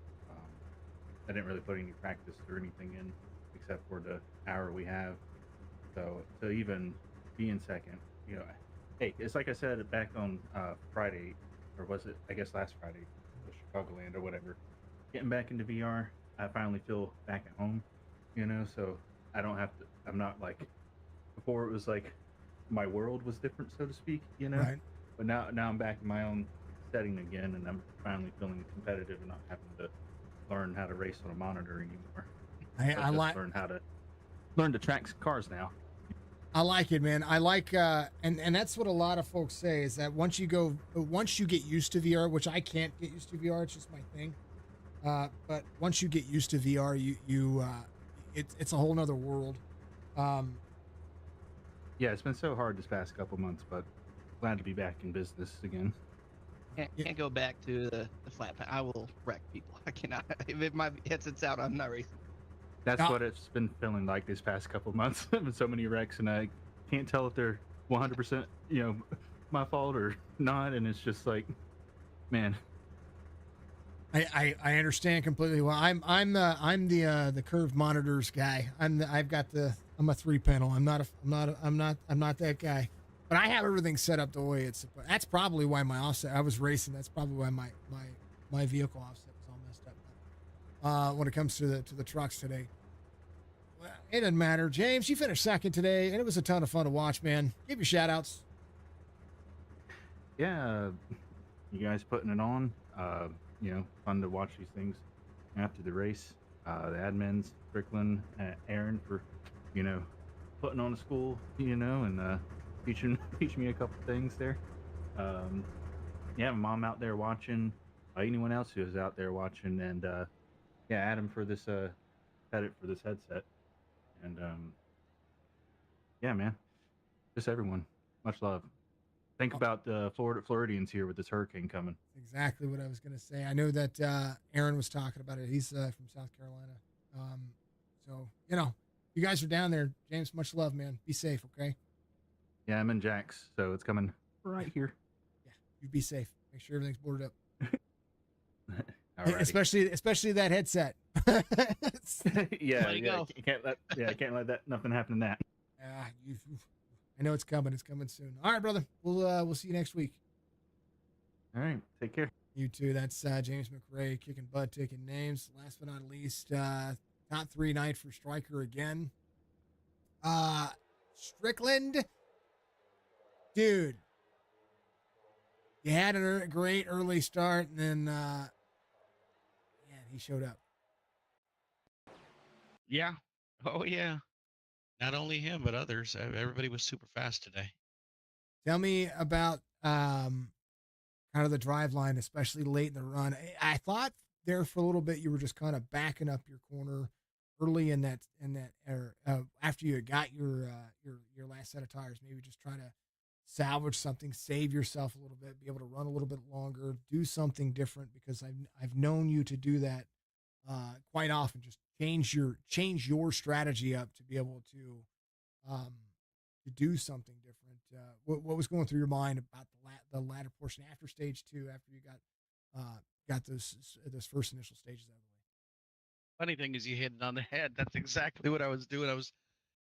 I didn't really put any practice or anything in except for the hour we have. So to even be in second, you know, hey, it's like I said back on Friday, or was it? I guess last Friday, the Chicagoland or whatever. Getting back into VR, I finally feel back at home. You know, so I don't have to. I'm not like before. It was like my world was different, so to speak. You know, Right. but now I'm back in my own setting again, and I'm finally feeling competitive and not having to learn how to race on a monitor anymore. I Just like learn to track cars now. I like it, man. I like and that's what a lot of folks say is that once you get used to VR, which I can't get used to VR, it's just my thing. But once you get used to VR, it's a whole nother world. Um, Yeah, it's been so hard this past couple months, but glad to be back in business again. Can't go back to the flat pack. I will wreck people. I cannot. If my headset's out, I'm not racing. That's Now- what it's been feeling like this past couple months. With so many wrecks, and I can't tell if they're 100%, my fault or not. And it's just like, man, I understand completely. Well, I'm the curved monitors guy. I'm a 3 panel. I'm not that guy. But I have everything set up the way it's. That's probably why my offset. I was racing. That's probably why my vehicle offset was all messed up. When it comes to the trucks today, well, it doesn't matter. James, you finished second today, and it was a ton of fun to watch. Man, give your shout outs. yeah, you guys putting it on. Fun to watch these things after the race. The admins, Strickland, Aaron for, putting on a school, and teaching me a couple things there. Yeah, mom out there watching. Anyone else who is out there watching, and yeah, Adam for this credit for this headset, and yeah, man, just everyone, much love. Think about the Floridians here with this hurricane coming. Exactly what I was going to say. I know that Aaron was talking about it. He's from South Carolina. So, you guys are down there. James, much love, man. Be safe, okay? Yeah, I'm in Jax, so it's coming right here. Yeah, you be safe. Make sure everything's boarded up. Alrighty. Especially that headset. yeah, Way to yeah, go. I can't let that nothing happen to that. I know it's coming. It's coming soon. All right, brother. We'll see you next week. All right, take care. You too. That's James McRae kicking butt, taking names. Last but not least, top 3 night for Striker again. Strickland, dude, you had a great early start, and then man, he showed up. Yeah. Oh yeah. Not only him, but others. Everybody was super fast today. Tell me about kind of the drive line, especially late in the run. I thought there for a little bit you were just kind of backing up your corner early in that or after you got your last set of tires, maybe just trying to salvage something, save yourself a little bit, be able to run a little bit longer, do something different, because I've known you to do that quite often. Just change your strategy up to be able to do something different. What was going through your mind about the latter portion after stage 2, after you got those first initial stages out of the way? Funny thing is, you hit it on the head. That's exactly what I was doing.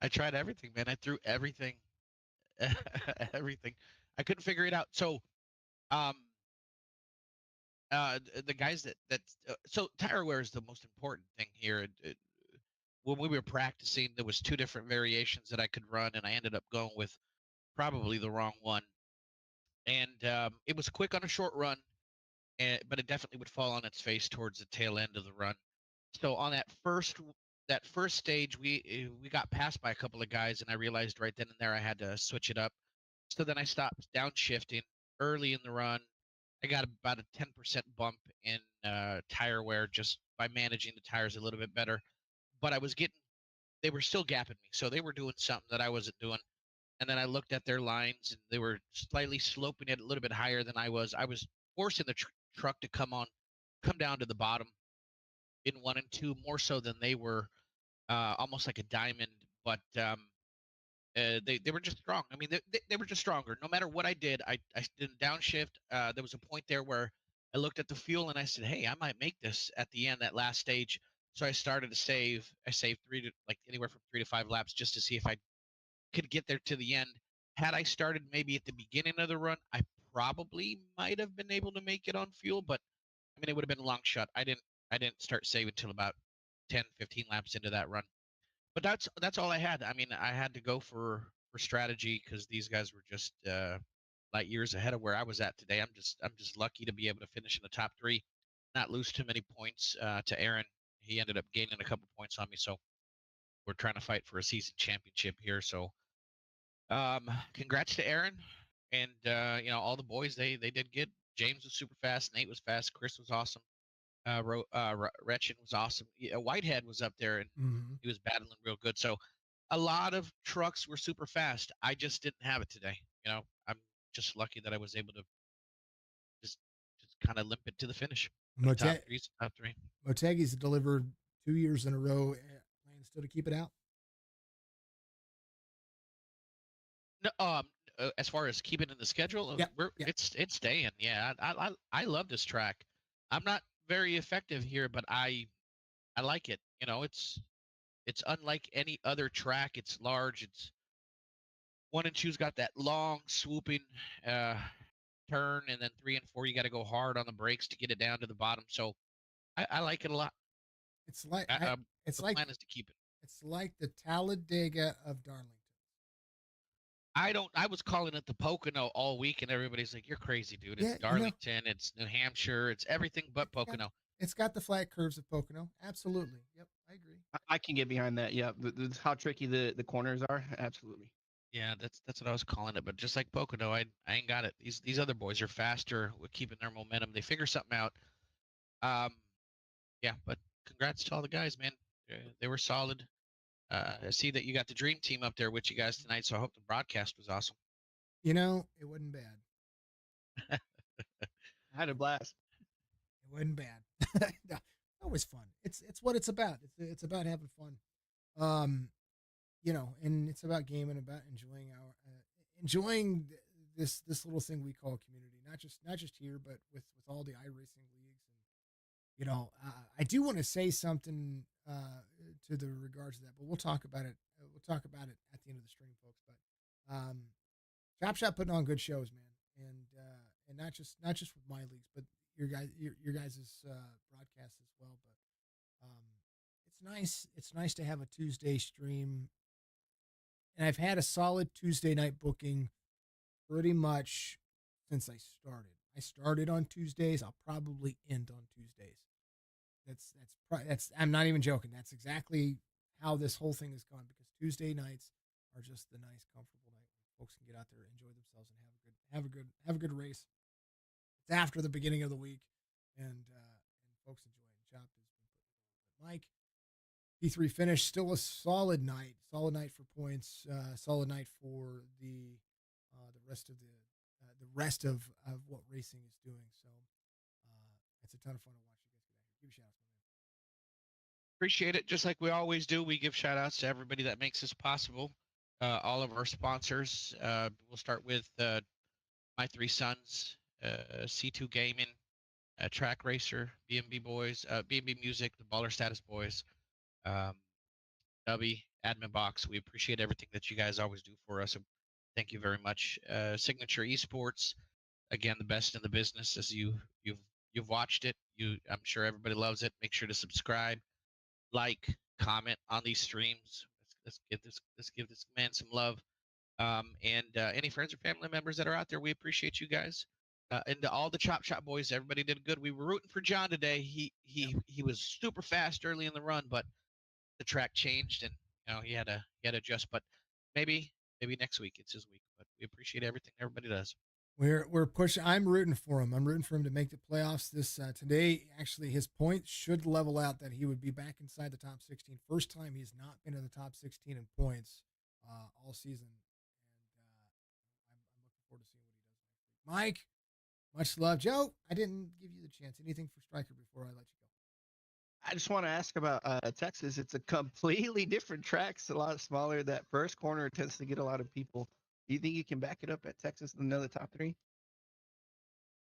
I tried everything, man. I threw everything, everything. I couldn't figure it out. So, um, the guys so tire wear is the most important thing here. When we were practicing, there was two different variations that I could run, and I ended up going with probably the wrong one. And it was quick on a short run, but it definitely would fall on its face towards the tail end of the run. So on that first stage, we got passed by a couple of guys, and I realized right then and there I had to switch it up. So then I stopped downshifting early in the run. I got about a 10% bump in tire wear just by managing the tires a little bit better. But they were still gapping me, so they were doing something that I wasn't doing. And then I looked at their lines, and they were slightly sloping it a little bit higher than I was. I was forcing the truck to come down to the bottom in 1 and 2 more so than they were, almost like a diamond. But they were just strong. I mean, they were just stronger. No matter what I did, I didn't downshift. There was a point there where I looked at the fuel and I said, "Hey, I might make this at the end, that last stage." So I started to save. I saved anywhere from 3 to 5 laps just to see if I could get there to the end. Had I started maybe at the beginning of the run, I probably might have been able to make it on fuel, but I mean, it would have been a long shot. I didn't start saving until about 10, 15 laps into that run. But that's all I had. I mean, I had to go for strategy because these guys were just light years ahead of where I was at today. I'm just lucky to be able to finish in the top three, not lose too many points to Aaron. He ended up gaining a couple points on me, so we're trying to fight for a season championship here. So, congrats to Aaron and all the boys. They did good. James was super fast. Nate was fast. Chris was awesome. Retchin was awesome. Yeah, Whitehead was up there and Mhm. he was battling real good. So a lot of trucks were super fast. I just didn't have it today. I'm just lucky that I was able to just just kind of limp it to the finish. But a top Mote- three's a top three. Motegi's delivered 2 years in a row. Plan still to keep it out. No, as far as keeping in the schedule, Yeah, we're yeah. it's staying. Yeah, I love this track. I'm not very effective here, but I like it. It's unlike any other track. It's large. It's 1 and 2's got that long swooping uh, turn, and then 3 and 4 you got to go hard on the brakes to get it down to the bottom. So I like it a lot. It's like I, I, um, it's the like plan is to keep it. it's like the Talladega of Darlington. I don't. I was calling it the Pocono all week, and everybody's like, "You're crazy, dude. It's Yeah, Darlington. It's New Hampshire. It's everything but it's got Pocono." it's got the flat curves of Pocono. Absolutely. Yep, I agree. I can get behind that. Yeah, how tricky the corners are. Absolutely. Yeah, that's what I was calling it. But just like Pocono, I ain't got it. These other boys are faster with keeping their momentum. They figure something out. Um, yeah, but congrats to all the guys, man. They were solid. I see that you got the dream team up there with you guys tonight, so I hope the broadcast was awesome. It wasn't bad. I had a blast. It wasn't bad. No, always fun. It's what it's about. It's about having fun. Um, and it's about gaming, about enjoying this little thing we call community. Not just here, but with all the iRacing leagues. And I do want to say something to the regards of that, but we'll talk about it. We'll talk about it at the end of the stream, folks. But Chop Shop putting on good shows, man, and not just with my leagues, but your guys' broadcast as well. But it's nice. It's nice to have a Tuesday stream, and I've had a solid Tuesday night booking pretty much since I started. I started on Tuesdays. I'll probably end on Tuesdays. That's I'm not even joking. That's exactly how this whole thing has gone because Tuesday nights are just the nice, comfortable night where folks can get out there, enjoy themselves, and have a good race. It's after the beginning of the week, and folks enjoy it. Chopped has been putting a little bit. Mike P3 finish, still a solid night. Solid night for points. Solid night for the rest of what racing is doing. So it's a ton of fun to watch you guys get out here. Give a shout out, man. Appreciate it. Just like we always do, we give shout outs to everybody that makes this possible. All of our sponsors. We'll start with my three sons, C2 Gaming, Track Racer, B&B Boys, B&B Music, the Baller Status Boys, um, Dubby, Admin Box. We appreciate everything that you guys always do for us. And thank you very much. Signature Esports, again, the best in the business. As you've watched it, I'm sure everybody loves it. Make sure to subscribe, like, comment on these streams. Let's give this man some love. And any friends or family members that are out there, we appreciate you guys. And to all the Chop Shop boys, everybody did good. We were rooting for John today. He was super fast early in the run, but the track changed, and he had to adjust. But maybe next week it's his week. But we appreciate everything everybody does. We're pushing. I'm rooting for him. I'm rooting for him to make the playoffs this today. Actually, his points should level out that he would be back inside the top 16. First time he's not been in the top 16 in points all season, and I'm looking forward to seeing what he does next week. Mike, much love, Joe. I didn't give you the chance. Anything for Striker before I let you go? I just want to ask about Texas. It's a completely different track. It's a lot smaller. That first corner tends to get a lot of people. Do you think you can back it up at Texas in another top 3?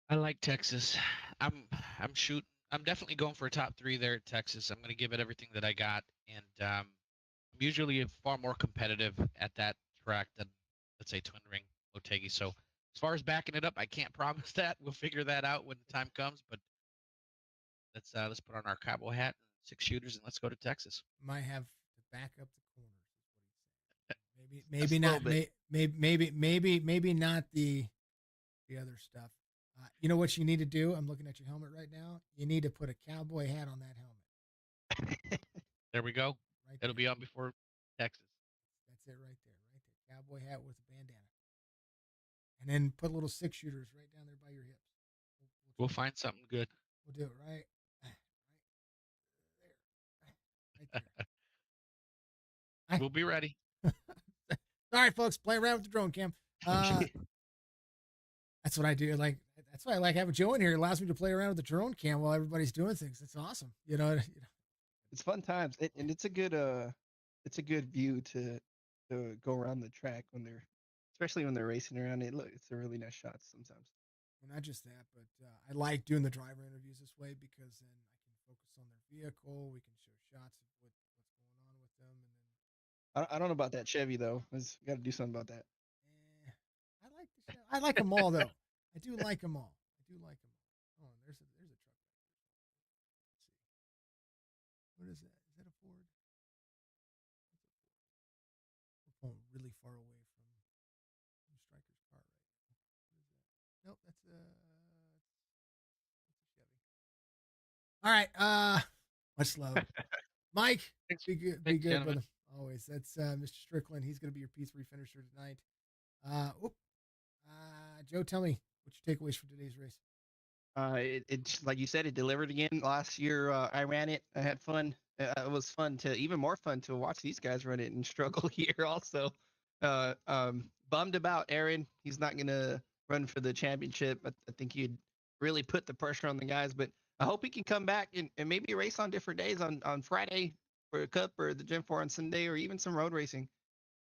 I like Texas. I'm shooting. I'm definitely going for a top 3 there at Texas. I'm going to give it everything that I got, and I'm usually far more competitive at that track than, let's say, Twin Ring Motegi. So as far as backing it up, I can't promise that. We'll figure that out when the time comes. But let's put on our cowboy hat and 6 shooters and let's go to Texas. Might have to back up the corners, is what he's saying. Just a Maybe little not. bit. Maybe not the other stuff. You know what you need to do? I'm looking at your helmet right now. You need to put a cowboy hat on that helmet. There we go. Right It'll be there. on before Texas. That's it right there. Right there. Cowboy hat with a bandana. And then put little 6 shooters right down there by your hips. We'll find something good. We'll do it right there. Right there. We'll be ready. All right, folks, play around with the drone cam. That's what I do. That's why I like having Joe in here. It allows me to play around with the drone cam while everybody's doing things. It's awesome. It's fun times, and it's a good view to go around the track especially when they're racing around. It's a really nice shot sometimes. Well, not just that, but I like doing the driver interviews this way because then I can focus on their vehicle. We can show shots of what's going on with them, and then I don't know about that Chevy though. Got to do something about that. I like them all though. I do like them all. Oh, there's a truck. Let's see. What is that? Is that a Ford? We're pulling really far away from Striker's car right now. What is that? Nope, that's a Chevy. All right. Much love. Mike, be good. Be good, brother. Always. That's Mr. Strickland. He's going to be your P3 finisher tonight. Joe, tell me what's your takeaways from today's race. It's like you said, it delivered again. Last year, I ran it. I had fun. It was even more fun to watch these guys run it and struggle here also. Bummed about Aaron. He's not going to run for the championship. I think he'd really put the pressure on the guys, but I hope he can come back and maybe race on different days on Friday for a cup or the Gen 4 on Sunday or even some road racing.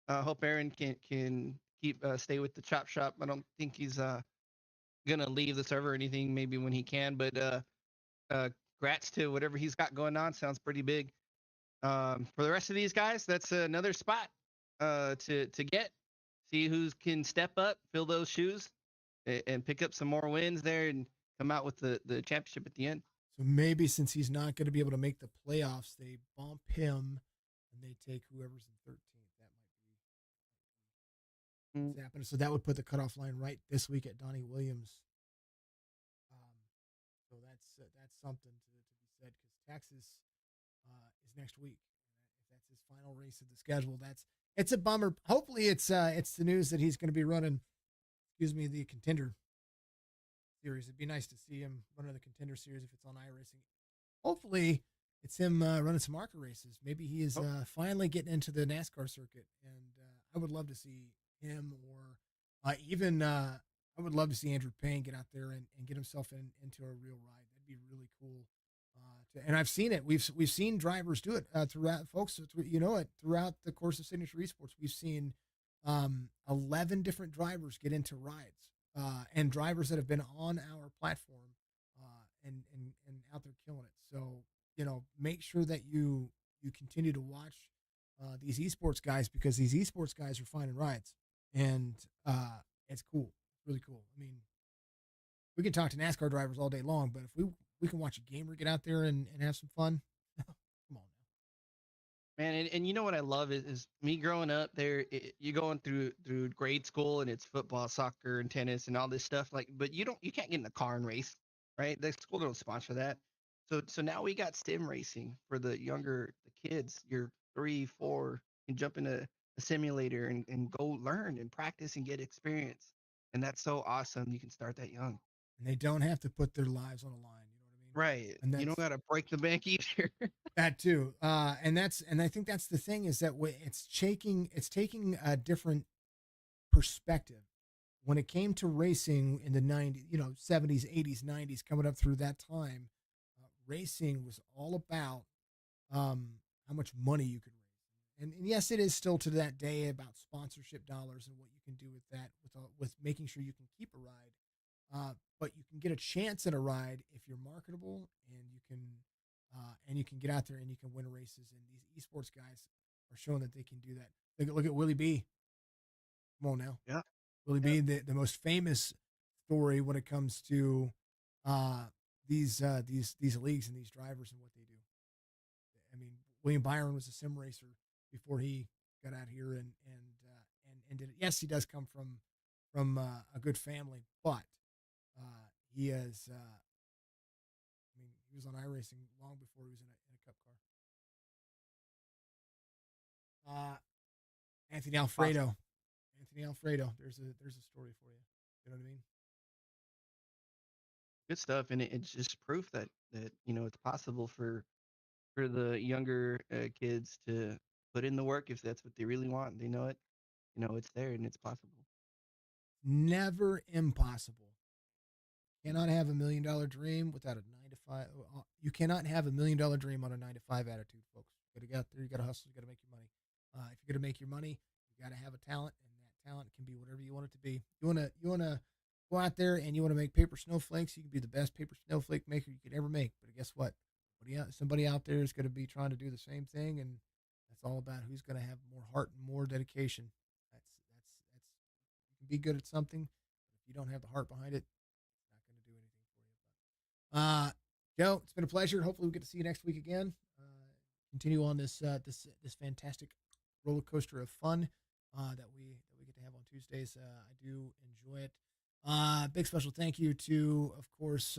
I hope Aaron can keep stay with the Chop Shop. I don't think he's gonna leave the server or anything. Maybe when he can, but congrats to whatever he's got going on. Sounds pretty big. For the rest of these guys, that's another spot to get. See who can step up, fill those shoes, and pick up some more wins there and come out with the championship at the end. So maybe since he's not going to be able to make the playoffs, they bump him and they take whoever's in 13th. That might be what's happening. So that would put the cutoff line right this week at Donnie Williams. So that's something to be said because Texas is next week. If that's his final race of the schedule, it's a bummer. Hopefully it's the news that he's going to be running, the Contender Series. It'd be nice to see him running the Contender Series if it's on iRacing. Hopefully it's him running some ARCA races. Maybe he is finally getting into the NASCAR circuit, and I would love to see him or even I would love to see Andrew Payne get out there and get himself into a real ride. That'd be really cool. And I've seen it. We've seen drivers do it throughout, folks. Throughout the course of Signature Esports, we've seen 11 different drivers get into rides, and drivers that have been on our platform and out there killing it. So make sure that you continue to watch these esports guys, because these esports guys are finding rides, and it's cool, really cool. I mean, we can talk to NASCAR drivers all day long, but if we can watch a gamer get out there and have some fun, come on. Man, and you know what I love is me growing up there. You going through grade school and it's football, soccer, and tennis and all this stuff. Like, but you can't get in the car and race, right? The school don't sponsor that. So now we got sim racing for the kids. You're 3, 4, and jump in a simulator and go learn and practice and get experience. And that's so awesome. You can start that young. And they don't have to put their lives on the line. You know what I mean? Right. And You don't that's got to break the bank either. that too. And I think that's the thing, is that it's taking a different perspective. When it came to racing in the 90s, 70s, 80s, 90s, coming up through that time, racing was all about how much money you could raise. And yes, it is still to that day about sponsorship dollars and what you can do with that, with making sure you can keep a ride. But you can get a chance at a ride if you're marketable, and you can get out there and you can win races. And these esports guys are showing that they can do that. Look at Willie B. Come on now. Yeah. Willie B, the most famous story when it comes to these leagues and these drivers and what they do. I mean, William Byron was a sim racer before he got out here and did it. Yes, he does come from a good family, but he is. I mean, he was on iRacing long before he was in a cup car. Anthony Alfredo. Awesome. Anthony Alfredo. There's a story for you. You know what I mean? Good stuff, and it's just proof that it's possible for the younger kids to put in the work if that's what they really want. They know it. It's there and it's possible. Never impossible. Cannot have $1 million dream without a 9 to 5. You cannot have $1 million dream on a 9 to 5 attitude, folks. You got to get out there. You got to hustle. You got to make your money. If you're going to make your money, you got to have a talent, and that talent can be whatever you want it to be. You want to go out there and you want to make paper snowflakes. You can be the best paper snowflake maker you could ever make. But guess what? Somebody out there is going to be trying to do the same thing, and that's all about who's going to have more heart and more dedication. That's you can be good at something, but if you don't have the heart behind it, it's not going to do anything for you. But Joe, it's been a pleasure. Hopefully, we get to see you next week again. Continue on this fantastic roller coaster of fun that we get to have on Tuesdays. I do enjoy it. Big special thank you to, of course,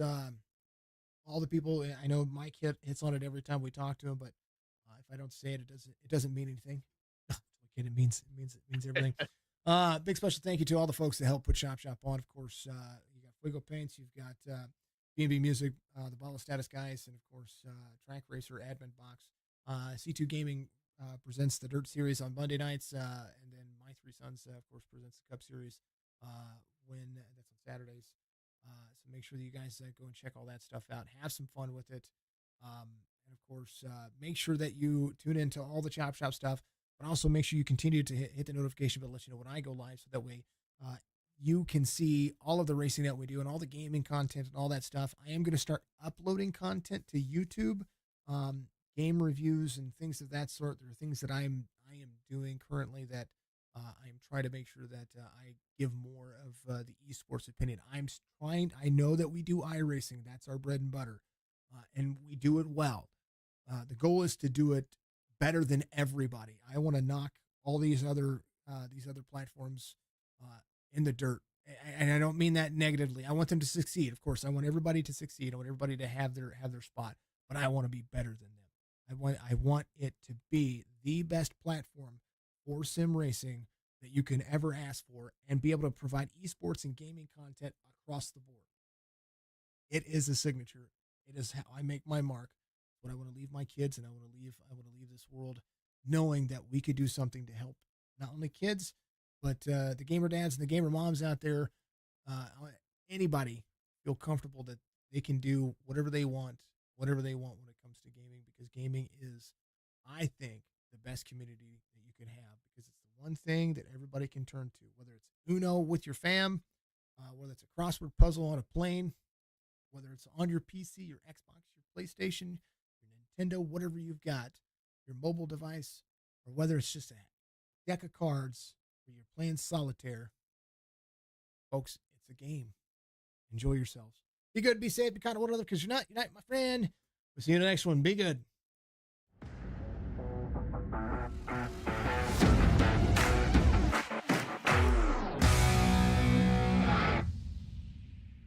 all the people. I know Mike hits on it every time we talk to him, but if I don't say it, it doesn't mean anything. It means everything. Big special thank you to all the folks that help put Shop on. Of course, you got Fuego Paints, you've got B&B Music, the Ball of Status guys, and of course Track Racer Admin Box. C2 Gaming presents the Dirt Series on Monday nights, and then My Three Sons, of course, presents the Cup Series that's on Saturdays. So make sure that you guys go and check all that stuff out. Have some fun with it. And of course, make sure that you tune into all the Chop Shop stuff, but also make sure you continue to hit the notification bell to let you know when I go live, so that way you can see all of the racing that we do and all the gaming content and all that stuff. I am going to start uploading content to YouTube, game reviews and things of that sort. There are things that I am doing currently that I am trying to make sure that I give more of the esports opinion. I know that we do iRacing. That's our bread and butter, and we do it well. The goal is to do it better than everybody. I want to knock all these other platforms in the dirt, and I don't mean that negatively. I want them to succeed. Of course, I want everybody to succeed. I want everybody to have their spot, but I want to be better than them. I want it to be the best platform for sim racing that you can ever ask for, and be able to provide esports and gaming content across the board. It is a signature. It is how I make my mark. What I want to leave my kids, and I want to leave this world knowing that we could do something to help not only kids, but the gamer dads and the gamer moms out there. Anybody feel comfortable that they can do whatever they want when it comes to gaming, because gaming is, I think, the best community that you can have, because it's the one thing that everybody can turn to, whether it's Uno with your fam, whether it's a crossword puzzle on a plane, whether it's on your PC, your Xbox, your PlayStation, your Nintendo, whatever you've got, your mobile device, or whether it's just a deck of cards where you're playing solitaire. Folks, it's a game. Enjoy yourselves. Be good, be safe, be kind to one another because you're not, my friend. We'll see you in the next one. Be good.